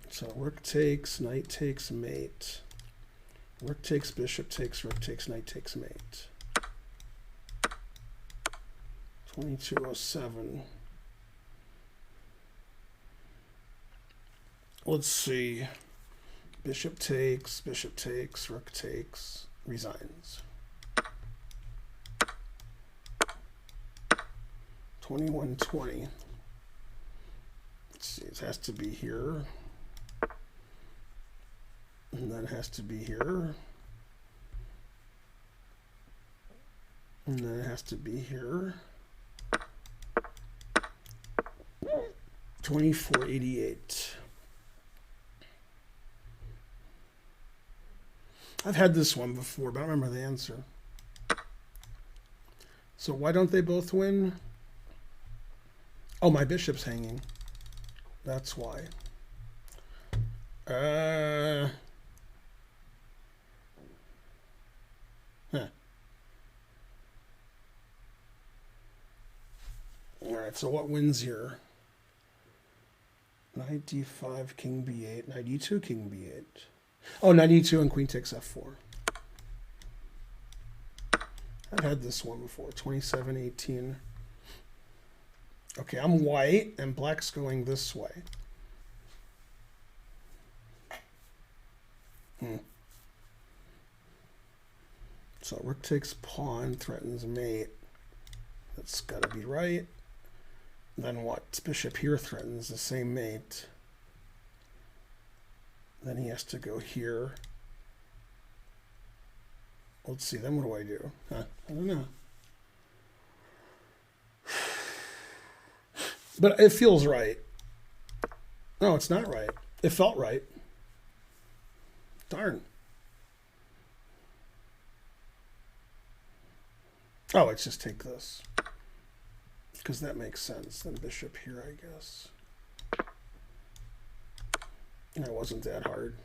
So rook takes, knight takes, mate. Rook takes, bishop takes, rook takes, knight takes, mate. 2207. Let's see. Bishop takes, rook takes, resigns. 2120. Let's see, it has to be here. And then it has to be here. And then it has to be here. 2488. I've had this one before, but I don't remember the answer. So why don't they both win? Oh, my bishop's hanging. That's why. Huh. All right, so what wins here? Knight d5, king b8, knight e2, king b8. Oh, knight e2 and queen takes f4. I've had this one before, 2718. Okay, I'm white, and black's going this way. So rook takes pawn, threatens mate. That's got to be right. Then what? Bishop here threatens the same mate. Then he has to go here. Let's see, then what do I do? I don't know. But it feels right. No, it's not right. It felt right. Darn. Oh, let's just take this. Because that makes sense. Then bishop here, I guess. That wasn't that hard.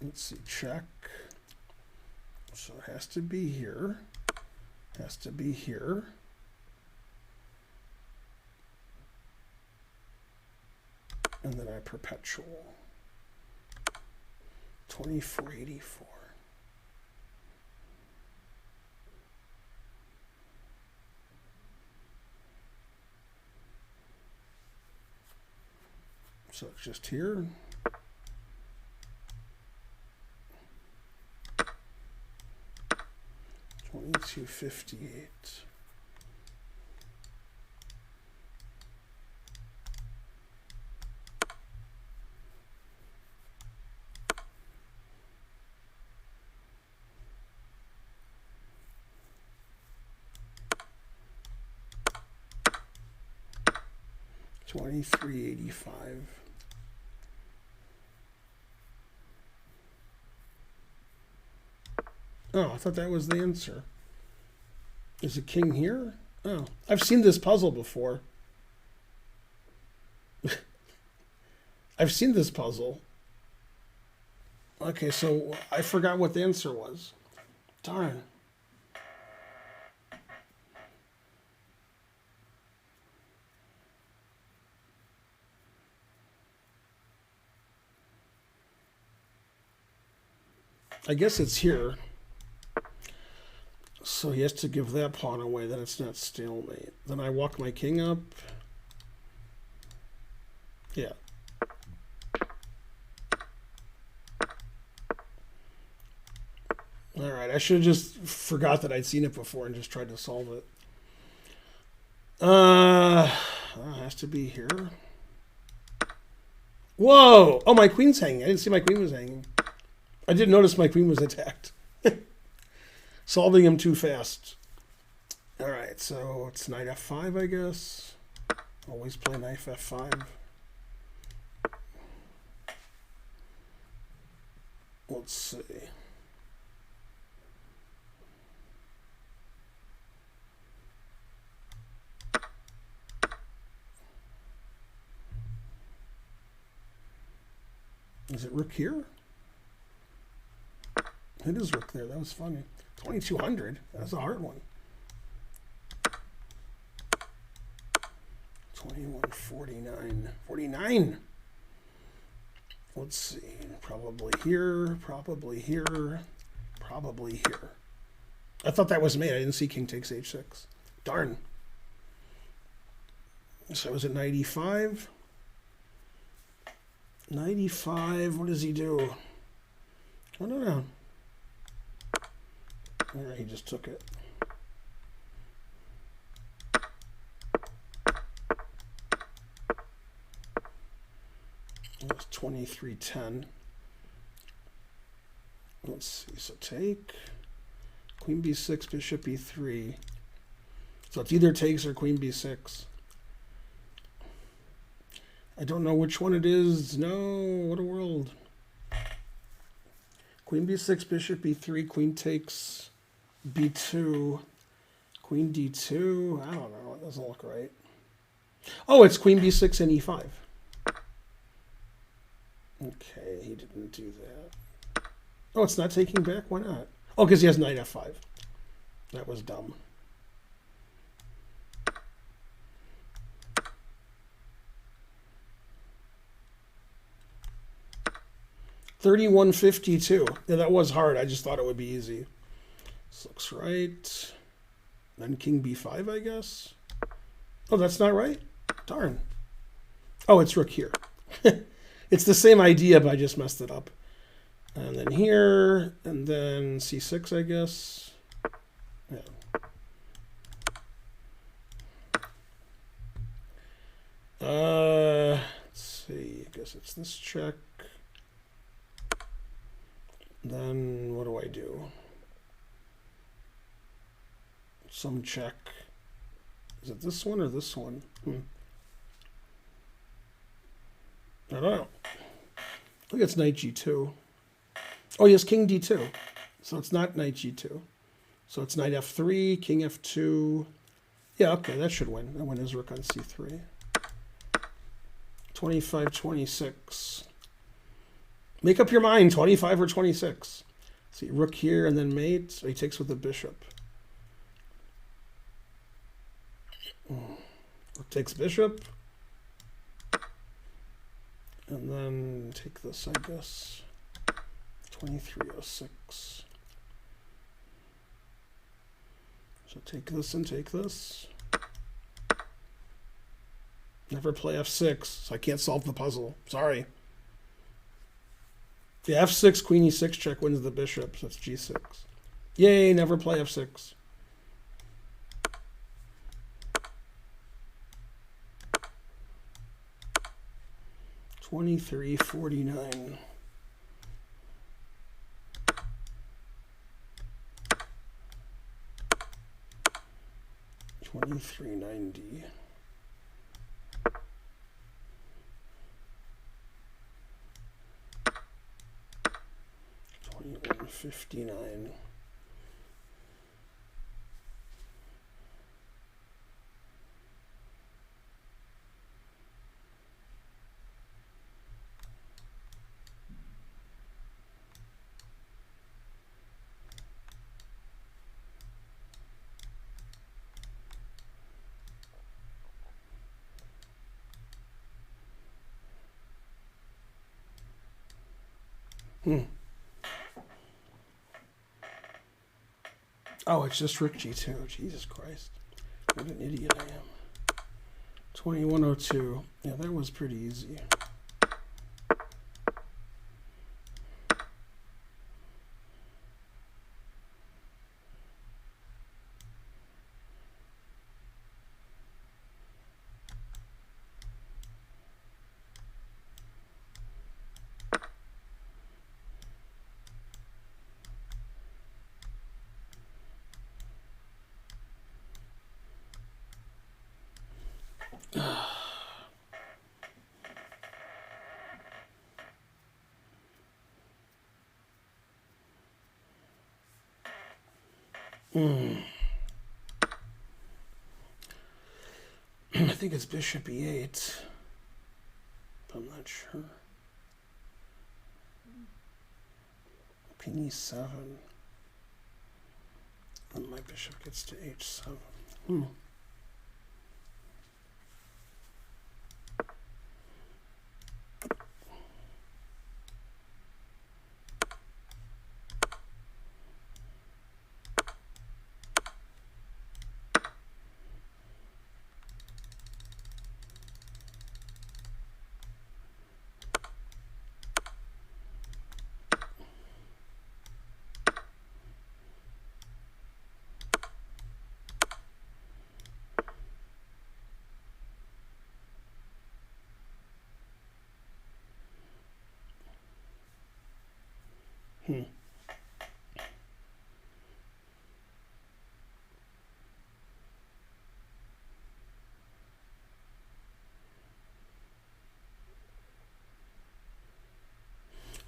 Let's see, check. So it has to be here. Has to be here. And then I perpetual. 2484. So it's just here. $22.58. $23.85. Oh, I thought that was the answer. Is a king here? Oh, I've seen this puzzle before. I've seen this puzzle. Okay, so I forgot what the answer was. Darn. I guess it's here. So he has to give that pawn away, then it's not stalemate. Then I walk my king up. Yeah. All right, I should have just forgot that I'd seen it before and just tried to solve it. It has to be here. Whoa! Oh, my queen's hanging. I didn't see my queen was hanging. I didn't notice my queen was attacked. Solving him too fast. All right, so it's knight f5, I guess. Always play knight f5. Let's see. Is it rook here? It is rook there. That was funny. 2200. That's a hard one. 2149. 49. Let's see. Probably here. Probably here. Probably here. I thought that was made. I didn't see king takes h6. Darn. So I was at knight e5. 95. What does he do? I don't know. He just took it. That's 2310. Let's see. So take queen b6, bishop e3. So it's either takes or queen b6. I don't know which one it is. No, what a world. Queen b6, bishop e3, queen takes b2, queen d2. I don't know. It doesn't look right. Oh, it's queen b6 and e5. Okay, he didn't do that. Oh, it's not taking back? Why not? Oh, because he has knight f5. That was dumb. $31.52. Yeah, that was hard. I just thought it would be easy. This looks right. Then king b5, I guess. Oh, that's not right? Darn. Oh, it's rook here. It's the same idea, but I just messed it up. And then here, and then c6, I guess. Yeah. Let's see. I guess it's this check. Then what do I do? Some check. Is it this one or this one? I don't know. I think it's knight g2. Oh, yes, king d2. So it's not knight g2. So it's knight f3, king f2. Yeah, okay, that should win. That win is rook on c3. 25-26. Make up your mind, 25 or 26. See, rook here and then mate. So he takes with the bishop. Rook takes bishop. And then take this, I guess. 23-06. So take this and take this. Never play f6, so I can't solve the puzzle. Sorry. The f6, queen e6 check wins the bishop, so it's g6. Yay, never play f6. $23.49. $23.90. $21.59. Oh, it's just rook g2. Jesus Christ. What an idiot I am. 2102. Yeah, that was pretty easy. I think it's bishop e8. I'm not sure. King e7. And my bishop gets to h7.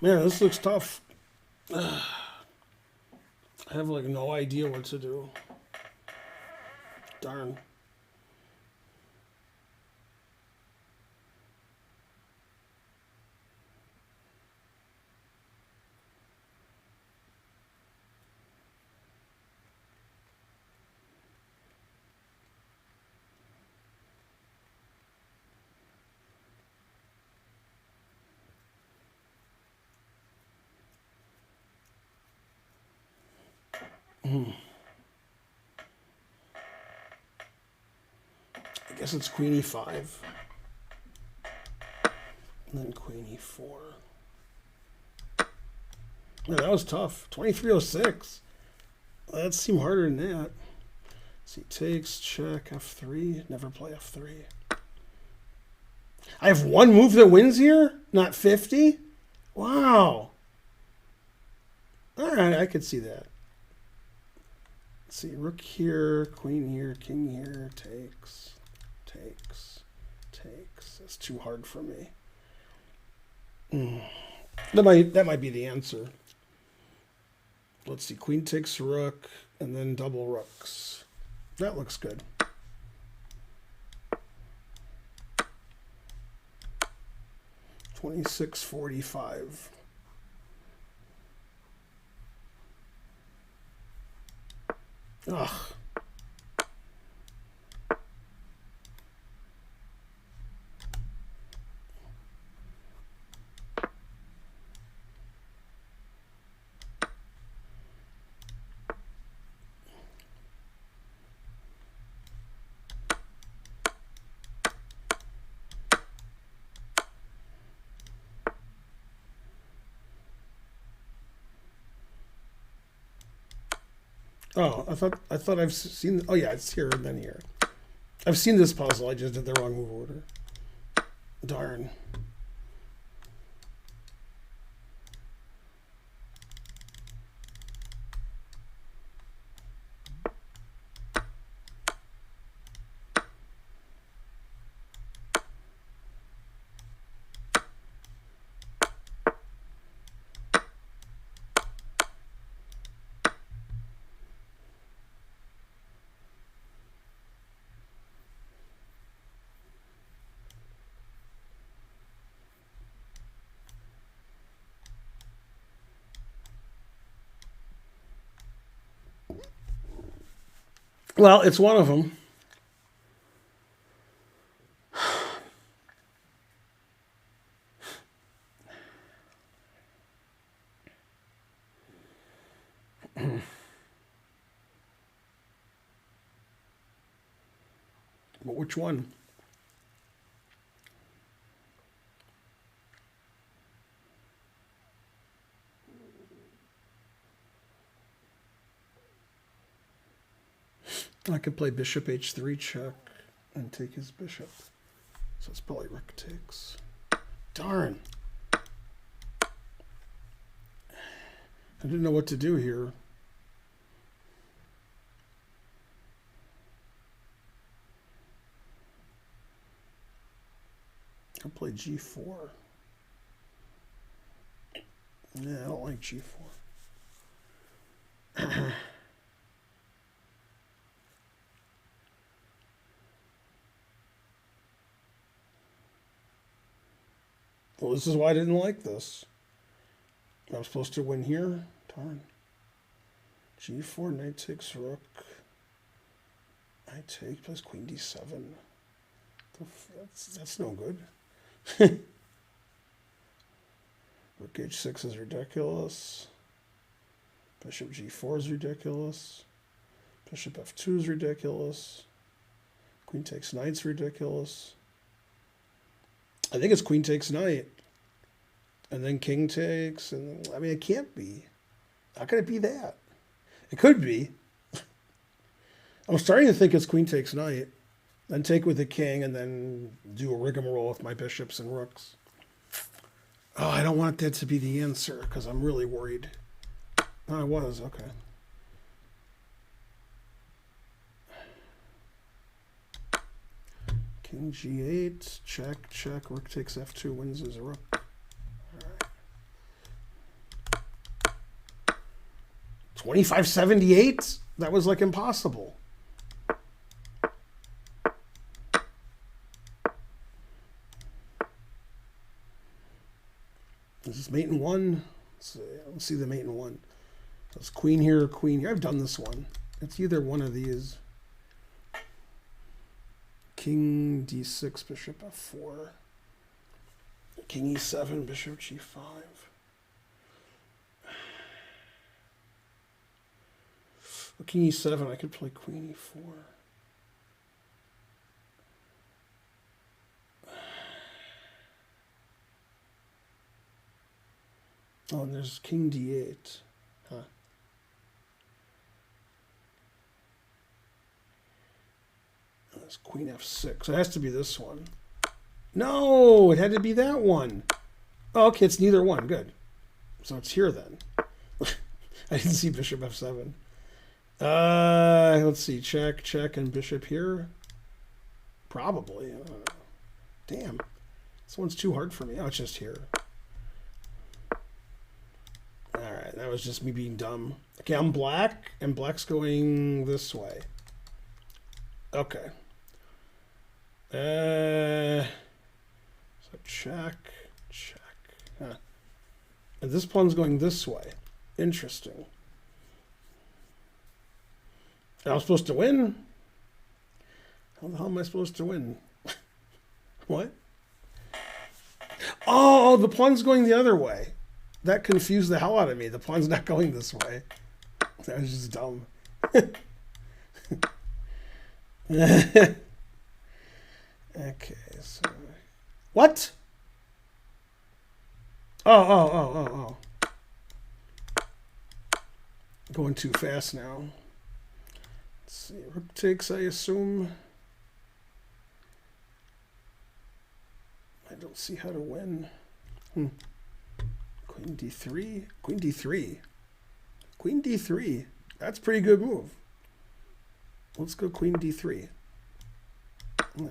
Man, this looks tough. I have like no idea what to do. Darn. I guess it's queen e5. And then queen e4. Man, that was tough. 2306. That seemed harder than that. See, takes, check, f3. Never play f3. I have one move that wins here? Not 50? Wow. All right, I could see that. Let's see, rook here, queen here, king here, takes, takes, takes. That's too hard for me. That might be the answer. Let's see, queen takes rook, and then double rooks. That looks good. $26.45. Ugh. Oh, I thought I've seen. Oh yeah, it's here and then here. I've seen this puzzle. I just did the wrong move order. Darn. Well, it's one of them. But which one? I could play bishop h3 check and take his bishop. So it's probably rook takes. Darn. I didn't know what to do here. I'll play g4. Yeah, I don't like g4. Well, this is why I didn't like this. I was supposed to win here. Darn. g4, knight takes rook. I take, plus queen d7. That's no good. Rook h6 is ridiculous. Bishop g4 is ridiculous. Bishop f2 is ridiculous. Queen takes knight's ridiculous. I think it's queen takes knight. And then king takes. And I mean, it can't be. How could it be that? It could be. I'm starting to think it's queen takes knight. Then take with the king and then do a rigmarole with my bishops and rooks. Oh, I don't want that to be the answer because I'm really worried. Oh, I was. Okay. King g8, check, check, rook takes f2, wins as a rook. All right. 2578? That was like impossible. This is mate in 1. Let's see the mate in 1. So it's queen here, queen here. I've done this one. It's either one of these. King d6, bishop f4. King e7, bishop g5. King e7, I could play queen e4. Oh, and there's king d8. Huh. There's queen f6. It has to be this one. No, it had to be that one. Oh, okay, it's neither one. Good. So it's here then. I didn't see bishop f7. Let's see. Check, check, and bishop here. Probably. I don't know. Damn. This one's too hard for me. Oh, it's just here. Alright, that was just me being dumb. Okay, I'm black, and black's going this way. Okay. So check, check. Huh. And this pawn's going this way. Interesting. And I'm supposed to win? How the hell am I supposed to win? What? Oh, the pawn's going the other way. That confused the hell out of me. The pawn's not going this way. That was just dumb. Okay, so... What? Oh. Going too fast now. Let's see. Rook takes, I assume. I don't see how to win. Queen d3. Queen d3. Queen d3. That's a pretty good move. Let's go queen d3. No.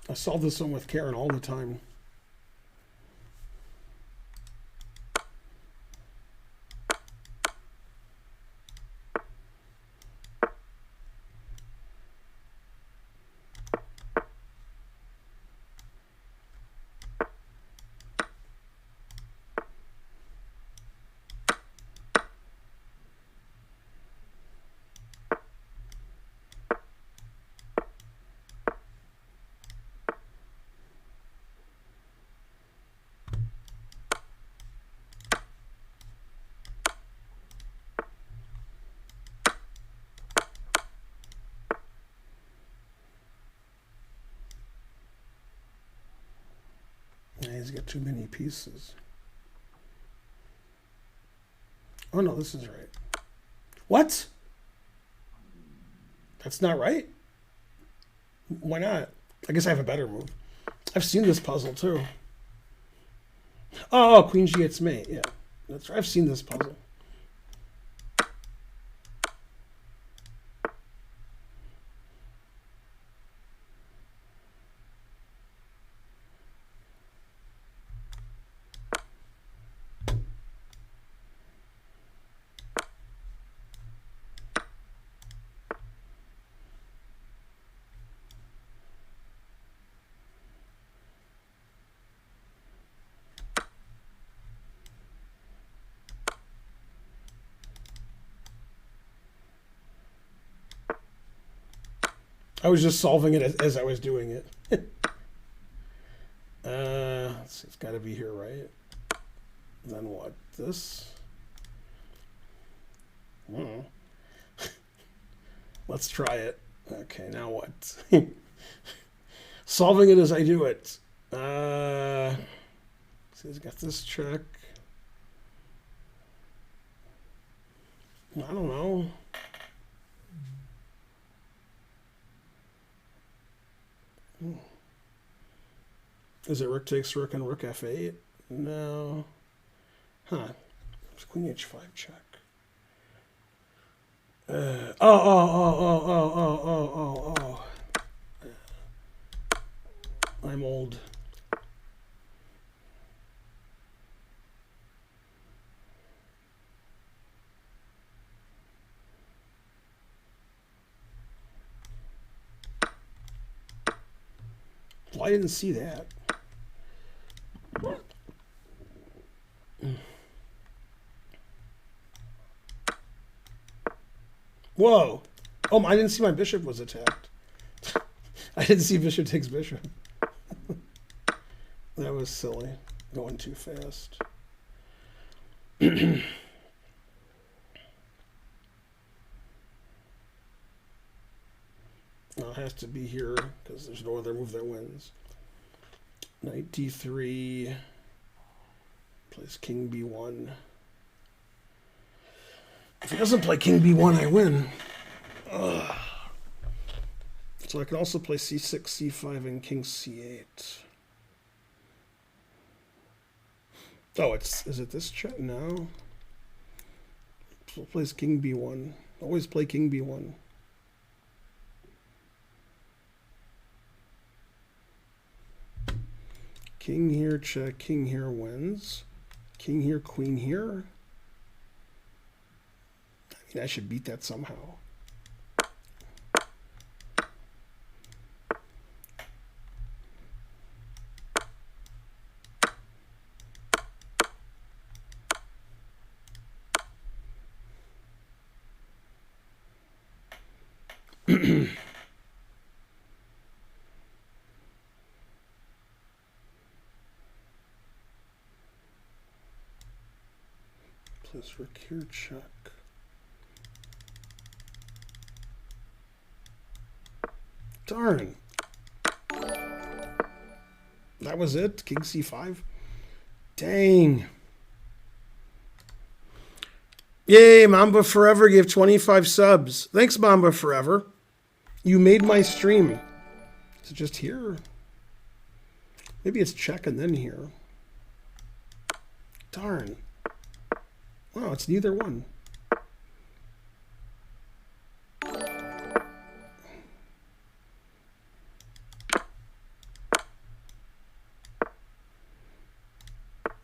I solve this one with Karen all the time. He's got too many pieces. Oh no, this is right. What? That's not right? Why not? I guess I have a better move. I've seen this puzzle too. Oh, queen g8's mate. Yeah, that's right. I've seen this puzzle. I was just solving it as I was doing it. Let's see, it's got to be here, right? Then what? This? Let's try it. Okay, now what? Solving it as I do it. See, it's got this check. I don't know. Is it rook takes rook and rook f8? No. Huh. It's queen h5 check. Oh. I'm old. Well, I didn't see that. Whoa. Oh, I didn't see my bishop was attacked. I didn't see bishop takes bishop. That was silly. Going too fast. Well, it has to be here because there's no other move that wins. Knight d3. Plays king b1. If he doesn't play king b1, I win. Ugh. So I can also play c6, c5, and king c8. Oh, is it this check? No. So plays king b1. Always play king b1. King here, check. King here wins. King here, queen here. I mean, I should beat that somehow. Plus rook here, check. Darn. That was it? King c5? Dang. Yay, Mamba Forever gave 25 subs. Thanks, Mamba Forever. You made my stream. Is it just here? Maybe it's check and then here. Darn. Oh, it's neither one.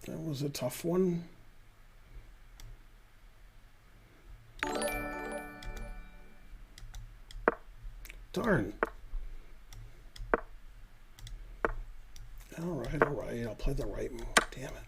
That was a tough one. Darn. All right. I'll play the right move. Damn it.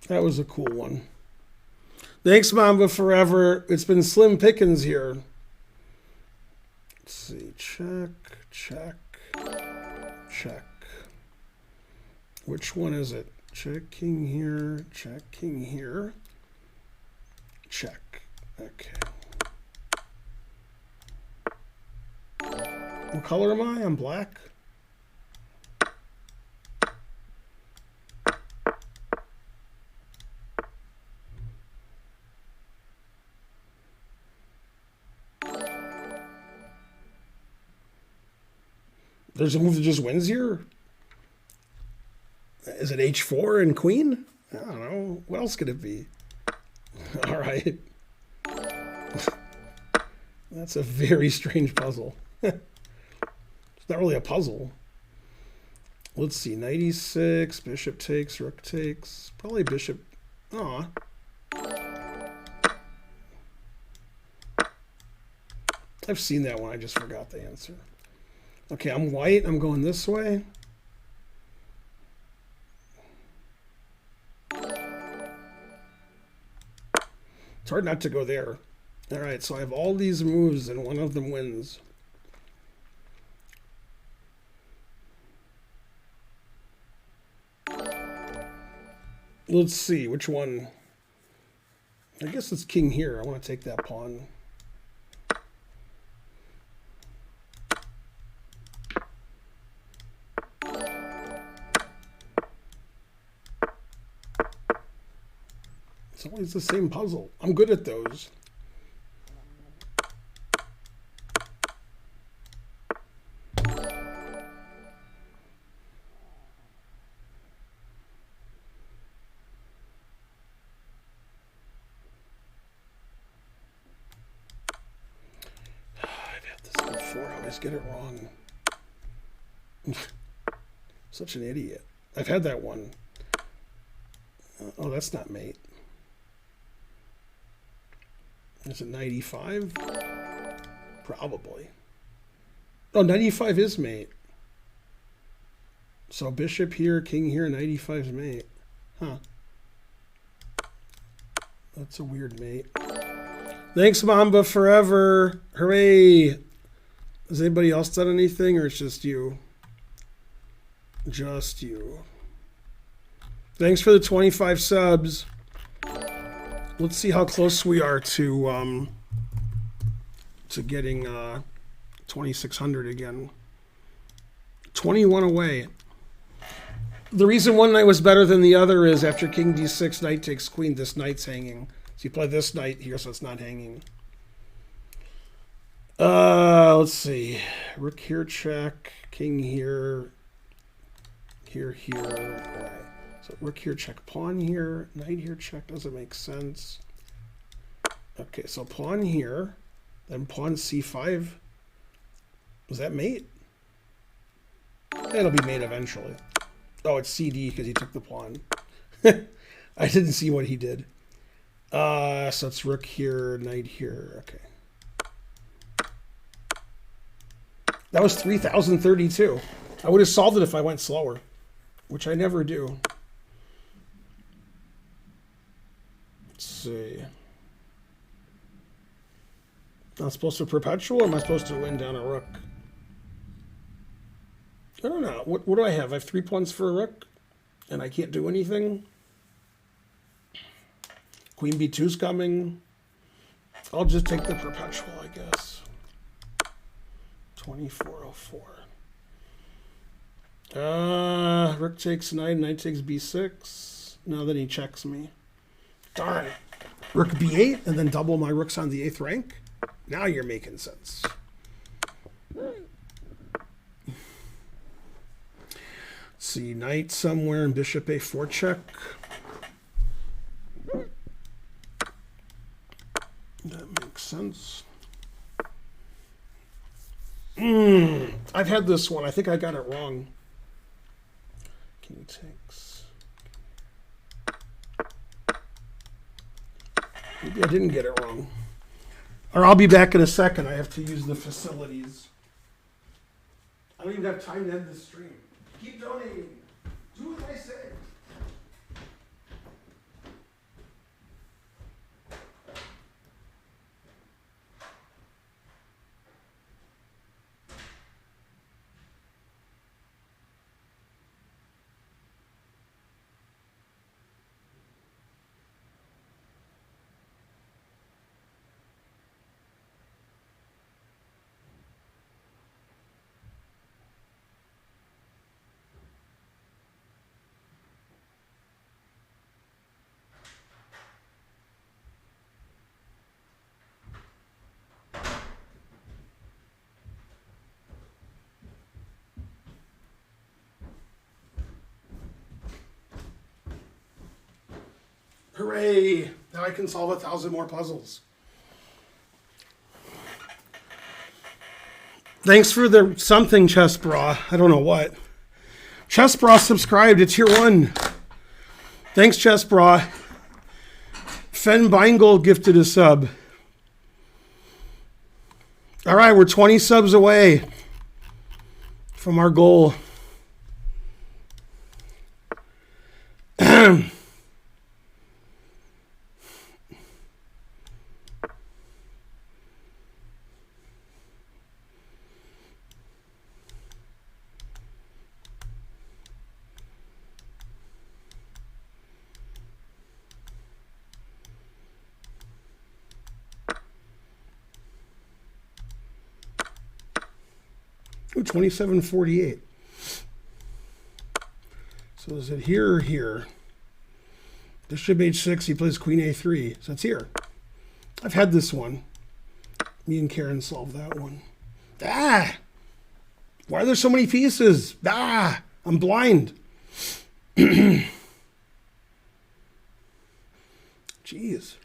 That was a cool one. Thanks, Mamba Forever. It's been slim pickings here. Let's see. Check, check, check. Which one is it? Check king here, check king here. Check. Okay. What color am I? I'm black. There's a move that just wins here? Is it h4 and queen? I don't know. What else could it be? All right. That's a very strange puzzle. It's not really a puzzle. Let's see. Knight e6, bishop takes, rook takes. Probably bishop. Aw. I've seen that one. I just forgot the answer. Okay, I'm white. I'm going this way. It's hard not to go there. All right, so I have all these moves, and one of them wins. Let's see, which one? I guess it's king here. I want to take that pawn. It's always the same puzzle. I'm good at those. I always get it wrong. Such an idiot. I've had that one. Oh, that's not mate. Is it 95? Probably. Oh, 95 is mate. So bishop here, king here, 95 is mate. Huh. That's a weird mate. Thanks, Mamba, forever. Hooray. Has anybody else done anything, or it's just you? Just you. Thanks for the 25 subs. Let's see how close we are to getting 2,600 again. 21 away. The reason one knight was better than the other is after king d6, knight takes queen, this knight's hanging. So you play this knight here, so it's not hanging. Let's see. Rook here, check. King here. Here. All right. So rook here, check. Pawn here. Knight here, check. Doesn't make sense. Okay, so pawn here. Then pawn c5. Was that mate? It'll be mate eventually. Oh, it's cd because he took the pawn. I didn't see what he did. So it's rook here, knight here. Okay. That was 3,032. I would have solved it if I went slower, which I never do. Let's see. Not supposed to perpetual, or am I supposed to win down a rook? I don't know. What do I have? I have 3 pawns for a rook, and I can't do anything. Queen b2's coming. I'll just take the perpetual, I guess. 2404. Rook takes knight, knight takes b6. No, then he checks me. Darn. Rook b8, and then double my rooks on the 8th rank. Now you're making sense. Let's see, knight somewhere and bishop a4 check. That makes sense. I've had this one. I think I got it wrong. King takes. Maybe I didn't get it wrong. Or I'll be back in a second. I have to use the facilities. I don't even have time to end the stream. Keep donating. Do what I say. Hooray! Now I can solve 1,000 more puzzles. Thanks for the something, Chess Bra. I don't know what. Chess Bra subscribed. It's tier 1. Thanks, Chess Bra. Ben Finegold gifted a sub. All right, we're 20 subs away from our goal. Ooh, 2748. So is it here or here? Bishop h6, he plays queen a3. So it's here. I've had this one. Me and Karen solved that one. Ah! Why are there so many pieces? Ah! I'm blind. Jeez.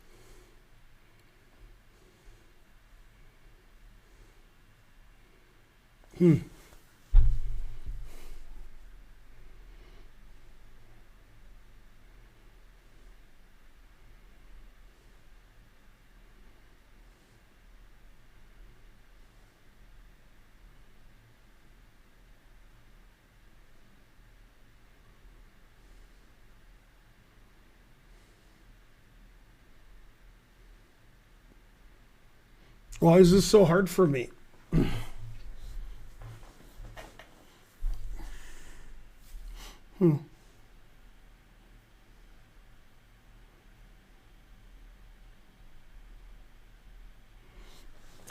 Why is this so hard for me?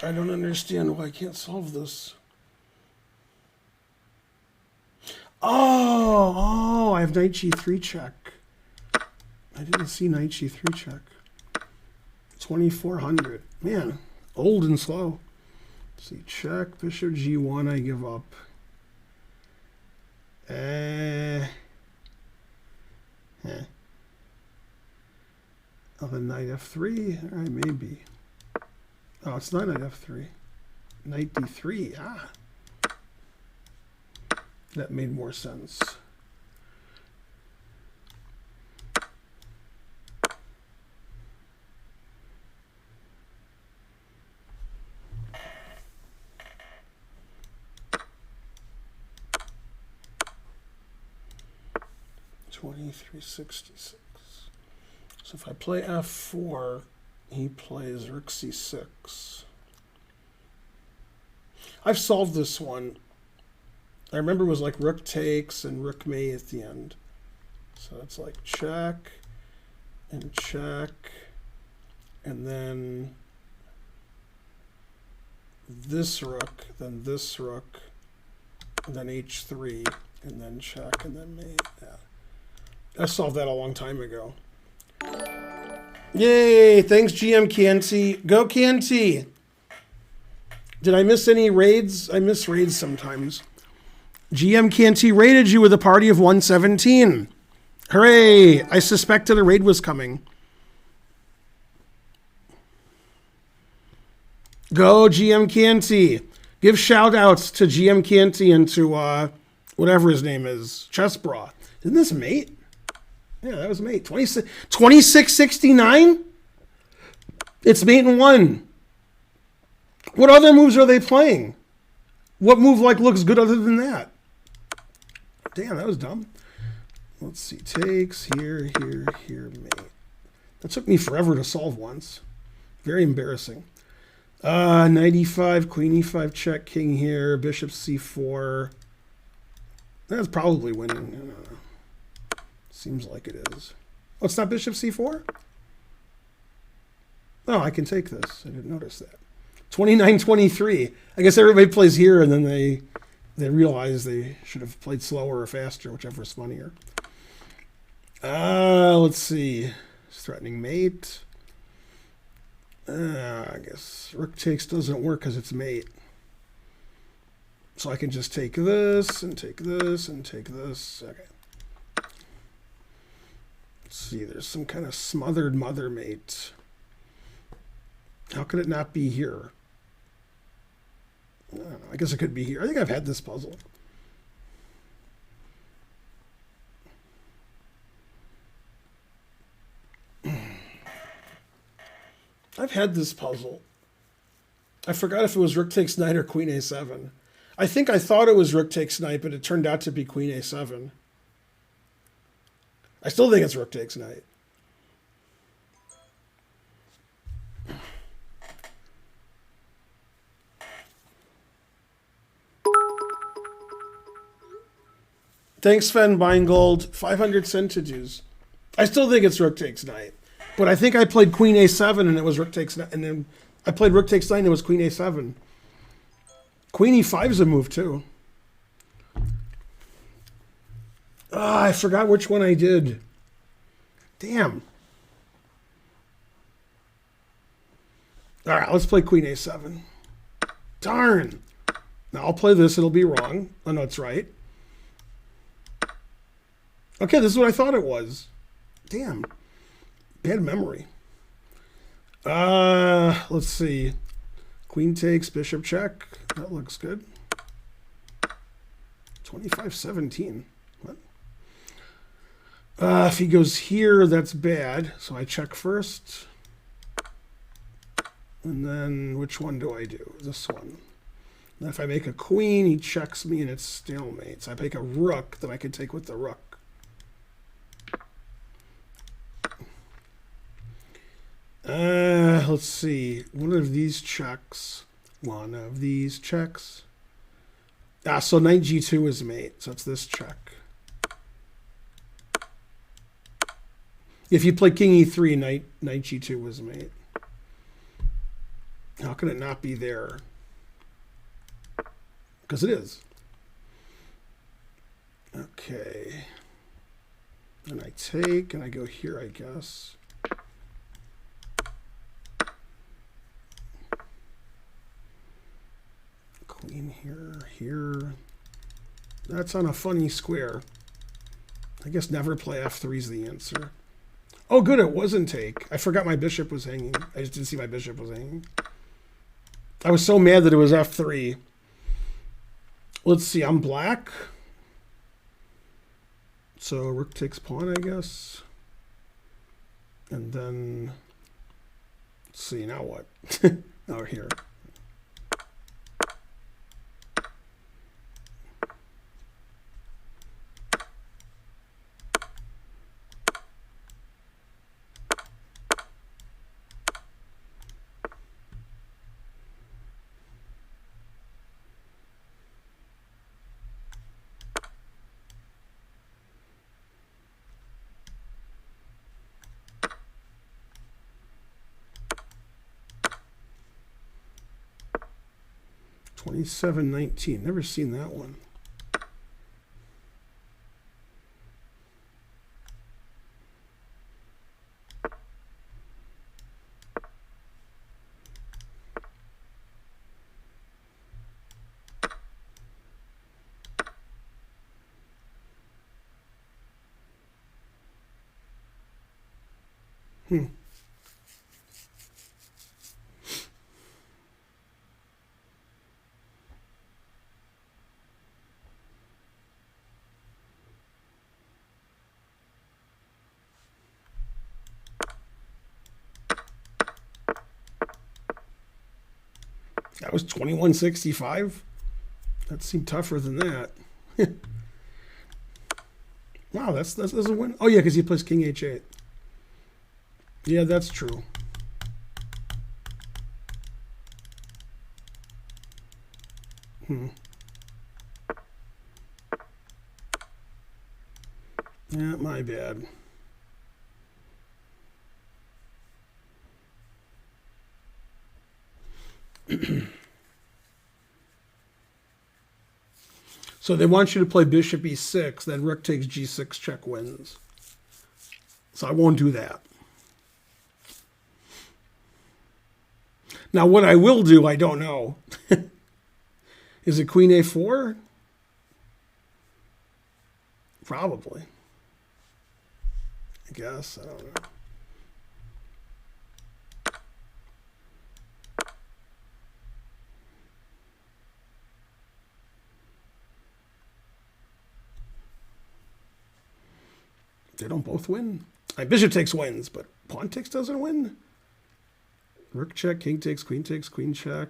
I don't understand why I can't solve this. Oh, I have knight g3 check. I didn't see knight g3 check. 2400. Man, old and slow. Let's see, check, bishop g1, I give up. Oh, then knight f3. All right, maybe. Oh, it's not knight f3. Knight d3. Ah. That made more sense. $23.66. So if I play f4, he plays rook c6. I've solved this one. I remember it was like rook takes and rook may at the end. So it's like check, and then this rook, and then h3, and then check, and then mate. Yeah. I solved that a long time ago. Yay! Thanks, GM Canty. Go Canty! Did I miss any raids? I miss raids sometimes. GM Canty raided you with a party of 117. Hooray! I suspected a raid was coming. Go GM Canty. Give shout outs to GM Canty and to whatever his name is. Chessbra. Isn't this mate? Yeah, that was mate. 2669? It's mate and 1. What other moves are they playing? What move looks good other than that? Damn, that was dumb. Let's see. Takes, here, mate. That took me forever to solve once. Very embarrassing. Knight e5, queen e5, check, king here, bishop c4. That's probably winning. I don't know. Seems like it is. Oh, it's not bishop c4? Oh, I can take this. I didn't notice that. 29-23. I guess everybody plays here, and then they realize they should have played slower or faster, whichever is funnier. Let's see. Threatening mate. I guess rook takes doesn't work because it's mate. So I can just take this, and take this, and take this. Okay. Let's see. There's some kind of smothered mother mate. How could it not be here? I don't know. I guess it could be here. I think I've had this puzzle. I've had this puzzle. I forgot if it was rook takes knight or queen a7. I think I thought it was rook takes knight, but it turned out to be queen a7. I still think it's rook takes knight. Thanks, Ben Finegold. 500 centidues. I still think it's rook takes knight. But I think I played queen a7 and it was rook takes knight. And then I played rook takes knight and it was queen a7. Queen e5 is a move too. I forgot which one I did. Damn. All right, let's play Queen A7. Darn. Now I'll play this. It'll be wrong. Oh, no, it's right. Okay, this is what I thought it was. Damn. Bad memory. Let's see. Queen takes, bishop check. That looks good. 25-17. What? If he goes here, that's bad. So I check first. And then which one do I do? This one. And if I make a queen, he checks me and it's stalemate. So I make a rook, then I can take with the rook. Let's see. One of these checks. One of these checks. So knight g2 is mate. So it's this check. If you play king e3, knight g2 was mate. How can it not be there? Because it is. Okay. And I take, and I go here, I guess. Queen here, here. That's on a funny square. I guess never play f3 is the answer. Oh, good, it wasn't take. I forgot my bishop was hanging. I just didn't see my bishop was hanging. I was so mad that it was f3. Let's see, I'm black. So rook takes pawn, I guess. And then, let's see, now what? Oh, here. $27.19. Never seen that one. That was 21.65. That seemed tougher than that. Wow, that's a win. Oh yeah, because he plays king h8. Yeah, that's true. Yeah, my bad. So they want you to play bishop e6, then rook takes g6, check wins. So I won't do that. Now what I will do, I don't know. Is it queen a4? Probably. I guess, I don't know. They don't both win. Bishop takes wins, but pawn takes doesn't win. Rook check, king takes, queen check.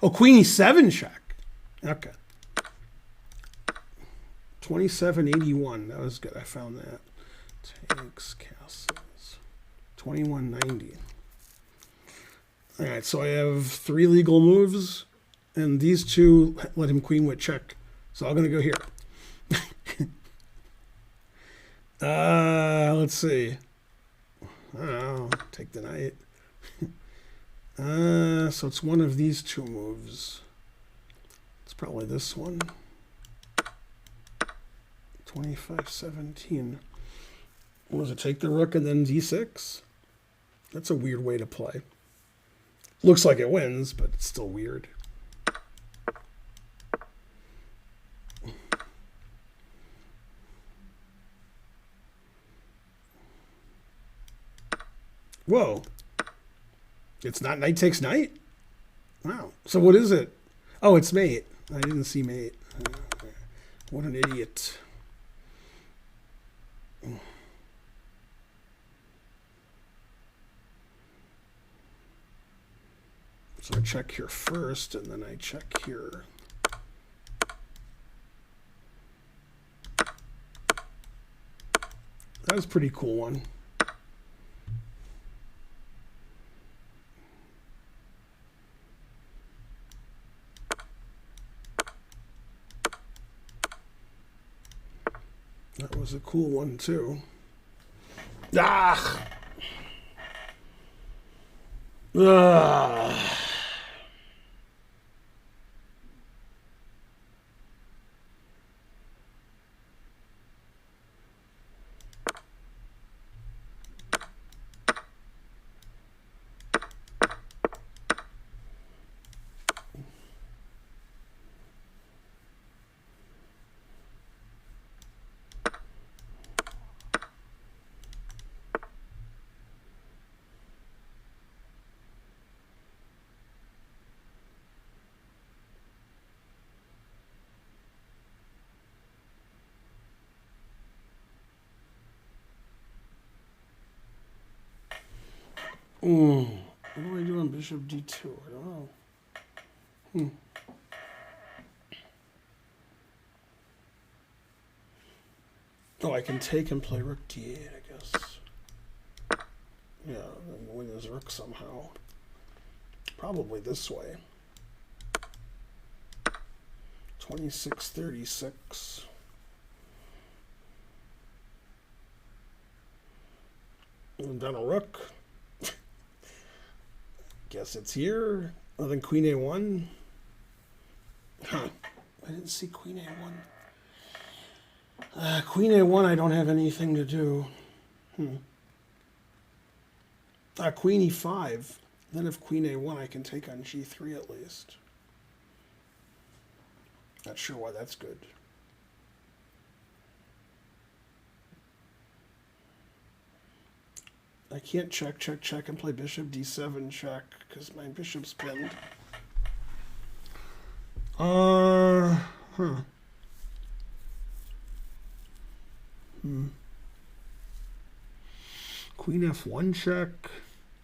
Oh, queen e7 check. Okay. 27.81. That was good. I found that. Takes castles. 21.90. All right, so I have 3 legal moves, and these 2 let him queen with check. So I'm going to go here. Let's see. I don't know. Take the knight. So it's one of these 2 moves. It's probably this one. 25-17. What does it take the rook and then d6? That's a weird way to play. Looks like it wins, but it's still weird. Whoa. It's not knight takes knight? Wow. So what is it? Oh, it's mate. I didn't see mate. What an idiot. So I check here first, and then I check here. That was a pretty cool one. That was a cool one, too. Ah! Ah! What do I do on bishop d2? I don't know. Oh, I can take and play rook d8, I guess. Yeah, and win his rook somehow. Probably this way. 26-36. And then a rook. Guess it's here. Oh, then queen a1. Huh. I didn't see queen a1. Queen a1, I don't have anything to do. Queen e5. Then if queen a1, I can take on g3 at least. Not sure why that's good. I can't check, check, check, and play bishop d7 check because my bishop's pinned. Queen f1 check,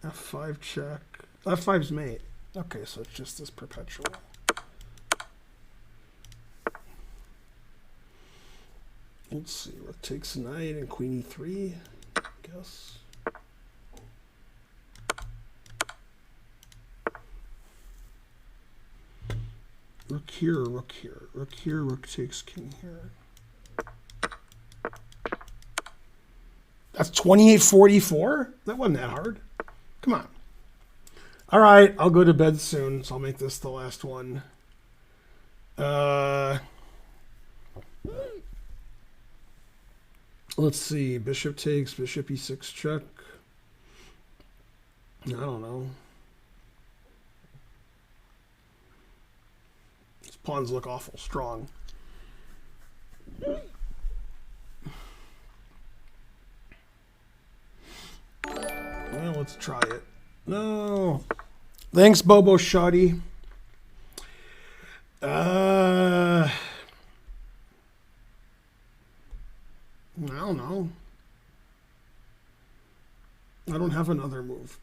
f5 check. F5's mate. Okay, so it's just this perpetual. Let's see, rook takes knight and queen e3, I guess. Rook here, rook here, rook here, rook takes king here. That's 28-44? That wasn't that hard. Come on. All right, I'll go to bed soon, so I'll make this the last one. Let's see. Bishop takes, bishop e6 check. I don't know. These pawns look awful strong. Well, let's try it. No. Thanks, Bobo Shoddy. I don't know. I don't have another move.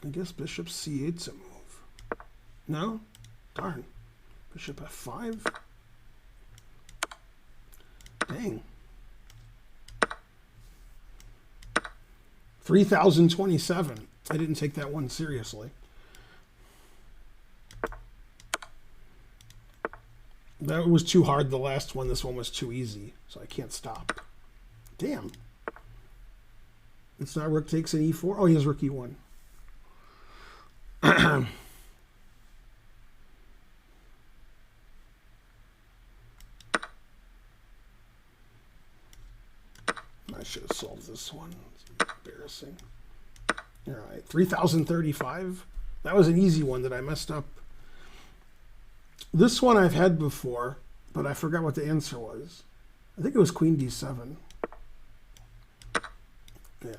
I guess bishop c8's a move. No? Darn. Bishop f5? Dang. 3027. I didn't take that one seriously. That was too hard, the last one. This one was too easy, so I can't stop. Damn. It's not rook takes an e4. Oh, he has rook e1. see. All right, 3,035. That was an easy one that I messed up. This one I've had before, but I forgot what the answer was. I think it was Queen D7. Yeah.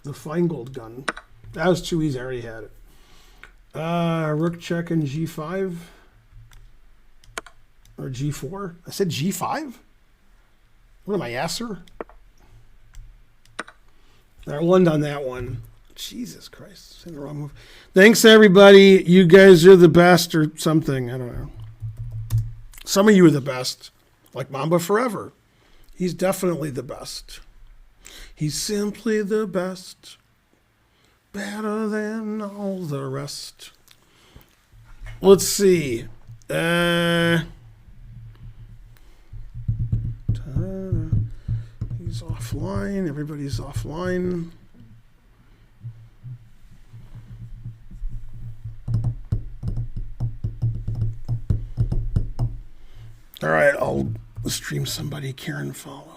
The Finegold gun. That was too easy. I already had it. Rook check and G5. Or G4. I said G5? What am I, Yasser? I won on that one. Jesus Christ. Saying the wrong move. Thanks, everybody. You guys are the best or something. I don't know. Some of you are the best. Like Mamba Forever. He's definitely the best. He's simply the best. Better than all the rest. Let's see. He's offline. Everybody's offline. All right, I'll stream somebody. Karen follow.